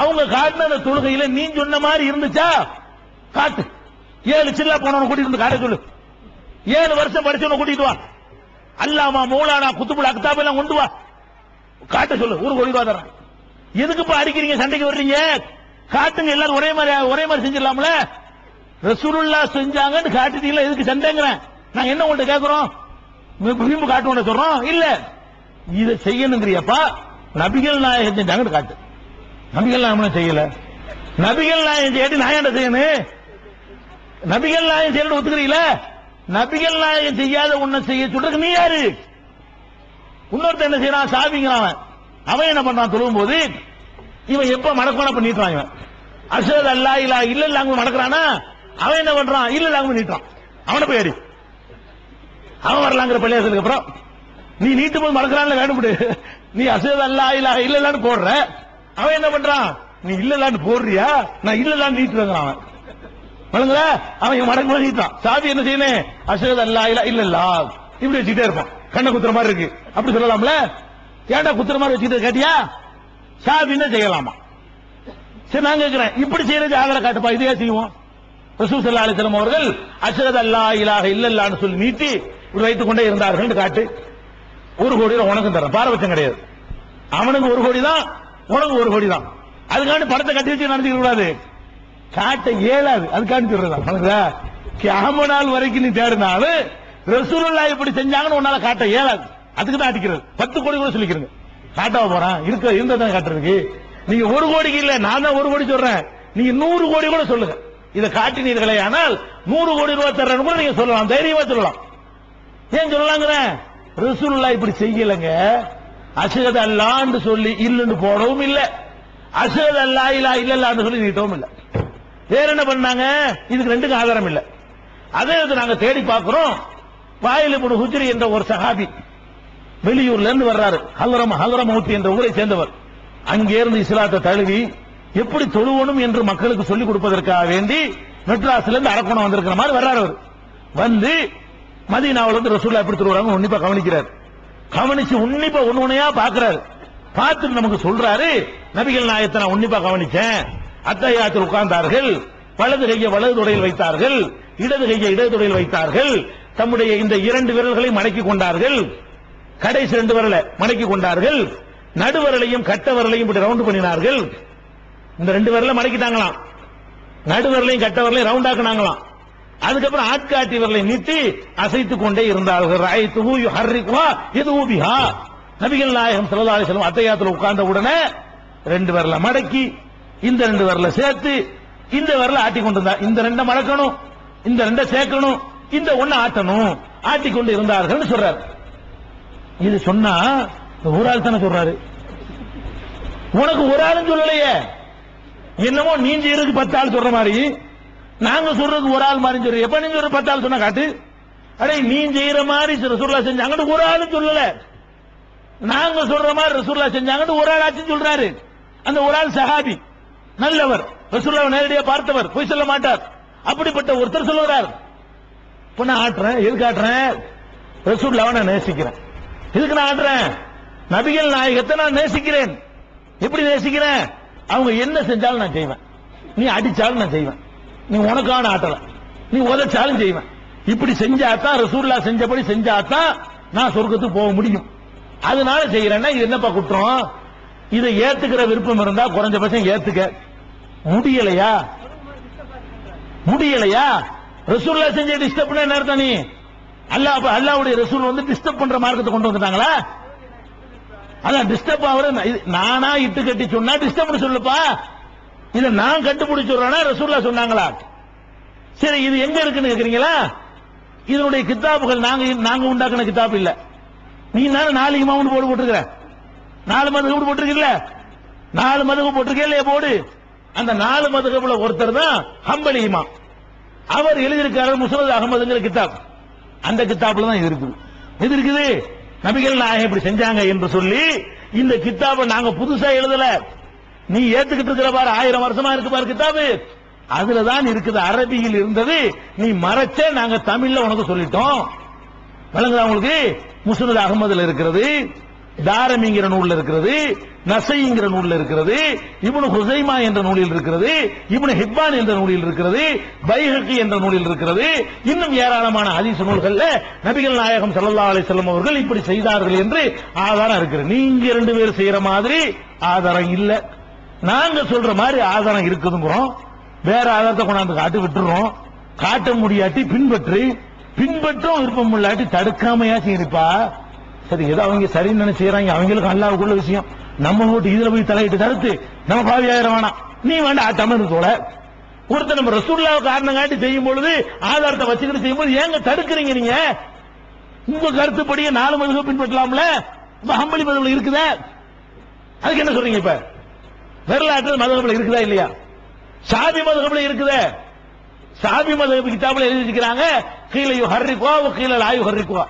அவங்க காட்டின அந்த தொழுகையில நீ சொன்ன மாதிரி இருந்துச்சா? காட்டு. 7 சில்லா போனவன கூட்டிட்டு வந்து காட்ட சொல்லு. 7 வருஷம் படிச்சவன கூட்டிட்டு வா. அல்லாமா மௌலானா குத்துபுல் அக்தாப் எல்லாம் கொண்டு வா, காட்ட சொல்லு. 1 கோடி ரூபாய் தரேன். எதுக்குப்பா அடிக்கிறீங்க, சண்டைக்கு வர்றீங்க? காட்டுங்க, எல்லாரும் ஒரே மாதிரி செஞ்சிடலாம்ல. ரசூலுல்லாஹ் செஞ்சாங்கன்னு காட்டுட்டீங்களா, எதுக்கு சண்டைங்கிறேன்? நாங்க என்ன உங்கள்ட்ட கேட்கிறோம்? விரும்பு காட்டு சொல்றோம் இல்ல. இதை செய்யணுங்கிறியப்பா, நபிகள் நாயகம் செஞ்சாங்கன்னு காட்டு. நபிகள் நாயகம் செய்யல. நபிகள் நாயகம் செய்ய நான் என்ன செய்யணும்? நபிகள் நாயகம் செய்ய ஒத்துக்கிறீங்களா? நபிகள் நாயகம் செய்யாத உன்னை செய்ய சொல்றதுக்கு நீ யாரு? இன்னொருத்த என்ன செய்யறான்? சாபிங்கிறான். அவன் என்ன பண்றான்? தொழுவும் போது இவன் எப்ப மடக்கணும் பண்ணிட்டான். இவன் அஷ்ஹது அல்லா இலாஹ இல்லல்லாஹ் மடக்கிறானா? அவன் என்ன பண்றான்? இல்லல்லாஹ் நீட்டான். அவனை போய் அடி. அவன் வரலாங்கிற பள்ளியாசலுக்கு அப்புறம் நீ நீட்டும் போது மடக்கிறான்ல வேணும்டு. நீ அஷ்ஹது அல்லா இலாஹ இல்லல்லாஹ் போடுற. அவன் என்ன பண்றான்? நீ இல்லல்லாஹ் போடுறியா? நான் இல்லல்லாஹ் நீட்டுறேன். அவன் வழங்குற. அவன் மடங்கு நீட்டான். சாபி என்ன செய்யணும்? அஷ்ஹது அல்லா இலாஹ இல்லல்லாஹ் இப்படி வச்சுட்டே இருப்பான். கண்ணை குத்துற மாதிரி இருக்கு அப்படி சொல்லலாம்ல. ஏன்டா குத்துற மாதிரி வச்சுட்டு கேட்டியா? சாபின்னு செய்யலாமா? சரி, நான் கேட்கிறேன், இப்படி செய்யறது ஆகல காட்டுப்பா, இதையே செய்வோம். ரசூல் ஸல்லல்லாஹு அலைஹி வஸல்லம் அவர்கள் அஷ்ஹது அல்லா இலாஹ இல்லல்லாஹ்னு சொல்லி நீட்டி இப்படி வைத்துக் கொண்டே இருந்தார்கள் காட்டு. 1 கோடி உனக்கும் தரேன். பாரபட்சம் கிடையாது. அவனுக்கு 1 கோடி தான், உனக்கு 1 கோடி தான். அதுக்காண்டி படத்தை கட்டி வச்சு நடத்திக்க கூடாது. காட்ட இயலாது. அதுக்காண்டி சொல்றதா? கியாம நாள் வரைக்கும் நீ தேடினாலும் ரசூலுல்லாஹ் இப்படி செஞ்சாங்கன்னு உன்னால காட்ட இயலாது. அதுக்கு தான் அடிக்கிறது. 10 கோடி கூட சொல்லிக்கிறங்க. காட்டாவ போறான் இருந்ததான் காட்டுறதுக்கு. நீங்க 1 கோடிக்கு இல்ல, நான் தான் 1 கோடி சொல்றேன். நீங்க 100 கோடி கூட சொல்லுங்க. இதை காட்டினீர்களே ஆனால் 100 கோடி ரூபாய் தர்றேன்னு கூட நீங்க சொல்லலாம், தைரியமா சொல்லலாம். ஏன் சொல்லலாங்கிற? ரசூலுல்லாஹ் இப்படி செய்யலங்க. அஷ்ஹது அல்லாஹ்னு சொல்லி இல்லன்னு போடவும் இல்ல, அஷ்ஹது அல்லா இலாஹ இல்லல்லாஹ்னு சொல்லி நீட்டவும் இல்ல. வேற என்ன பண்ணாங்க? இதுக்கு 2க்கும் ஆதாரம் இல்ல. அதே நாங்க தேடி பார்க்கிறோம். வாயில் இப்னு ஹுஜ்ரி என்ற ஒரு சஹாபி வெளியூர்ல இருந்து வர்றாரு. ஹல்ரமௌத் என்ற ஊரை சேர்ந்தவர். அங்கே இருந்து இஸ்லாத்தை தழுவி எப்படி தொழுவணும் என்று மக்களுக்கு சொல்லிக் கொடுப்பதற்காக வேண்டி மெட்ராஸ்ல இருந்து அரக்கோணம் வந்திருக்கிற மாதிரி வர்றாரு. அவர் வந்து மதீனாவுல இருந்து ரசூலுல்லாஹ் எப்படி தொழுவாங்க உன்னிப்பா கவனிக்கிறார். கவனிச்சு உன்னிப்பா ஒண்ணுயா பாக்குறாரு. பார்த்து நமக்கு சொல்றாரு, நபிகள் நாயகத்தை நான் உன்னிப்பா கவனிச்சேன். அத்தஹியாத்தில் உட்கார்ந்தார்கள், வலது கையை வலது தொடையில் வைத்தார்கள், இடது கையை இடது தொடையில் வைத்தார்கள், தம்முடைய இந்த 2 விரல்களை மடக்கி கொண்டார்கள், கடைசி 2 விரலை மடக்கி கொண்டார்கள், நடுவரலையும் கட்ட விரலையும் இப்படி ரவுண்ட் பண்ணினார்கள். இந்த 2 விரலை மடக்கிட்டாங்களாம், நடுவரலையும் கட்ட விரலையும் ரவுண்ட் ஆக்குனாங்களாம். அதுக்கப்புறம் ஆட்காட்டி விரலை நீட்டி அசைத்துக் கொண்டே இருந்தார்கள். ராயத்துஹு யுஹர்ரிகுஹா யதுஹு பிஹா. நபிகள் நாயகம் ஸல்லல்லாஹு அலைஹி வஸல்லம் அத்தஹியாத்துல உட்கார்ந்த உடனே 2 விரலை மடக்கி இந்த 2 விரலை சேர்த்து இந்த விரலை ஆட்டி கொண்டிருந்தார். இந்த 2 மடக்கணும், இந்த 2 சேர்க்கணும், இந்த 1 ஆட்டணும், ஆட்டிக்கொண்டு இருந்தார்கள் சொல்றாரு. இது சொன்னா ஒரு ஆள் தானே சொல்றாரு, உனக்கு ஒரு ஆளும் சொல்லலையே. என்னமோ நீங்க இருக்கு 10 ஆள் சொல்ற மாதிரி, நாங்க சொல்றதுக்கு ஒரு ஆள் மாதிரி சொல்ற. எப்ப நீங்க ஒரு 10 ஆள் சொன்னா காட்டு. அடே நீ செய்யற மாதிரி ரசூலுல்லாஹ் செஞ்சாங்கன்னு ஒரு ஆளும் சொல்லல, நாங்க சொல்ற மாதிரி ரசூலுல்லாஹ் செஞ்சாங்கன்னு ஒரு ஆள் ஆச்சு சொல்றாரு. அந்த ஒரு ஆள் சஹாபி, நல்லவர், ரசூலுல்லாஹ் நேரடியாக பார்த்தவர், போய் சொல்ல மாட்டார். அப்படிப்பட்ட ஒருத்தர் சொல்லுறார். இப்ப நான் ஆட்டுறேன், எதுக்கு ஆட்டுறேன்? ரசூலுல்லாஹ் நான் நேசிக்கிறேன். எதுக்கு நான் ஆட்டுறேன்? நபிகள் நாயகத்தை நான் நேசிக்கிறேன். எப்படி நேசிக்கிறேன்? அவங்க என்ன செஞ்சாலும் நான் செய்வேன். நீ அடிச்சாலும் நான் செய்வேன். நீ உனக்கான ஆட்டல, நீ உதைச்சாலும் செய்வேன். இப்படி செஞ்சாதான் ரசூலுல்லாஹ் செஞ்சபடி செஞ்சாதான் நான் சொர்க்கத்துக்கு போக முடியும். அதனால செய்யறேன்னா இது என்னப்பா குற்றம்? இதை ஏத்துக்கிற விருப்பம் இருந்தா குறைஞ்சபட்சம் ஏத்துக்க. முடியலையா ரசூலுல்லாஹ் செஞ்ச டிஸ்டர்ப்னா என்ன அர்த்தம்? நீ அல்லாஹ்வுடைய ரசூல் வந்து டிஸ்டர்ப் பண்ற மார்க்கத்தை கொண்டு வந்துட்டாங்களா? அதான் டிஸ்டர்ப் ஆகுற நானா இட்டு கட்டி சொன்னா டிஸ்டர்ப் சொல்லுப்பா. இதை நான் கண்டுபிடிச்சு சொல்றேன்னா ரசூலுல்லாஹ் சொன்னாங்களா? சரி, இது எங்க இருக்குன்னு கேக்குறீங்களா? இதனுடைய கிதாபுகள் நாங்க உண்டாக்குன கிதாப் இல்ல. நீ தானே 4 இமாம் போர்டு போட்டிருக்கிற, 4 மதுஹப் போட்டிருக்கீல்ல, 4 மதுஹப் போட்டிருக்கே இல்லையா போர்டு? அந்த 4 மதுஹப்ல ஒருத்தர் தான் ஹம்பலி இமாம். அவர் எழுதியிருக்காரு முஸ்னத் அஹ்மதுங்கிற கிதாப். அந்த கிதாப்ல தான் இது இருக்குது. இது இருக்குது நபிகள் நாயகம் இப்படி செஞ்சாங்க என்று சொல்லி இந்த கிதாபை நாங்க புதுசா எழுதல. நீ ஏத்துக்கிட்டு இருக்கிற பாரு, 1000 வருஷமா இருக்கு பாரு கிதாபு, அதுலதான் இருக்குது. அரபியில் இருந்தது, நீ மறைச்ச, நாங்க தமிழ்ல உனக்கு சொல்லிட்டோம். வழங்குதா உங்களுக்கு? முஸ்னத் அஹ்மதுல இருக்கிறது, தாரமிங்கிற நூல்ல இருக்கிறது, நசைங்கிற நூல்ல இருக்கிறது, இப்னு ஹுசைமா என்ற நூலில் இருக்கிறது, இப்னு ஹிப்பான் என்ற நூலில் இருக்கிறது, பைஹகி என்ற நூலில் இருக்கிறது, இன்னும் ஏராளமான ஹதீஸ் நூல்கள்ல நபிகள் நாயகம் ஸல்லல்லாஹு அலைஹி வஸல்லம் அவர்கள் இப்படி செய்தார்கள் என்று ஆதாரம் இருக்கிறது. நீங்க 2 பேர் செய்யற மாதிரி ஆதாரம் இல்ல, நாங்க சொல்ற மாதிரி ஆதாரம் இருக்குதுங்கிறோம். வேற ஆதாரத்தை கொண்டாந்து காட்டு விட்டுறோம். காட்ட முடியாட்டி பின்பற்றும் விருப்பம் இல்லாட்டி தடுக்காமையாச்சும் இருப்பா. சரி, ஏதோ அவங்க சரின்னு நினைச்சுறாங்க, அவங்களுக்கு அல்லாஹ்வுக்குள்ள விஷயம். நம்ம ஓட்டு இதுல போய் தலையிட்டு தடுத்து நம்ம பாவியாயிரம் வேணாம். நீ வேண்டாம் தமிழ் தோட ஒருத்தர் நம்ம ரசூலுல்லாஹ் காரணம் காட்டி செய்யும் பொழுது ஆதாரத்தை வச்சுக்கிட்டு செய்யும் போது ஏங்க தடுக்கிறீங்க? நீங்க உங்க கருத்துப்படியே 4 மதுஹப் பின்பற்றலாம்ல. இப்ப ஹம்பலி மதுஹப்ல இருக்குதா? அதுக்கு என்ன சொல்றீங்க? இப்ப வரலாற்று மதுஹப்ல இருக்குதா இல்லையா? ஷாஃபி மதுஹப்ல இருக்குதா? ஷாஃபி மதுஹப் கிதாபுல எழுதி வச்சிருக்காங்க, கீழ யுஹர்ரிகுவா வ கீழ லா யுஹர்ரிகுவா.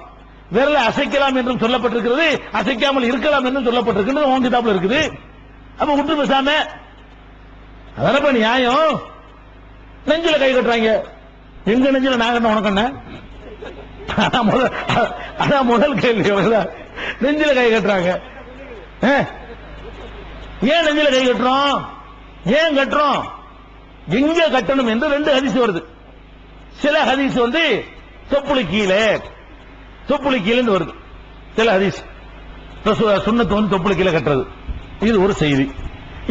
விரல அசைக்கலாம் என்றும் சொல்லப்பட்டிருக்கிறது, அசைக்காமல் இருக்கலாம் என்றும் சொல்லப்பட்டிருக்கிறது உன் கிதாபுல இருக்குது. அப்ப விட்டு பேசாம அதனப்ப நியாயம். நெஞ்சில கை கட்டுறாங்க. எங்க நெஞ்சில நான் கட்ட உனக்கு என்ன? அதான் முதல் கேள்வி. நெஞ்சில கை கட்டுறாங்க. ஏன் நெஞ்சில கை கட்டுறோம்? ஏன் கட்டுறோம்? எங்க கட்டணும் என்று 2 ஹதீஸ் வருது. சில ஹதீஸ் வந்து தொப்புளு கீழே வருது. சில ஹதீஸ் சுன்னத்து வந்து தொப்புளு கீழே கட்டுறது, இது ஒரு செய்தி.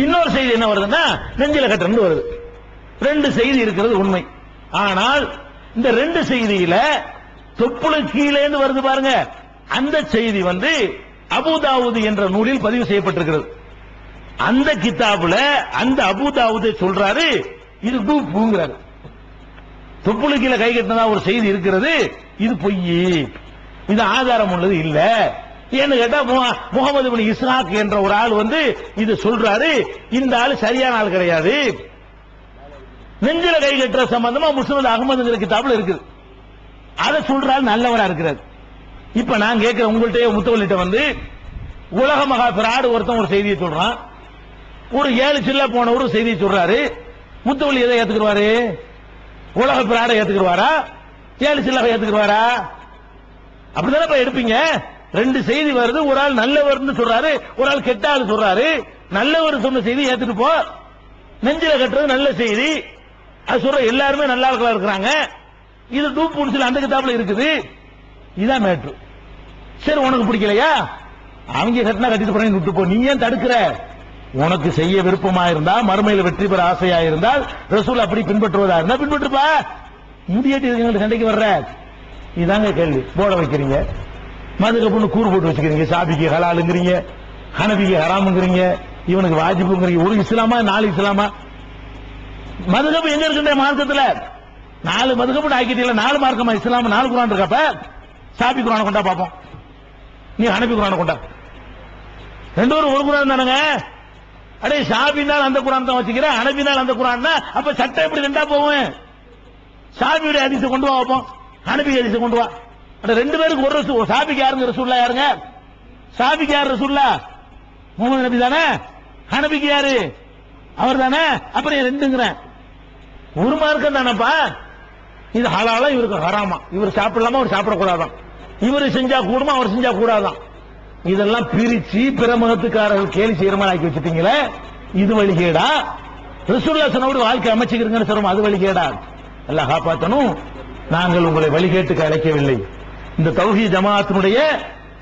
இன்னொரு செய்தி என்ன வருதுன்னா நெஞ்சில கட்டுறது வருது. 2 செய்தி இருக்கிறது உண்மை. ஆனால் இந்த 2 செய்தியில தொப்புளு கீழே வருது பாருங்க, அந்த செய்தி வந்து அபூதாவூத் என்ற நூலில் பதிவு செய்யப்பட்டிருக்கிறது. அந்த கிதாபுல அந்த அபூதாவூத் சொல்றாரு, இது டூப்புங்கிறாரு. தொப்புளு கீழே கை கட்டினதா ஒரு செய்தி இருக்கிறது, இது பொய், இது ஆதாரம் உள்ளது இல்ல. ஏன்னு கேட்டா முகமது இப்னு இஸ்ஹாக் என்ற ஒரு ஆள் வந்து இது சொல்றாரு, இந்த ஆள் சரியான ஆள் கிடையாது. நெஞ்சில கை கட்டுற சம்பந்தமா முஸ்னத் அஹ்மதுங்கிற கிதாபுல இருக்குது. அதை சொல்றாரு, நல்லவரா இருக்கிறார். இப்ப நான் கேட்கிறேன் உங்கள்கிட்ட, முத்தவல்லிட்ட வந்து உலக மகா பிராடு ஒருத்தன் ஒரு செய்தியை சொல்றான், ஒரு 7 சில்ல போன ஒரு செய்தியை சொல்றாரு. முத்தவல்லி எதை ஏத்துக்குவாரு? உலக பிராட ஏத்துக்குவாரா? 7 சில்ல ஏத்துக்குவாரா? அப்படிதானே எடுப்பீங்க. 2 செய்தி வருது, ஒரு ஆள் நல்லவர்னு சொல்றாரு, ஒரு ஆள் கெட்ட ஆள் சொல்றாரு. நல்லவர் சொன்ன செய்தி ஏத்துட்டு போ. நெஞ்சில கட்டுறது நல்ல செய்தி, அது சொல்ற எல்லாருமே நல்ல ஆட்களா இருக்கிறாங்க. இது டூப் அந்த கிதாபுல இருக்குது. இதான் மேட்ரு. சரி, உனக்கு பிடிக்கலையா? அவங்க கட்டினா கட்டிட்டு போறேன்னு விட்டு போ. நீ ஏன் தடுக்கிற? உனக்கு செய்ய விருப்பமா இருந்தா, மறுமையில் வெற்றி பெற ஆசையா இருந்தால், ரசூல் அப்படி பின்பற்றுவதா இருந்தா பின்பற்றுப்பா. முடியாட்டி சண்டைக்கு வர்ற இதாங்க கேள்வி. போட வைக்கிறீங்க, மதுகப்புன்னு கூறு போட்டு வச்சுக்கிறீங்க. ஷாஃபிக்கு ஹலாலுங்கிறீங்க, ஹனபிக்கு ஹராமுங்கிறீங்க, இவனுக்கு வாஜிபுங்கிறீங்க. ஒரு இஸ்லாமா 4 இஸ்லாமா? மதுகப்பு எங்க இருக்கின்ற மார்க்கத்துல 4 மதுகப்பு ஆக்கிட்டீங்களா? 4 மார்க்கமா இஸ்லாம்? 4 குரான் இருக்கப்ப ஷாஃபி குரானை கொண்டா பாப்போம், நீ ஹனபி குரானை கொண்டா. 2 பேரும் ஒரு குரான் தானுங்க. அடே ஷாஃபினால் அந்த குரான் தான் வச்சுக்கிறேன், ஹனபினால் அந்த குரான் தான். அப்ப சட்டம் எப்படி 2ஆ போவேன்? ஷாஃபியுடைய ஹதீஸை கொண்டு வா வைப்போம், ஹனபி ஹதீஸை கொண்டு வா. 2 பேருக்கு ஒரு ரசூல். ஷாஃபிக்கு யாருங்க ரசூலுல்லாஹ்? யாருங்க ஷாஃபிக்கு? யார் ரசூலுல்லாஹ்? முகமது நபி தானே. ஹனபிக்கு யாரு? அவர் தானே. அப்புறம் 2ங்கிறேன். ஒரு மார்க்கம் தானப்பா. இது ஹலாலா, இவருக்கு ஹராமா, இவர் சாப்பிடலாமா, அவர் சாப்பிடக்கூடாதான், இவர் செஞ்சா கூடுமா, அவர் செஞ்சா கூடாதான். இதெல்லாம் பிரிச்சு பிற மதத்துக்காரர்கள் கேலி செய்யற மாதிரி ஆக்கி வச்சுட்டீங்களே, இது வழிகேடா? ரசூலுல்லாஹ் சொன்னபடி வாழ்க்கை அமைச்சுக்கிறீங்கன்னு சொல்றோம், அது வழிகேடா? எல்லாம் காப்பாற்றணும். நாங்கள் உங்களை வழிகேட்டுக்கு அழைக்கவில்லை. இந்த தௌஹீத் ஜமாஅத்தினுடைய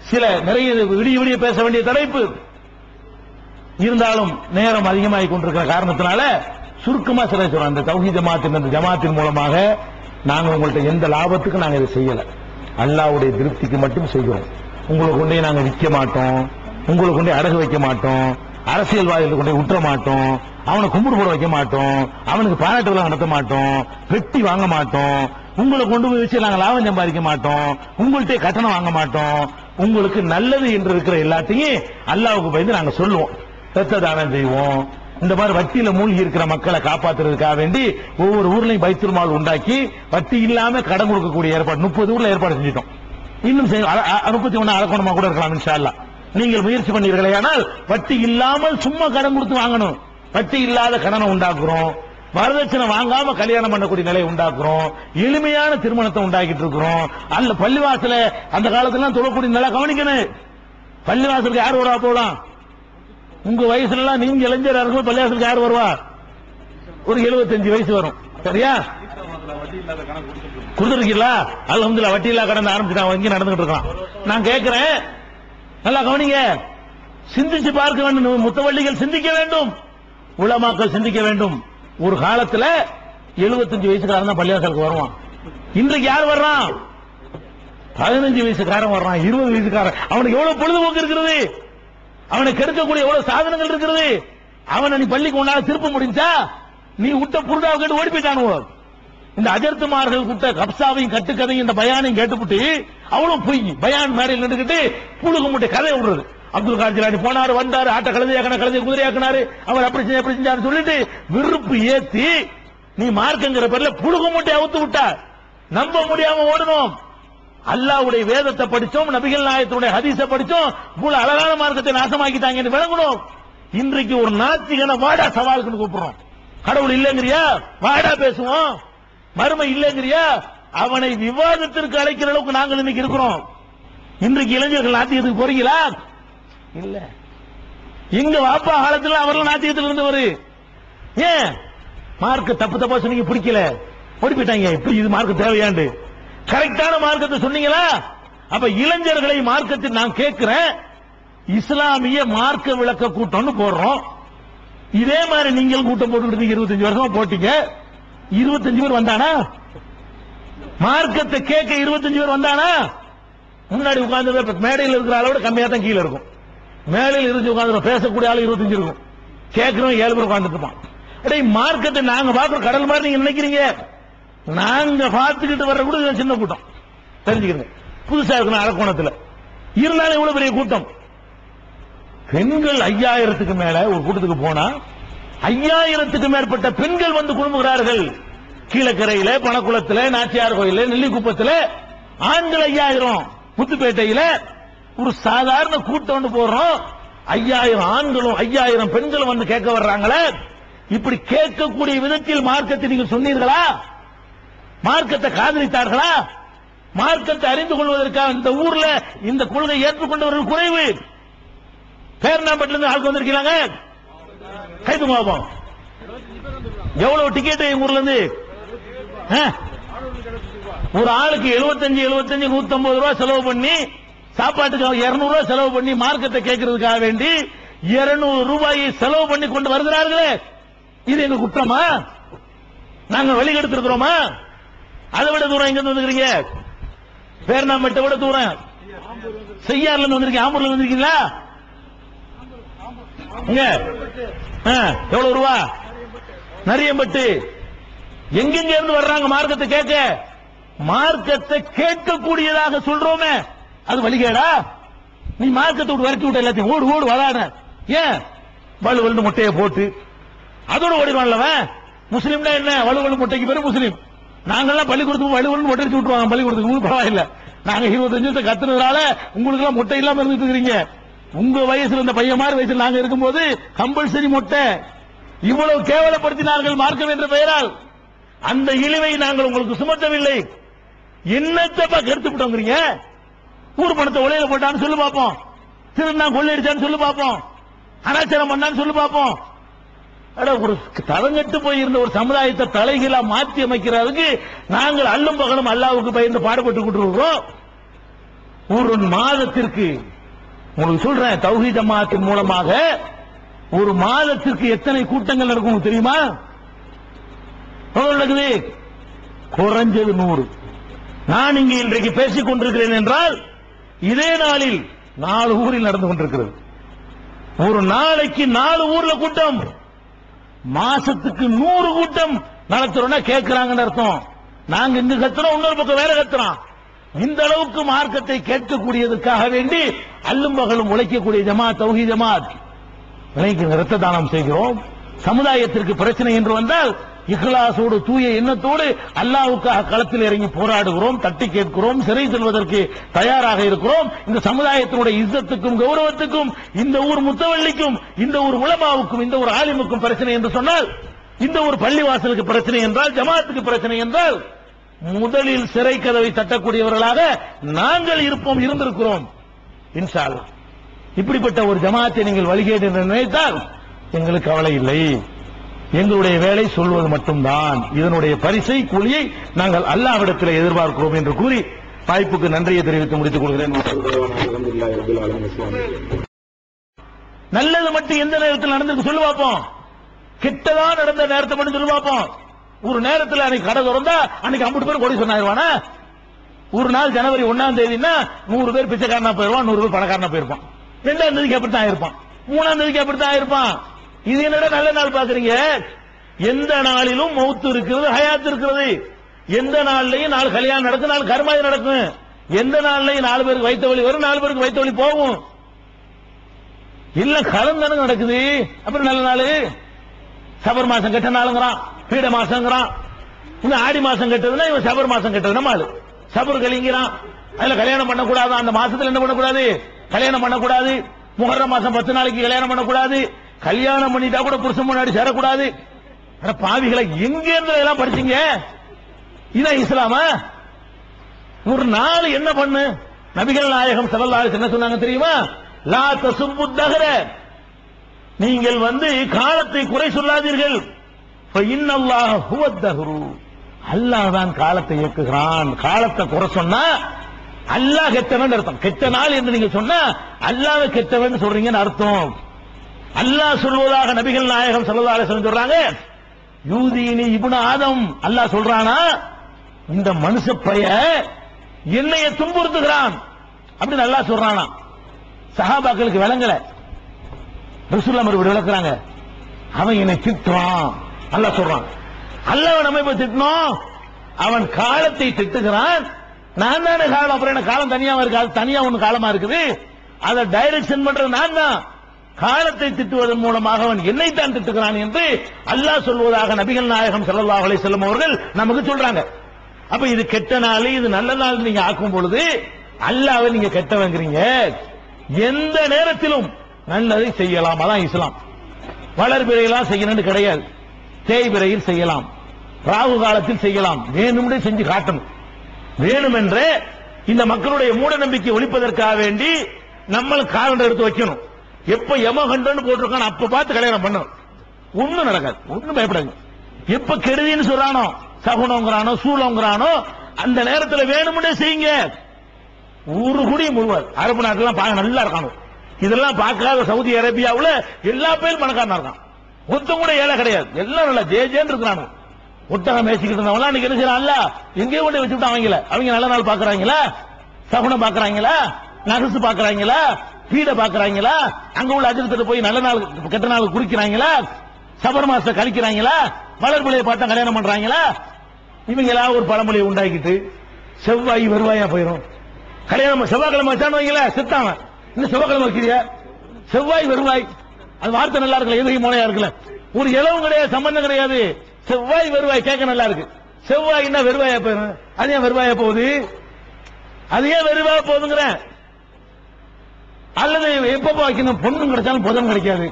சில நிறைய விடிய பேச வேண்டிய தலைப்பு இருந்தாலும் நேரம் அதிகமாகிக் கொண்டிருக்கிற காரணத்தினால சுருக்கமா சில சொல்றோம். அந்த தௌஹீத் ஜமாஅத்தின் மூலமாக நாங்கள் உங்கள்ட்ட எந்த லாபத்துக்கும் நாங்கள் இதை செய்யல, அல்லாஹ்வுடைய திருப்திக்கு மட்டும் செய்கிறோம். உங்களை கொண்டே நாங்கள் விற்க மாட்டோம், உங்களை கொண்டே அடகு வைக்க மாட்டோம், அரசியல்வாதிகளை கொண்டே உற்ற மாட்டோம், அவனை கும்பிடு போட வைக்க மாட்டோம், அவனுக்கு பாராட்டு விழா நடத்த மாட்டோம், வெட்டி வாங்க மாட்டோம், உங்களை கொண்டு போய் வச்சு நாங்கள் லாபம் சம்பாதிக்க மாட்டோம், உங்கள்கிட்ட கட்டணம் வாங்க மாட்டோம். உங்களுக்கு நல்லது என்று இருக்கிற எல்லாத்தையும் அல்லாஹ்வுக்கு பயந்து நாங்கள் சொல்லுவோம். ரத்த தானம் செய்வோம். இந்த மாதிரி வட்டியில மூழ்கி இருக்கிற மக்களை காப்பாற்றுறதுக்காக வேண்டி ஒவ்வொரு ஊர்லயும் பைத்துல் மால் உண்டாக்கி வட்டி இல்லாம கடன் கொடுக்கக்கூடிய ஏற்பாடு 30 ஊர்ல ஏற்பாடு செஞ்சிட்டோம். இன்னும் 31 அரக்கணமா கூட இருக்கலாம் இன்ஷா அல்லாஹ். நீங்கள் முயற்சி பண்ணீர்களே, ஆனால் வட்டி இல்லாமல் சும்மா கடன் கொடுத்து வாங்கணும். வட்டி இல்லாத கடனை உண்டாக்குறோம், வரதட்சணை வாங்காம கல்யாணம் பண்ணக்கூடிய நிலையை உண்டாக்குறோம், எளிமையான திருமணத்தை உண்டாக்கிட்டு இருக்கிறோம். அல்ல பள்ளிவாசல அந்த காலத்துல தொழக்கூடிய நிலை கவனிக்கணும். பள்ளிவாசலுக்கு யார் வருவா போலாம்? உங்க வயசுல எல்லாம் நீங்க இளைஞரா இருக்கும், பள்ளிவாசலுக்கு யார் வருவா? ஒரு 75 வயசு வரும். சரியா? கொடுத்துருக்கீங்களா? அல்ஹம்துலில்லாஹ் வட்டி இல்லா கடன் ஆரம்பிச்சுட்டாங்க, இங்க நடந்துகிட்டு இருக்கான். நான் கேட்கிறேன், நல்லா கவனிங்க, சிந்திச்சு பார்க்க வேண்டும். முத்தவள்ளிகள் சிந்திக்க வேண்டும், உலமாக்கள் சிந்திக்க வேண்டும். ஒரு காலத்துல 75 வயசுக்காரன் தான் பள்ளிவாசலுக்கு வருவான். இன்றைக்கு யார் வர்றான்? 15 வயசுக்காரன் வர்றான், 20 வயசுக்காரன். அவனுக்கு எவ்வளவு பொழுதுபோக்கு இருக்கிறது, அவனை கெடுக்கக்கூடிய எவ்வளவு சாதனங்கள் இருக்கிறது. அவனை நீ பள்ளிக்கு ஒன்னால திருப்ப முடிஞ்சா நீ விட்ட புருடாவை கேட்டு ஓடி போயிட்டானுவோ. இந்த அஜர்த்துமார்கள் கூட்ட கப்சாவையும் கட்டுக்கதையும் இந்த பயானையும் கேட்டுவிட்டு அவ்வளவு பொய் பயான் மேடையில் நின்றுகிட்டு புழுகு முட்டை கதை விடுறது. அப்துல் காதர் ஜிலானி போனாரு, வந்தாரு, ஆட்ட கழுதையாக்கின கழுதை குதிரையாக்கினாரு, அவர் அப்படி செஞ்சாரு சொல்லிட்டு விருப்பு ஏத்தி நீ மார்க்கங்கிற பேர்ல புழுகு முட்டை அவுத்து விட்டா நம்ப முடியாம ஓடணும். அல்லாஹ்வுடைய வேதத்தை படிச்சோம், நபிகள் நாயகத்துடைய ஹதீஸை படிச்சோம், இவ்வளவு அழகான மார்க்கத்தை நாசமாக்கிட்டாங்கன்னு விளங்கணும். இன்றைக்கு ஒரு நாத்திகனை வாடா சவாலுக்கு கூப்பிடுறோம். கடவுள் இல்லைங்கிறியா, வாடா பேசுவோம். மறுமை இல்லைங்கிறியா, அவனை விவாதத்திற்கு அழைக்கிற அளவுக்கு நாங்கள் இன்னைக்கு இருக்கிறோம். இன்றைக்கு இளைஞர்கள் நாத்திகத்துக்கு போறீங்களா? இல்ல. எங்க வாப்பா காலத்தில் அவர்கள் நாத்திகத்தில் இருந்தவர். ஏன் மார்க்க தப்பு தப்பா சொன்னீங்க, பிடிக்கல, ஓடி போயிட்டாங்க. இப்படி இது மார்க்க தேவையாண்டு கரெக்டான மார்க்கத்தை சொன்னீங்களா? அப்ப இளைஞர்களை மார்க்கத்தில் நான் கேட்கிறேன், இஸ்லாமிய மார்க்க விளக்க கூட்டம்னு போடுறோம். இதே மாதிரி நீங்கள் கூட்டம் போட்டு 25 வருஷமா போட்டீங்க. 25 பேர் வந்தானா? மார்க்கத்தை கேட்க 25 பேர் வந்தானா? முன்னாடி உட்கார்ந்து மேடையில் இருக்கிற அளவோட கம்மியா தான் கீழே இருக்கும். மேடையில் இருந்து உட்கார்ந்து பேசக்கூடிய ஆளு 25 இருக்கும், கேட்கிறவங்க 7 பேர் உட்கார்ந்துட்டு இருப்பான். அடே மார்க்கத்தை நாங்க பார்க்கிற கடல் மாதிரி நீங்க நினைக்கிறீங்க, நாங்க பார்த்துக்கிட்டு வர்ற கூட சின்ன கூட்டம். தெரிஞ்சுக்கிறீங்க, புதுசா இருக்கணும் அரக்கோணத்துல இருந்தாலும் இவ்வளவு பெரிய கூட்டம். பெண்கள் 5000க்கு மேல ஒரு கூட்டத்துக்கு போனா 5000க்கு மேற்பட்ட பெண்கள் வந்து குழுமுகிறார்கள். கீழக்கரையில, பணக்குளத்துல, நாச்சியார் கோயில, நெல்லிக்குப்பத்துல ஆண்கள் 5000, முத்துப்பேட்டையில ஒரு சாதாரண கூட்டம் போடுறோம். 5000 ஆண்களும் 5000 பெண்களும் வந்து கேட்க வர்றாங்களே. இப்படி கேட்கக்கூடிய விதத்தில் மார்க்கத்தை நீங்கள் சொன்னீர்களா? மார்க்கத்தை காதலித்தார்களா? மார்க்கத்தை அறிந்து கொள்வதற்காக இந்த ஊர்ல இந்த கொள்கை ஏற்றுக்கொண்டவர்கள் குறைவு. பேர்னாம்பட்டில இருந்து ஆளுக்கு வந்திருக்கிறாங்க, கைது மாபம். எவ்வளவு டிக்கெட் ஊர்ல இருந்து? ஒரு ஆளுக்கு 75 150 ரூபாய் செலவு பண்ணி, சாப்பாட்டுக்கு 200 ரூபாய் செலவு பண்ணி மார்க்கத்தை கேட்கறதுக்காக வேண்டி 200 ரூபாயை செலவு பண்ணி கொண்டு வருகிறார்களே, இது எங்க குற்றமா? நாங்க வழிகெடுத்திருக்கிறோமா? அதை விட தூரம் எங்க வந்துருக்கீங்க? பேர்னாம்பட்டை விட தூரம் செய்யாறுல இருந்து வந்திருக்கீங்க, ஆம்பூர்ல வந்திருக்கீங்களா? எவ்வளவு ரூபா? நரியம்பட்டு. எங்கெங்க இருந்து வர்றாங்க மார்க்கத்தை கேட்க? மார்க்கத்தை கேட்கக்கூடியதாக சொல்றோமே, அது வழிகேடா? நீ மார்க்கத்தை விட்டு விரட்டி விட்ட எல்லாத்தையும் ஓடு ஓடு வராட. ஏன் வலுவல் முட்டையை போட்டு அதோட ஓடிவான்லவன்? முஸ்லீம்னா என்ன? வலுவல் முட்டைக்கு பேரு முஸ்லீம். நாங்கெல்லாம் பள்ளிக்கூடத்துக்கு வலுவல் முட்டை விட்டுருவாங்க. பள்ளிக்கூடத்துக்கு பரவாயில்ல, நாங்க 25 வருஷம் கத்துனதால உங்களுக்கு எல்லாம் முட்டை இல்லாம இருந்துட்டு இருக்கிறீங்க. உங்க வயசுல இந்த பையன் மாதிரி வயசுல நாங்க இருக்கும்போது கம்பல்சரி முட்டை. இவ்வளவு கேவலப்படுத்தினார்கள் மார்க்கம் என்ற பெயரால். அந்த இழிவை நாங்கள் உங்களுக்கு சுமத்தவில்லை. என்னத்தப்பா கருத்து விட்டோங்கிறீங்க? ஊர் பணத்தை உலையில போட்டான்னு சொல்லு பார்ப்போம், திருநா கொள்ளையடிச்சான்னு சொல்லு பார்ப்போம், அனாச்சாரம் பண்ணான்னு சொல்லு பார்ப்போம். ஒரு தரங்கட்டு போயிருந்த ஒரு சமுதாயத்தை தலைகீழா மாற்றி அமைக்கிறதுக்கு நாங்கள் அல்லும் பகலும் அல்லாவுக்கு பயந்து பாடுபட்டு கொண்டிருக்கிறோம். ஒரு மாதத்திற்கு உங்களுக்கு சொல்றேன், தௌஹீத் ஜமாஅத்தின் மூலமாக ஒரு மாதத்திற்கு எத்தனை கூட்டங்கள் நடக்கும் தெரியுமா? நடக்குது குறைஞ்சது 100. நான் இங்கே இன்றைக்கு பேசிக் கொண்டிருக்கிறேன் என்றால் இதே நாளில் 4 ஊரில் நடந்து கொண்டிருக்கிறது. ஒரு நாளைக்கு 4 ஊர்ல கூட்டம், மாசத்துக்கு 100 கூட்டம் நடத்துறோம்னா கேட்கிறாங்கன்னு அர்த்தம். நாங்க இங்க கத்துறோம், இன்னொரு பக்கம் வேற கத்துறோம். இந்த அளவுக்கு மார்க்கத்தை கேட்கக்கூடியதுக்காக வேண்டி அல்லும் பகலும் உழைக்கக்கூடிய ஜமாத் தௌஹீத் ஜமாத். இரத்த தானம் செய்கிறோம். சமுதாயத்திற்கு பிரச்சனை என்று வந்தால் இஹ்லாசோடு தூய எண்ணத்தோடு அல்லாஹ்வுக்காக களத்தில் இறங்கி போராடுகிறோம், தட்டி கேட்கிறோம், சிறை செல்வதற்கு தயாராக இருக்கிறோம். இந்த சமுதாயத்தினுடைய இஸ்ஸத்துக்கும் கௌரவத்துக்கும், இந்த ஊர் முத்தவள்ளிக்கும், இந்த ஊர் உலமாவுக்கும், இந்த ஒரு ஆலிமுக்கும் பிரச்சனை என்று சொன்னால், இந்த ஒரு பள்ளிவாசலுக்கு பிரச்சனை என்றால், ஜமாத்துக்கு பிரச்சனை என்றால், முதலில் சிறை கதவை தட்டக்கூடியவர்களாக நாங்கள் இருப்போம், இருந்திருக்கிறோம் இன்ஷா அல்லாஹ். இப்படிப்பட்ட ஒரு ஜமாத்தை நீங்கள் வழிகேடு என்று நினைத்தால் எங்களுக்கு கவலை இல்லை. எங்களுடைய வேலை சொல்வது மட்டும்தான். இதனுடைய பரிசை கூலியை நாங்கள் அல்லாஹ்விடத்தில் எதிர்பார்க்கிறோம் என்று கூறி வாய்ப்புக்கு நன்றியை தெரிவித்து முடித்துக் கொள்கிறேன். நல்லது மட்டும் எந்த நேரத்தில் நடந்திருக்கு சொல்லு பார்ப்போம். கெட்டதா நடந்த நேரத்தை மட்டும் சொல்லு பார்ப்போம். ஒரு நேரத்தில் அன்னைக்கு கடை திறந்தா அன்னைக்கு 50 பேர் கோடீஸ்வரன் ஆயிடுவானா? ஒரு நாள் ஜனவரி 1ஆம் தேதினா 100 பேர் பிச்சைக்காரனா போயிருவான், 100 பேர் பணக்காரனா போயிருப்பான். 2ஆம் தேதிக்கு அப்படித்தான் ஆயிருப்பான், 3ஆம் தேதிக்கு அப்படித்தான் ஆயிருப்பான். இது என்னடா நல்ல நாள் பாக்குறீங்க? எந்த நாளிலும் மௌத்து இருக்கிறது, ஹயாத் இருக்கிறது. எந்த நாள்லயும் 4 கல்யாணம் நடக்கும், 4 கர்மாதி நடக்கும். எந்த நாள்லயும் 4 பேருக்கு வைத்த வழி வரும், 4 பேருக்கு வைத்த வழி போகும். இல்ல கலந்தானு நடக்குது. அப்புறம் நல்ல நாள். சபர் மாசம் கெட்ட நாளுங்கிறான், பீட மாசங்கிறான். இன்னும் ஆடி மாசம் கெட்டதுன்னா இவன் சபர் மாசம் கெட்டது. நம்ம சபர் கலிங்கிறான். அதுல கல்யாணம் பண்ணக்கூடாது. அந்த மாசத்துல என்ன பண்ணக்கூடாது? கல்யாணம் பண்ணக்கூடாது. முஹர்ரம் மாசம் 10 நாளைக்கு கல்யாணம் பண்ணக்கூடாது. கல்யாணம் பண்ணிட்டா கூட புருஷன் முன்னாடி சேரக்கூடாது. பாவிகளை எங்க இருந்து எல்லாம் படிச்சீங்க? இதான் இஸ்லாமா? ஒரு நாள் என்ன பண்ணு? நபிகள் நாயகம் ஸல்லல்லாஹு அலைஹி வஸல்லம் என்ன சொன்னாங்க தெரியுமா? லா தசுப்பு தஹர, நீங்கள் காலத்தை குறை சொல்லாதீர்கள். ஃபஇன்னல்லாஹ ஹுவத் தஹ்ரு, அல்லாஹ் தான் காலத்தை இயக்குகிறான். காலத்தை குறை சொன்னா அல்லாஹ் கெட்டவன் அர்த்தம். கெட்ட நாள் என்று நீங்க சொன்னா அல்லாஹ் கெட்டவன் சொல்றீங்கன்னு அர்த்தம். அல்லாஹ் சொல்வதாக நபிகள் நாயகம் ஸல்லல்லாஹு அலைஹி வஸல்லம் சொல்றாங்க. யூதீனி இப்னு ஆதம், அல்லாஹ் சொல்றானா இந்த மனுஷ பைய என்னைய துன்புறுத்துகிறான் அப்படின்னு அல்லாஹ் சொல்றானா. சஹாபாக்களுக்கு விளங்கல. ரசூலுல்லாஹ் மறுபடியும் விளக்குறாங்க. அவன் என்னை திட்டுறான் அல்லாஹ் சொல்றான். அல்லாஹ் நம்ம இப்ப திட்டணும், அவன் காலத்தை திட்டுகிறான். நான் தானே காலம், அப்புறம் என்ன காலம் தனியாவா இருக்கு? அது தனியா ஒண்ணு காலமா இருக்குது. அதை டைரக்ஷன் பண்றது நான் தான். காலத்தை திட்டுவதன் மூலமாக அவன் என்னைத்தான் திட்டுகிறான் என்று அல்லாஹ் சொல்வதாக நபிகள் நாயகம் ஸல்லல்லாஹு அலைஹி வஸல்லம் அவர்கள் நமக்கு சொல்றாங்க. அப்ப இது கெட்ட நாள், இது நல்ல நாள் நீங்க ஆக்கும் பொழுது அல்லாஹ்வை நீங்க கெட்டவங்கிறீங்க. எந்த நேரத்திலும் நல்லதை செய்யலாம், அதான் இஸ்லாம். வளர்பிறையெல்லாம் செய்யணும்னு கிடையாது. தேய்பிறையில் செய்யலாம், ராகு காலத்தில் செய்யலாம், வேணும்னே செஞ்சு காட்டணும். வேணுமென்றே இந்த மக்களுடைய மூட நம்பிக்கை ஒழிப்பதற்காக வேண்டி நம்ம காலண்டர் எடுத்து வைக்கணும். எப்ப யமகண்டன்னு போட்டிருக்கான அப்ப பார்த்து கல்யாணம் பண்ணணும். ஒண்ணும் நடக்காது, ஒண்ணும் பயப்படாது. எப்ப கெடுதின்னு சொல்றானோ, சகுனங்கிறானோ, சூளங்கிறானோ, அந்த நேரத்தில் வேணும்னே செய்யுங்க. ஊரு கூடி முழுவாது. அரபு நாட்டெல்லாம் பார்க்க நல்லா இருக்கானோ. இதெல்லாம் பார்க்காத சவுதி அரேபியாவில் எல்லா பேரும் பணக்காரனா இருக்கான். ஒருத்தம் கூட ஏழை கிடையாது. எல்லாம் நல்லா ஜேஜேன்னு இருக்கிறானோ. ஒட்டகம் மேய்ச்சிக்கிட்டு இருந்தவங்க இன்னைக்கு என்ன செய்யறான்ல, எங்கேயோ கொண்டு வச்சுட்டு அவங்க நல்ல நாள் பாக்குறாங்களா, சகுனம் பாக்குறாங்களா, நகசு பாக்குறாங்களா, பீட பாக்குறாங்களா, அங்க உள்ள அதிர்த்திட்டு போய் நல்ல நாள் கெட்ட நாள் குறிக்கிறாங்களா, சபர் மாசத்தை கழிக்கிறாங்களா, வளர்பிள்ளையை பார்த்தா கல்யாணம் பண்றாங்களா? இவங்க எல்லாம் ஒரு பழமொழியை உண்டாக்கிட்டு செவ்வாய் வருவாயா போயிடும். கல்யாணம் செவ்வாய்க்கிழமை வச்சான்னு வைங்கள செத்தாம, இன்னும் செவ்வாய்க்கிழமை வைக்கிறியா? செவ்வாய் வருவாய், அது வார்த்தை நல்லா இருக்குல்ல, எதுக்கு மோனையா இருக்குல்ல, ஒரு இளவும் கிடையாது, சம்பந்தம் கிடையாது. செவ்வாய் வருவாய் கேட்க நல்லா இருக்கு. செவ்வாய் என்ன வருவாயா போயிடும்? அது ஏன் வருவாயா போகுது? அது ஏன் வருவாயா போகுதுங்கிற? அல்லது எப்ப வைக்கணும்? பொண்ணும் கிடைச்சாலும் புதன் கிடைக்காது.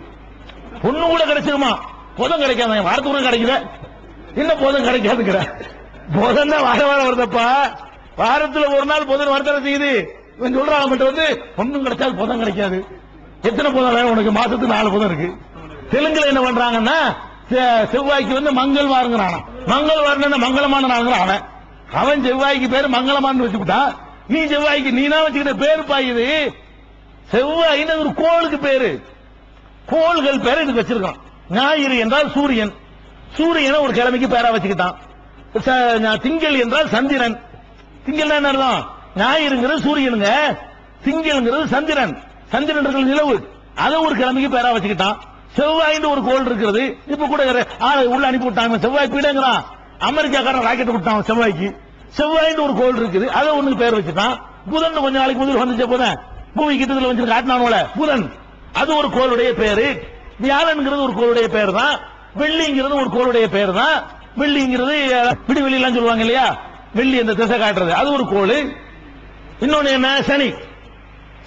பொண்ணு கூட கிடைச்சிருமா, புதன் கிடைக்காது. வாரத்துக்கு கூட கிடைக்குது, இன்னும் புதன் கிடைக்காதுங்கிற. புதன் தான் வார வாரம் வருதப்பா. வாரத்தில் ஒரு நாள் புதன் வரத்தான செய்யுது. இவன் சொல்றான் அவன்கிட்ட பொண்ணும் கிடைச்சாலும் புதன் கிடைக்காது. எத்தனை புதன் வேணும் உனக்கு? மாசத்துக்கு 4 புதன் இருக்கு. தெலுங்குல என்ன பண்றாங்கன்னா செவ்வாய்க்கு வந்து மங்கள்வாருங்கிறான். மங்கள்வார்னா மங்களமான நாளுங்கிற அவன் செவ்வாய்க்கு பேரு மங்களமான்னு வச்சுக்கிட்டான். நீ செவ்வாய்க்கு நீ தான் வச்சுக்கிட்ட பேரு பாயுது. செவ்வாயின்னு ஒரு கோளுக்கு பேரு, கோள்கள் பேரை இதுக்கு வச்சிருக்கான். ஞாயிறு என்றால் சூரியன், சூரியனை ஒரு கிழமைக்கு பேரா வச்சுக்கிட்டான். திங்கள் என்றால் சந்திரன், திங்கள் என்ன அர்த்தம்? ஞாயிறுங்கிறது சூரியனுங்க, திங்கள்ங்கிறது சந்திரன், சந்திரன் நிலவு, அதை ஒரு கிழமைக்கு பேரா வச்சுக்கிட்டான். செவ்வாயின்னு ஒரு கோள் இருக்கிறது. இப்ப கூட உள்ள அனுப்பி விட்டாங்க, செவ்வாய் பீடங்கிறான். அமெரிக்காக்காரன் ராக்கெட் விட்டான் செவ்வாய்க்கு. செவ்வாயின்னு ஒரு கோள் இருக்குது, அதை ஒண்ணு பேர் வச்சுட்டான். புதன் கொஞ்ச நாளைக்கு முதல் வந்துச்ச போதேன் பூமி கிட்டத்தில் வந்து காட்டினானோல புதன், அது ஒரு கோளுடைய பேரு. வியாழன்ங்கிறது ஒரு கோளுடைய பேர் தான். வெள்ளிங்கிறது ஒரு கோளுடைய பேர் தான். வெள்ளிங்கிறது விடிவெள்ளி எல்லாம் சொல்லுவாங்க இல்லையா, வெள்ளி அந்த திசை காட்டுறது, அது ஒரு கோள். இன்னொன்னு என்ன, சனி.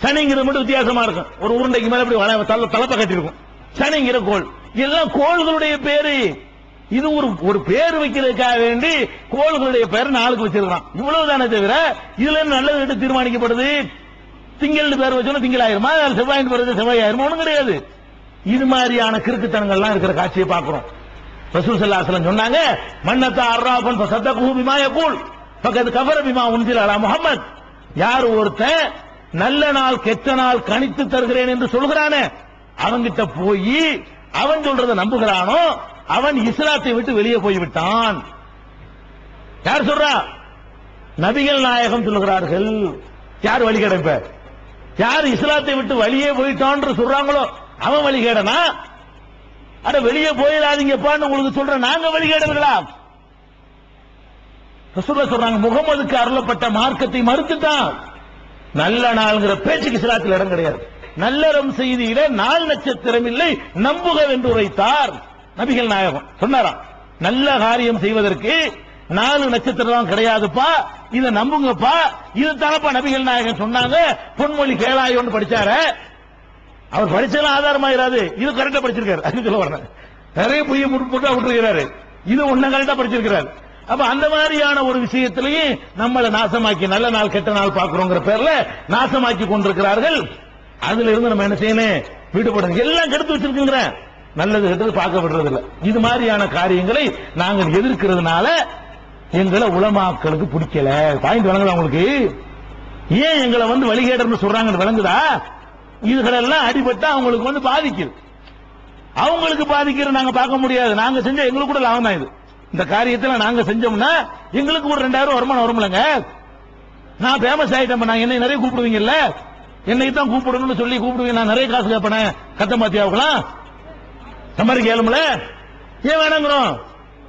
சனிங்கிறது மட்டும் வித்தியாசமா இருக்கும், ஒரு உருண்டைக்கு மேல இப்படி தலப்ப கட்டிருக்கும், சனிங்கிற கோள். இதெல்லாம் கோள்களுடைய பேரு. இது ஒரு பேர் வைக்கிறதுக்காக வேண்டி கோள்களுடைய பேர் நாளுக்கு வச்சிருக்கான். இவ்வளவுதானே தவிர இதுல நல்லது தீர்மானிக்கப்படுது. திங்கள் பேர் வச்சோன்னா திங்கள் ஆயிருமா, செவ்வாயின் பேர் செவ்வாய் ஆயிருமா, ஒண்ணும் கிடையாது. இது மாதிரியான கிறுக்குத்தனங்கள்லாம் இருக்கிற காட்சியை பார்க்கிறோம். ரசூல் ஸல்லல்லாஹு அலைஹி வஸல்லம் சொன்னாங்க, மன்னதா அர்ராஃபன் ஃபஸதகுஹு பிமா யகூல் ஃபகத் கஃபர பிமா உன்சில அலா முஹம்மத். யார் ஒருத்தன் நல்ல நாள் கெட்ட நாள் கணித்து தருகிறேன் என்று சொல்கிறானே, அவன்கிட்ட போய் அவன் சொல்றதை நம்புகிறானோ அவன் இஸ்லாத்தை விட்டு வெளியே போய்விட்டான். யார் சொல்றா? நபிகள் நாயகம் சொல்லுகிறார்கள். யார் வழிகேடப்ப? யார் இஸ்லாத்தை விட்டு வெளியே போயிட்டான் சொல்றாங்களோ அவன் வழிகேடனா? அட வெளியே போயிடாதீங்கப்பான்னு உங்களுக்கு சொல்ற நாங்க வழிகேடவர்களா? ரசூலுல்லாஹ் சொல்றாங்க, முகமதுக்கு அருளப்பட்ட மார்க்கத்தை மறுத்துட்டான். நல்ல நாள்ங்கிற பேச்சுக்கு இஸ்லாத்தில் இடம் கிடையாது. நல்லறம் செய்தியில நாள் நட்சத்திரம் இல்லை நம்புக என்று உரைத்தார் நபிகள் நாயகம். சொன்னாராம், நல்ல காரியம் செய்வதற்கு 4 நட்சத்திரம் கிடையாதுப்பா, இதை நம்புங்கப்பா. இது தானப்பா நபிகள் நாயகம் சொன்னாங்க. பொன்மொழி கேளாயோன்னு படிச்சார, அவர் படிச்செல்லாம் ஆதாரமாயிராது. இது கரெக்டா படிச்சிருக்காரு, அது சொல்ல வரேன். நிறைய புதிய முற்போட்டா விட்டுருக்கிறாரு, இது ஒன்னும் கரெக்டா படிச்சிருக்கிறாரு. அப்ப அந்த மாதிரியான ஒரு விஷயத்திலையும் நம்மளை நாசமாக்கி நல்ல நாள் கெட்ட நாள் பார்க்கிறோங்கிற பேர்ல நாசமாக்கி கொண்டிருக்கிறார்கள். அதுல இருந்து நம்ம என்ன செய்யணும்? விடுபடணும். எல்லாம் கெடுத்து வச்சிருக்குங்கிற நல்லது கெட்டது பார்க்க விடுறது இல்ல. இது மாதிரியான காரியங்களை நாங்கள் எதிர்க்கிறதுனால எங்களை உலமாக்களுக்கு பிடிக்கல. பாயிண்ட் விளங்குதா உங்களுக்கு? ஏன் எங்களை வந்து வழிகேடர்னு சொல்றாங்கன்னு விளங்குதா? இதுகளெல்லாம் அடிபட்டா அவங்களுக்கு வந்து பாதிக்குது. அவங்களுக்கு பாதிக்கிற நாங்க பார்க்க முடியாது. நாங்க செஞ்ச எங்களுக்கு கூட லாபம் தான் இது. இந்த காரியத்தில் நாங்க செஞ்சோம்னா எங்களுக்கு ஒரு 2000 வருமானம் வரும்லங்க. நான் ஃபேமஸ் ஆயிட்டேன், நான் என்னை நிறைய கூப்பிடுவீங்கல்ல, என்னை தான் கூப்பிடணும்னு சொல்லி கூப்பிடுவீங்க. நான் நிறைய காசு கேட்பேன் கத்தமாத்தியாவுக்கலாம் சம்பாதி கேளும்ல. ஏன் வேணாங்கிறோம்?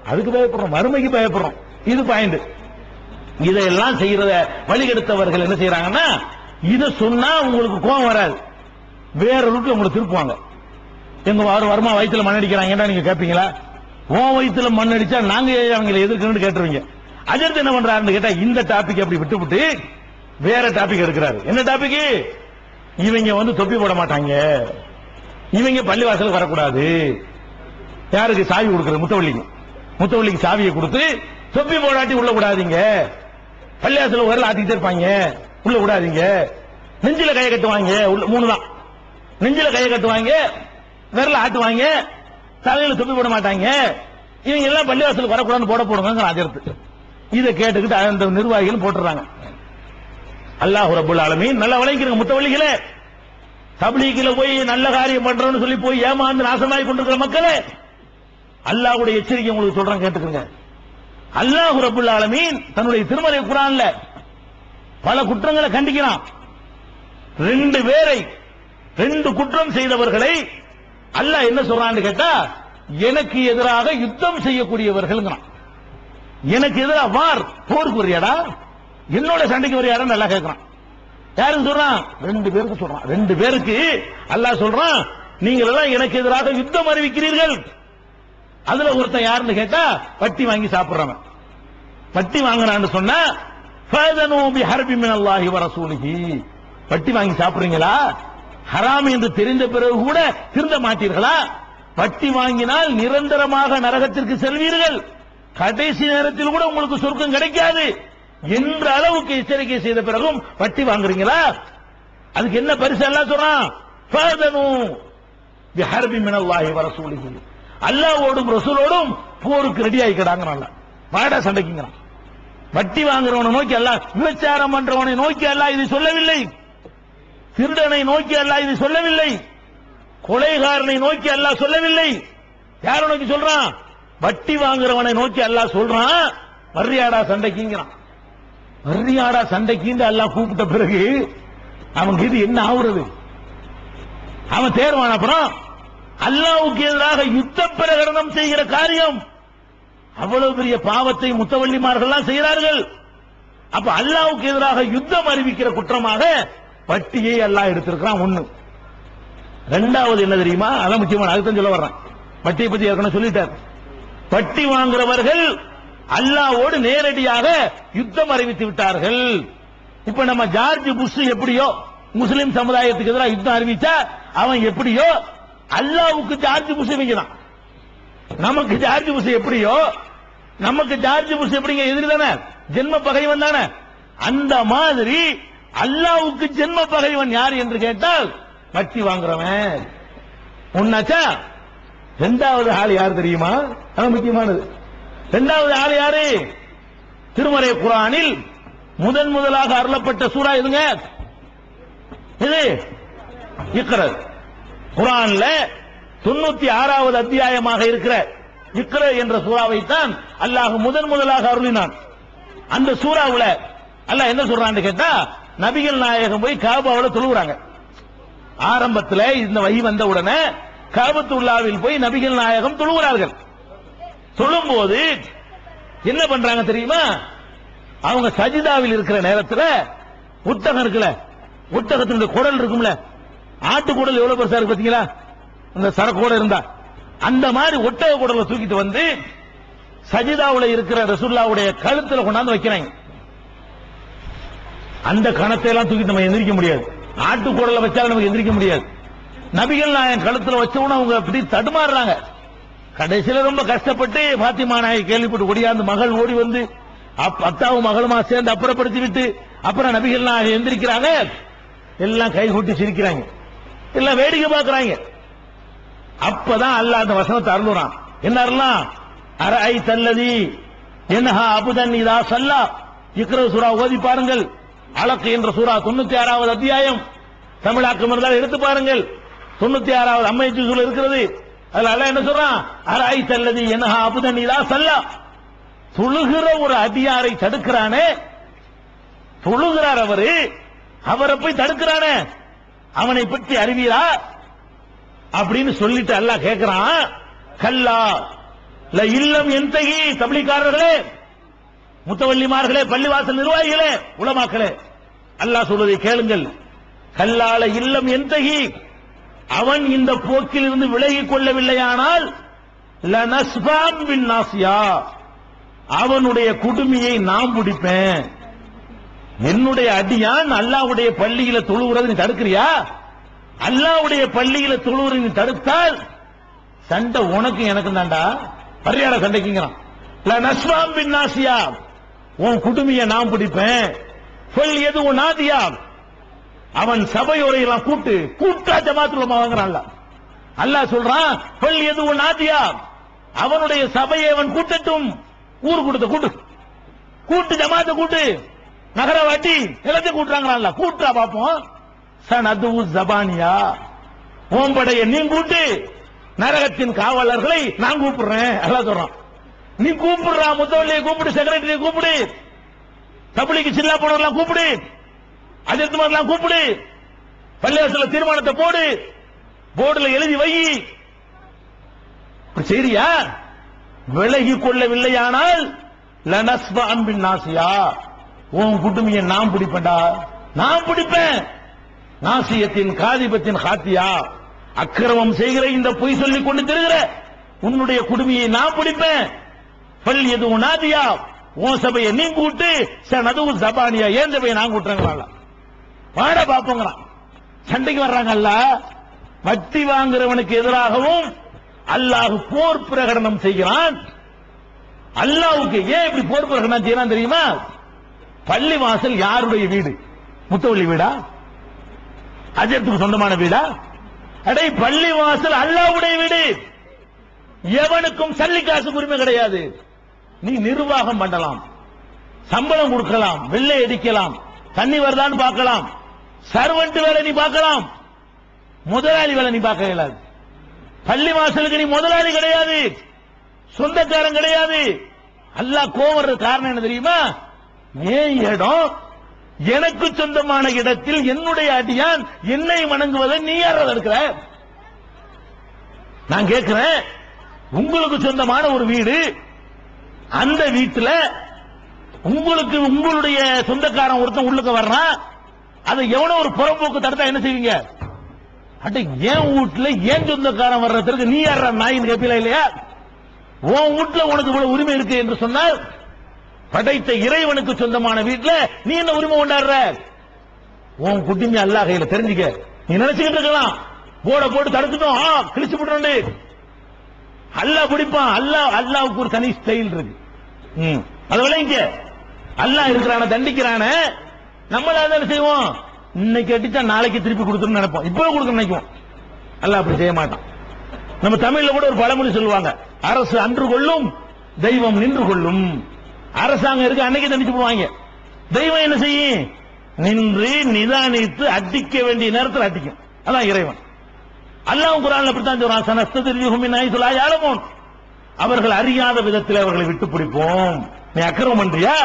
அதுக்கு பயப்படுறோம், மறுமைக்கு பயப்படுறோம். இது பாயிண்ட். இதெல்லாம் செய்யறத வழிகெடுத்தவர்கள் என்ன செய்யறாங்கன்னா, இதை சொன்னா உங்களுக்கு கோபம் வராது, வேற ரூட்ல உங்களை திருப்புவாங்க. எங்க வருமா வயிற்றுல மண் அடிக்கிறாங்க நீங்க கேட்பீங்களா? உன் வயிற்றுல மண் அடிச்சா நாங்க அவங்களை எதிர்க்கணும்னு கேட்டுருவீங்க. அஜர்த்து என்ன பண்றாருன்னு கேட்டா இந்த டாபிக் அப்படி விட்டு வேற டாபிக் எடுக்கிறாரு. என்ன டாபிக்? இவங்க வந்து தொப்பி போட மாட்டாங்க, இவங்க பள்ளிவாசலுக்கு வரக்கூடாது. யாருக்கு சாவி கொடுக்கிறது? முத்தவள்ளிக்கு சாவியை கொடுத்து தொப்பி போடாட்டி உள்ள விடாதீங்க, பள்ளிவாசல வரல ஆட்டிக்கிட்டே இருப்பாங்க, உள்ள விடாதீங்க. நெஞ்சில கையை கட்டுவாங்க, 3 தான். நெஞ்சில கையை கட்டுவாங்க, விரல ஆட்டுவாங்க, தலையில தொப்பி போட மாட்டாங்க. இவங்க எல்லாம் பள்ளிவாசலுக்கு வரக்கூடாதுன்னு போடுங்க அஜர்த்து. இதை கேட்டுக்கிட்டு அந்த நிர்வாகிகள் போட்டுறாங்க. அல்லாஹ் ரப்பல் ஆலமீன் நல்லா வளைக்கிறங்க. முத்தவள்ளிகளே, தப்லீகில போய் நல்ல காரியம் பண்றோம்னு சொல்லி போய் ஏமாந்து நாசமாய் கொண்டிருக்கிற மக்களே, அல்லாஹ்வுடைய எச்சரிக்கை உங்களுக்கு சொல்றேன், கேட்டுக்கங்க. அல்லாஹ் ரப்பல் ஆலமீன் தன்னுடைய திருமறை குர்ஆன்ல பல குற்றங்களை கண்டிக்கிறான். 2 குற்றம் செய்தவர்களை அல்லாஹ் என்ன சொல்றான்னு கேட்டா, எனக்கு எதிராக யுத்தம் செய்யக்கூடியவர்கள். எனக்கு எதிராக போருக்கு வரியாடா, என்னோட சண்டைக்கு வரியாடா நல்லா கேட்கிறான். யாருக்கு சொல்றான்? 2 பேருக்கு சொல்றான். 2 பேருக்கு அல்லாஹ் சொல்றான், நீங்கள் எல்லாம் எனக்கு எதிராக யுத்தம் அறிவிக்கிறீர்கள். அதுல ஒருத்தன் யாருன்னு கேட்டா, வட்டி வாங்கி சாப்பிடுறவன். வட்டி வாங்குறான்னு சொன்னா ஃபதனூ பிஹர்பி மினல்லாஹி வ ரசூலிஹி. வட்டி வாங்கி சாப்பிடுறீங்களா? ஹராம் என்று தெரிந்த பிறகு கூட திருந்த மாட்டீர்களா? வட்டி வாங்கினால் நிரந்தரமாக நரகத்திற்கு செல்வீர்கள், கடைசி நேரத்தில் கூட உங்களுக்கு சொர்க்கம் கிடைக்காது என்ற அளவுக்கு எச்சரிக்கை செய்த பிறகும் வட்டி வாங்குறீங்களா? அதுக்கு என்ன பரிசு எல்லாம் சொல்றான்? ஃபதனூ பிஹர்பி மினல்லாஹி வ ரசூலிஹி. அல்லாஹ்வோடும் ரசூலோடும் போருக்கு ரெடி ஆயிக்கிறாங்க. வாடா சண்டைக்குங்கிறான். வட்டி வாங்குறவனை நோக்கி அல்லாஹ், விபச்சாரம் பண்றவனை நோக்கி அல்லாஹ் இது சொல்லவில்லை, திருடனை நோக்கி அல்லாஹ் இது சொல்லவில்லை, கொலைகாரனை நோக்கி அல்லாஹ் சொல்லவில்லை. யாரை நோக்கி சொல்றான்? வட்டி வாங்குறவனை நோக்கி அல்லாஹ் சொல்றான், வர்றியாடா சண்டைக்குங்கிறான். வர்றியாடா சண்டைக்கு அல்லாஹ் கூப்பிட்ட பிறகு அவனுக்கு இது என்ன ஆகுறது? அவன் தேர்வான அப்புறம் அல்லாஹ்வுக்கு எதிராக யுத்த பிரகடனம் செய்கிற காரியம், அவ்வளவு பெரிய பாவத்தை முத்தவள்ளிமார்கள் செய்கிறார்கள். அப்ப அல்லாஹ்வுக்கு எதிராக யுத்தம் அறிவிக்கிற குற்றமாக வட்டியை அல்லாஹ் எடுத்திருக்கிறான். ஒண்ணு. இரண்டாவது என்ன தெரியுமா? அதான் முக்கியமான, அதுதான் சொல்ல வர்றேன். வட்டியை பத்தி ஏற்கனவே சொல்லிட்டார். வட்டி வாங்குறவர்கள் அல்லாஹ்வோடு நேரடியாக யுத்தம் அறிவித்து விட்டார்கள். இப்ப நம்ம ஜார்ஜ் புஷ் எப்படியோ முஸ்லிம் சமுதாயத்துக்கு எதிராக யுத்தம் அறிவிச்சா அவன் எப்படியோ அல்லாஹ்வுக்கு ஜார்ஜ் புஷ் வைக்கிறான். நமக்கு ஜார்ஜ் புஷ் எப்படியோ, நமக்கு ஜார்ஜ் புஷ் எப்படிங்க எதிரி தானே, ஜென்ம பகைவன் தானே. அந்த மாதிரி அல்லாஹ்வுக்கு ஜென்ம பகைவன் யார் என்று கேட்டால் வட்டி வாங்குறவன். உன்னாச்சா? இரண்டாவது ஆள் யார் தெரியுமா? அது முக்கியமானது. இரண்டாவது ஆள் யாரு? திருமறை குர்ஆனில் முதலாக அருளப்பட்ட சூரா எதுங்க? இது இக்ரா. குர்ஆன்ல 96வது அத்தியாயமாக இருக்கிற இக்ரா என்ற சூறாவை தான் அல்லாஹ் முதலாக அருளினான். அந்த சூறாவுல அல்லாஹ் என்ன சொல்றான்னு கேட்டா, நபிகள் நாயகம் போய் காபாவுல தொழுகிறாங்க. ஆரம்பத்தில் இந்த வஹி வந்த உடனே காபத்துல்லாவில் போய் நபிகள் நாயகம் தொழுகிறார்கள். தொழும்போது என்ன பண்றாங்க தெரியுமா? அவங்க சஜிதாவில் இருக்கிற நேரத்தில் ஒட்டகம் இருக்குல்ல, ஒட்டகத்தினுடைய குடல் இருக்கும்ல, ஆட்டு குடல் எவ்வளவு பெருசா இருக்கு பாத்தீங்களா? அந்த சரக்கோட இருந்தா அந்த மாதிரி ஒட்டக குடலை தூக்கிட்டு வந்து சஜிதாவுல இருக்கிற ரசூலுல்லாஹ்வுடைய கழுத்துல கொண்டாந்து வைக்கிறாங்க. அந்த கணத்தை எல்லாம் தூக்கிட்டு நம்ம எந்திரிக்க முடியாது. ஆட்டு குடலை வச்சாலும் நமக்கு எந்திரிக்க முடியாது. நபிகள் நாயகம் கழுத்துல வச்சவன அவங்க அப்படி தடுமாறுறாங்க. கடைசியில ரொம்ப கஷ்டப்பட்டு பாத்திமா நாயகி கேள்விப்பட்டு ஓடியாந்து மகள் ஓடி வந்து அத்தாவும் மகளுமா சேர்ந்து அப்புறப்படுத்தி விட்டு அப்புறம் நபிகள் நாயகம் எந்திரிக்கிறாங்க. எல்லாம் கை கூட்டி சிரிக்கிறாங்க, எல்லாம் வேடிக்கை பார்க்கறாங்க. அப்பதான் அல்லாஹ் அந்த வசனத்தை அருளுறான். என்ன அருளான்? அரஐத அல்லதி யன்ஹா அபுதன் இதா ஸல்லா. இக்ரா சூரா ஓதி பாருங்கள். அலக் என்ற சூரா 96வது அத்தியாயம் தமிழாக்கம் இருந்தால் எடுத்து பாருங்கள். 96வது அம்மை ஜுஸ்ல இருக்கிறது. அதுல அல்லாஹ் என்ன சொல்றான்? அரஐத அல்லதி யன்ஹா அபுதன் இதா ஸல்லா. தொழுகிற ஒரு அடியாரை தடுக்கிறானே, தொழுகிறார் அவரு, அவரை போய் தடுக்கிறானே, அவனை பற்றி அறிவீரா அப்படின்னு சொல்லிட்டு அல்லாஹ் கேட்கிறான். கல்லா ல இல்லம் என்தகி. தப்லீகாரர்களே, முத்தவல்லிமார்களே, பள்ளிவாசல் நிர்வாகிகளே, உலமாக்களே, அல்லாஹ் சொல்வதை கேளுங்கள். கல்லால இல்லம் என்தகி, அவன் இந்த போக்கில் இருந்து விலகிக் கொள்ளவில்லையானால் லனஸ்பாம் பின் நாசியா, அவனுடைய குடுமியை நான் பிடிப்பேன். என்னுடைய அடியான் அல்லாஹ்வுடைய பள்ளியில தொழுகிறது நீ தடுக்கிறியா? அல்லாஹ்வுடைய பள்ளியில தொழுகிறது நீ தடுத்தால் சண்டை உனக்கு எனக்கு தான்டா. பரியாட சண்டைக்குங்கிறான். லனஸ்வாம் பின் நாசியா, உன் குடுமியை நான் பிடிப்பேன். சொல் எது உன் நாதியா, அவன் சபையோரையெல்லாம் கூட்டா ஜமாத்துல வாங்குறான். அல்லாஹ் சொல்றான், சொல் எது உன் நாதியா, அவனுடைய சபையை அவன் கூட்டட்டும். ஊர் கூட்டு ஜமாத்த கூட்டு, நகரவாட்டி எல்லாத்தையும் கூட்டுறாங்களா? கூட்டா பாப்போம். சனது ஜபானியா, ஓம்படைய நீ கூட்டு, நரகத்தின் காவலர்களை நான் கூப்பிடுறேன். அல்லாஹ் சொல்றான். நீ கூப்பிடுறா, முத்தவல்லியை கூப்பிடு, செக்ரட்டரியை கூப்பிடு, தப்லீக் சில்லா போனவர்லாம் கூப்பிடு, அஜித்மார்லாம் கூப்பிடு, பள்ளிவாசல தீர்மானத்தை போடு, போர்டுல எழுதி வை. சரியா? விலகிக் கொள்ளவில்லையானால் லனஸ்பா அன்பின் நாசியா, உன் குடுமியை நான் பிடிப்பேன்டா, நான் பிடிப்பேன். நாசியத்தின் காதிபத்தின் காத்தியா, அக்கிரமம் செய்கிற இந்த பொய் சொல்லிக் கொண்டு திரிகிற உன்னுடைய குடுமியை நான் பிடிப்பேன். பல் எது நாதியா, உன் சபையை நீ கூட்டு, நது ஜபானியா, ஏன் சபையை நான் கூட்டுறாங்களா? வாட பாப்போங்கிறான். சண்டைக்கு வர்றாங்கல்ல. வட்டி வாங்குறவனுக்கு எதிராகவும் அல்லாஹ் போர் பிரகடனம் செய்கிறான். அல்லாஹ்வுக்கு ஏன் இப்படி போர் பிரகடனம் செய்யறான் தெரியுமா? பள்ளிவாசல் யாருடைய வீடு? முத்தவள்ளி வீடா? அஜத்துக்கு சொந்தமான வீடா? அடே, பள்ளிவாசல் அல்லாஹ்வுடைய வீடு. எவனுக்கும் சல்லி காசு உரிமை கிடையாது. நீ நிர்வாகம் பண்ணலாம், சம்பளம் கொடுக்கலாம், வெள்ளை அடிக்கலாம், தண்ணி வருதான்னு பார்க்கலாம், சர்வெண்ட் வேலை நீ பார்க்கலாம், முதலாளி வேலை நீ பார்க்க இயலாது. பள்ளி வாசலுக்கு நீ முதலாளி கிடையாது, சொந்தக்காரன் கிடையாது. அல்லாஹ் கோவற காரணம் என்ன தெரியுமா? ஏன் இடம் எனக்கு சொந்தமான இடத்தில் என்னுடைய அடியான் என்னை வணங்குவதை நீ யாராவது இருக்கிற? நான் கேட்கிறேன், உங்களுக்கு சொந்தமான ஒரு வீடு, அந்த வீட்டுல உங்களுக்கு உங்களுடைய சொந்தக்காரன் ஒருத்தன் உள்ளுக்கு வர்றான், அதை எவனோ ஒரு புறம்போக்கு தடுத்தா என்ன செய்வீங்க? அட்ட ஏன் வீட்டுல ஏன் சொந்தக்காரன் வர்றதுக்கு நீ யாரா நாயின்னு கேட்பீங்களா இல்லையா? உன் வீட்டுல உனக்கு இவ்வளவு உரிமை இருக்கு என்று சொன்னால், படைத்த இறைவனுக்கு சொந்தமான வீட்டுல நீ என்ன உரிமை கொண்டாடுற? உன் குட்டிமே அல்லாஹ் கையில, தெரிஞ்சுக்க. நீ நினைச்சுக்கிட்டு இருக்கலாம் போட போட்டு தடுத்துட்டோம், கிழிச்சு விட்டு அல்லாஹ் பிடிப்பான். அல்லாவுக்கு ஒரு தனி ஸ்டைல் இருக்கு. அது விளைங்க அல்லாஹ் இருக்கிறான தண்டிக்கிறான, நம்மள என்ன செய்வோம்? இன்னைக்கு அடிச்சா நாளைக்கு திருப்பி கொடுத்துன்னு நினைப்போம், இப்ப கொடுக்க நினைக்கும். அல்லாஹ் அப்படி செய்ய மாட்டான். நம்ம தமிழ்ல கூட ஒரு பழமொழி சொல்லுவாங்க, அரசு அன்று கொள்ளும் தெய்வம் நின்று கொள்ளும். அரசாங்கம் இருக்கு அன்னைக்கு தண்டிச்சு போவாங்க, தெய்வம் என்ன செய்யும்? நின்று நிதானித்து அடிக்க வேண்டிய நேரத்தில் அடிக்கும். அதான் இறைவன். அல்லாஹ் குர்ஆன்ல அப்படித்தான் சொல்றான், சனஸ்ததிரிஹும் மின் ஹைஸு லா யஅலமூன். அவர்கள் அறியாத விதத்தில் அவர்களை விட்டு பிடிப்போம். நீ அக்கிரமம் பண்றியா,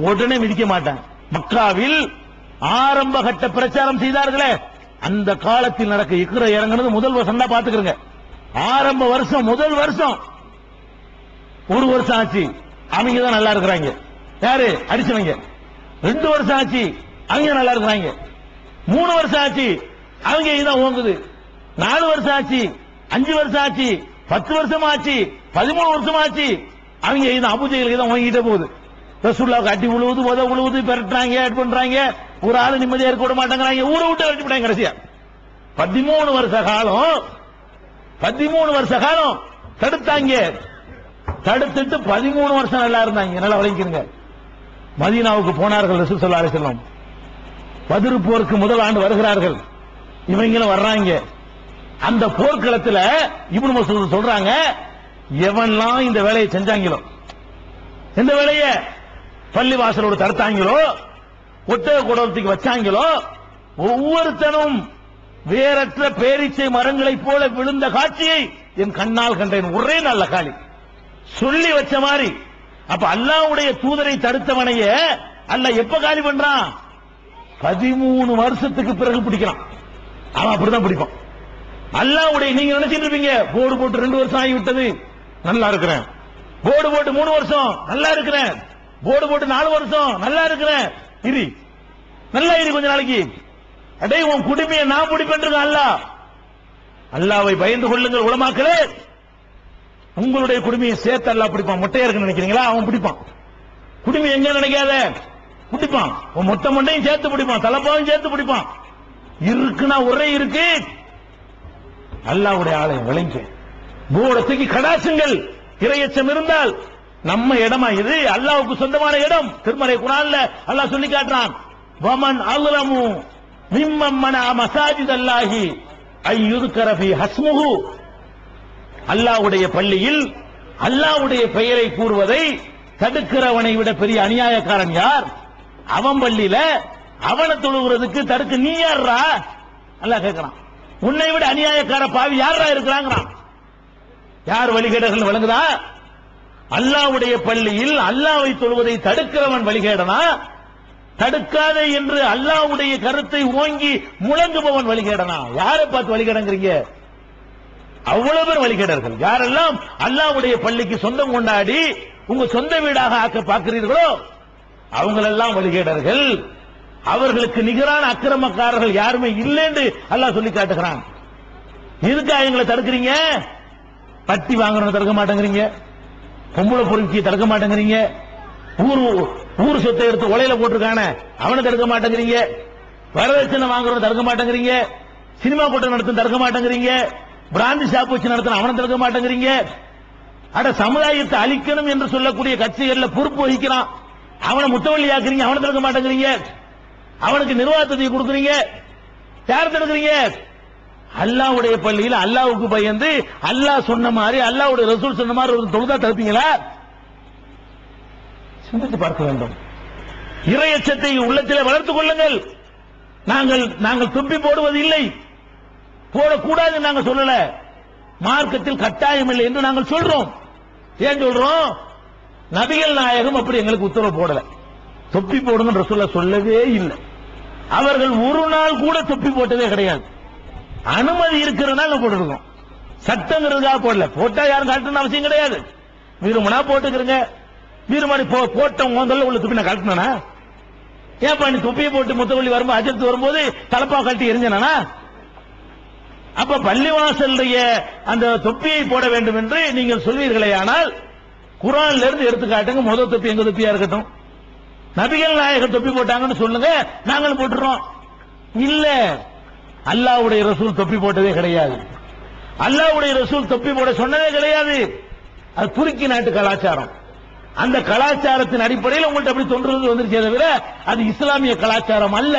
உடனே மிதிக்க மாட்டான். மக்காவில் ஆரம்ப கட்ட பிரச்சாரம் செய்தார்களே, அந்த காலத்தில் நடக்க இக்ரா இறங்குனது முதல் வருஷம் தான் பாத்துக்கிறங்க. ஆரம்ப வருஷம், முதல் வருஷம், ஒரு வருஷம் ஆச்சு, அவங்க தான் நல்லா இருக்கிறாங்க. யாரு அடிச்சவங்க? 2 வருஷம் ஆச்சு, அவங்க நல்லா இருக்கிறாங்க. 3 வருஷம் ஆச்சு, அவங்க இதுதான் ஓங்குது. 4 வருஷம் ஆச்சு, 5 வருஷம் ஆச்சு, 10 வருஷம் ஆச்சு, 13 வருஷம் ஆச்சு, அவங்க இதுதான் அபூஜைகளுக்கு தான் ஓங்கிட்டே போகுது. ரசூலுல்லாஹ்வுக்கு அடி உழுவுது, உத உழுவுது, பெரட்டுறாங்க, ஆட் பண்றாங்க, ஒரு ஆளு நிம்மதியா இருக்க விட மாட்டேங்கிறாங்க, ஊரை விட்டு அடிச்சு விட்டாங்க. கடைசியா 13 வருஷ காலம், 13 வருஷ காலம் தடுத்தாங்க. தடுத்துட்டு 13 வருஷம் நல்லா இருந்தாங்க. நல்லா விளங்கிக்கிறங்க. மதீனாவுக்கு போனார்கள் ரசூல் ஸல்லல்லாஹு அலைஹி வஸல்லம். பத்ர் போருக்கு முதல் ஆண்டு வருகிறார்கள். இவங்களும் வர்றாங்க. அந்த போர்க்களத்துல இப்னு மஸ்ஊத் சொல்றாங்க, எவன்லாம் இந்த வேலையை செஞ்சாங்களோ, இந்த வேலையை பள்ளி வாசலோடு தடுத்தாங்களோ, ஒட்டக குடத்துக்கு வச்சாங்களோ, ஒவ்வொருத்தனும் வேறற்ற பேரீச்சை மரங்களைப் போல விழுந்த காட்சியை என் கண்ணால் கண்டேன். ஒரே நல்ல காலி சொல்லி வச்ச மாதிரி. அப்ப அல்லாஹ்வுடைய தூதரை தடுத்தவனைய அல்லாஹ் எப்ப காலி பண்றான்? 13 வருஷத்துக்கு பிறகு பிடிக்கிறான். அவன் அப்படிதான் பிடிப்பான். அல்லாஹ்வுடைய, நீங்க நினைச்சிட்டு இருப்பீங்க போர்டு போட்டு 2 வருஷம் ஆகிவிட்டது, நல்லா இருக்கிறேன். போர்டு போட்டு 3 வருஷம் நல்லா இருக்கிறேன். போர்டு போட்டு 4 வருஷம் நல்லா இருக்கிறேன். இரு, நல்லா இரு கொஞ்ச நாளைக்கு. அடே உன் குடுமையை நான் பிடிப்பேன். அல்லாஹ், அல்லாஹ்வை பயந்து கொள்ளுங்கள் உலமாக்களே. உங்களுடைய குடுமையை சேர்த்து அல்லாஹ் பிடிப்பான். மொட்டையா இருக்குன்னு நினைக்கிறீங்களா? அவன் பிடிப்பான். குடுமி எங்க நினைக்காத பிடிப்பான். உன் மொட்டை மண்டையும் சேர்த்து பிடிப்பான், தலைப்பாவும் சேர்த்து பிடிப்பான். இருக்குன்னா ஒரே இருக்கு. அல்லாஹ்வுடைய ஆலயம் விளங்க, பூடத்துக்கு கடாசுங்கள். இறையச்சம் இருந்தால் நம்ம இடமா இது? அல்லாஹ்வுக்கு சொந்தமான இடம். திருமறை குர்ஆன்ல அல்லாஹ் சொல்லி காட்டுறான், வமன் அல்ரமு மிம்மன் மனா மசாஜித் அல்லாஹி அய்யுذكر ஃபீ ஹஸ்முஹு. அல்லாஹ்வுடைய பள்ளியில் அல்லாஹ்வுடைய பெயரை கூறுவதை தடுக்கிறவனை விட பெரிய அநியாயக்காரன் யார்? அவன் பள்ளியில அவனை தொழுகிறதுக்கு தடுக்க நீ யாரா? அல்லாஹ் கேட்கிறான். உன்னை விட அநியாயக்கார பாவி யாரா இருக்கிறாங்கிறான். யார் வழிகேடர்கள் விளங்குதா? அல்லாஹ்வுடைய பள்ளியில் அல்லாஹ்வை தொழுவதை தடுக்கிறவன் வழிகேடனா? தடுக்காதே என்று அல்லாஹ்வுடைய கருத்தை ஓங்கி முழங்குபவன் வழிகேடனா? யாரை பார்த்து வழிகேடங்கிறீங்க? அவ்வளவு பேர் வழிகேடர்கள். யாரெல்லாம் அல்லாஹ்வுடைய பள்ளிக்கு சொந்தம் கொண்டாடி உங்க சொந்த வீடாக ஆக்க பார்க்கிறீர்களோ அவங்களெல்லாம் வழிகேடர்கள். அவர்களுக்கு நிகரான அக்கிரமக்காரர்கள் யாருமே இல்லைன்னு அல்லாஹ் சொல்லி காட்டுகிறான். எதுக்காக எங்களை தடுக்கிறீங்க? பட்டி வாங்குறவனை தடுக்க மாட்டேங்கிறீங்க, பொம்பளை பொறுக்கியை தடுக்க மாட்டேங்கிறீங்க, ஊர் சொத்தை எடுத்து உலையில போட்டிருக்கான அவனை தடுக்க மாட்டேங்கிறீங்க, வரதட்சணை வாங்குறவனை தடுக்க மாட்டேங்கிறீங்க, சினிமா கூட்டம் நடத்த தடுக்க மாட்டேங்கிறீங்க, பிராந்தி ஷாப் வச்சு நடத்தின அவனை தடுக்க மாட்டேங்கிறீங்க. அட சமுதாயத்தை அழிக்கணும் என்று சொல்லக்கூடிய கட்சிகள்ல பொறுப்பு வகிக்கிறான், அவனை முத்தவள்ளி ஆக்குறீங்க, அவனை தடுக்க மாட்டேங்கிறீங்க. அவனுக்கு நிர்வாகத்தை கொடுக்குறீங்க, யார் தடுக்கிறீங்க? அல்லாஹ்வுடைய பள்ளியில் அல்லாஹ்வுக்கு பயந்து அல்லாஹ் சொன்ன மாதிரி அல்லாஹ்வுடைய ரசூல் சொன்ன மாதிரி ஒரு தொழுதா தடுப்பீங்களா? சிந்தித்து பார்க்க வேண்டும். இறையச்சத்தை உள்ளத்திலே வளர்த்துக் கொள்ளுங்கள். நாங்கள் துப்பி போடுவது இல்லை, போடக்கூடாது நாங்கள் சொல்லல. மார்க்கத்தில் கட்டாயம் இல்லை என்று நாங்கள் சொல்றோம். ஏன் சொல்றோம்? நபிகள் நாயகம் அப்படி எங்களுக்கு உத்தரவு போடல. தொப்பி போடுங்க ரசூலுல்லாஹ் சொல்லவே இல்லை. அவர்கள் ஒரு நாள் கூட தொப்பி போட்டதே கிடையாது. அனுமதி இருக்கிறதுனால போட்டுருக்கோம், சட்டங்கிறதுக்காக போடல. போட்டா யாரும் கழட்டணும் அவசியம் கிடையாது. விரும்பினா போட்டுக்கிறங்க. விரும்பி போட்டவங்க உள்ள தொப்பி நான் கழட்டினா ஏன்பா நீ தொப்பியை போட்டு முத்தவள்ளி வரும்போது அஜத்து வரும்போது தலப்பா கழட்டி எரிஞ்சனா? அப்ப பள்ளிவாசலுடைய அந்த தொப்பியை போட வேண்டும் என்று நீங்கள் சொல்வீர்களே, ஆனால் குர்ஆன்ல இருந்து எடுத்து காட்டுங்க. முதல் தொப்பி எங்க தொப்பியா இருக்கட்டும், நபிகள் நாயகம் தொப்பி போட்டாங்கன்னு சொல்லுங்க, நாங்களும் போட்டுறோம். இல்ல, அல்லாஹ்வுடைய ரசூல் தொப்பி போட்டதே கிடையாது. அல்லாஹ்வுடைய ரசூல் தொப்பி போட சொன்னதே கிடையாது. அது துருக்கி நாட்டு கலாச்சாரம். அந்த கலாச்சாரத்தின் அடிப்படையில் உங்கள்ட்ட அப்படி தோன்றுவது வந்துருச்சே தவிர அது இஸ்லாமிய கலாச்சாரம் அல்ல,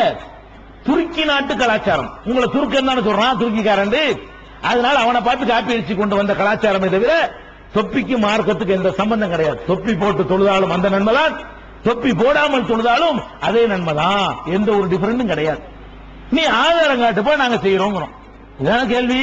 துருக்கி நாட்டு கலாச்சாரம். உங்களை துருக்கன் தானே சொல்றான், துருக்கிக்காரன். அதனால அவனை பார்த்து காப்பி அடிச்சு கொண்டு வந்த கலாச்சாரமே தவிர தொப்பிக்கு மார்க்கத்துக்கு எந்த சம்பந்தம் கிடையாது. தொப்பி போட்டு தொழுதாலும் அந்த நன்மைதான், தொப்பி போடாமல் தொழுதாலும் அதே நன்மைதான். எந்த ஒரு டிஃபரெண்டும் கிடையாது. நீ ஆதாரம் காட்டுப்பா நாங்க செய்யறோம். இதான கேள்வி.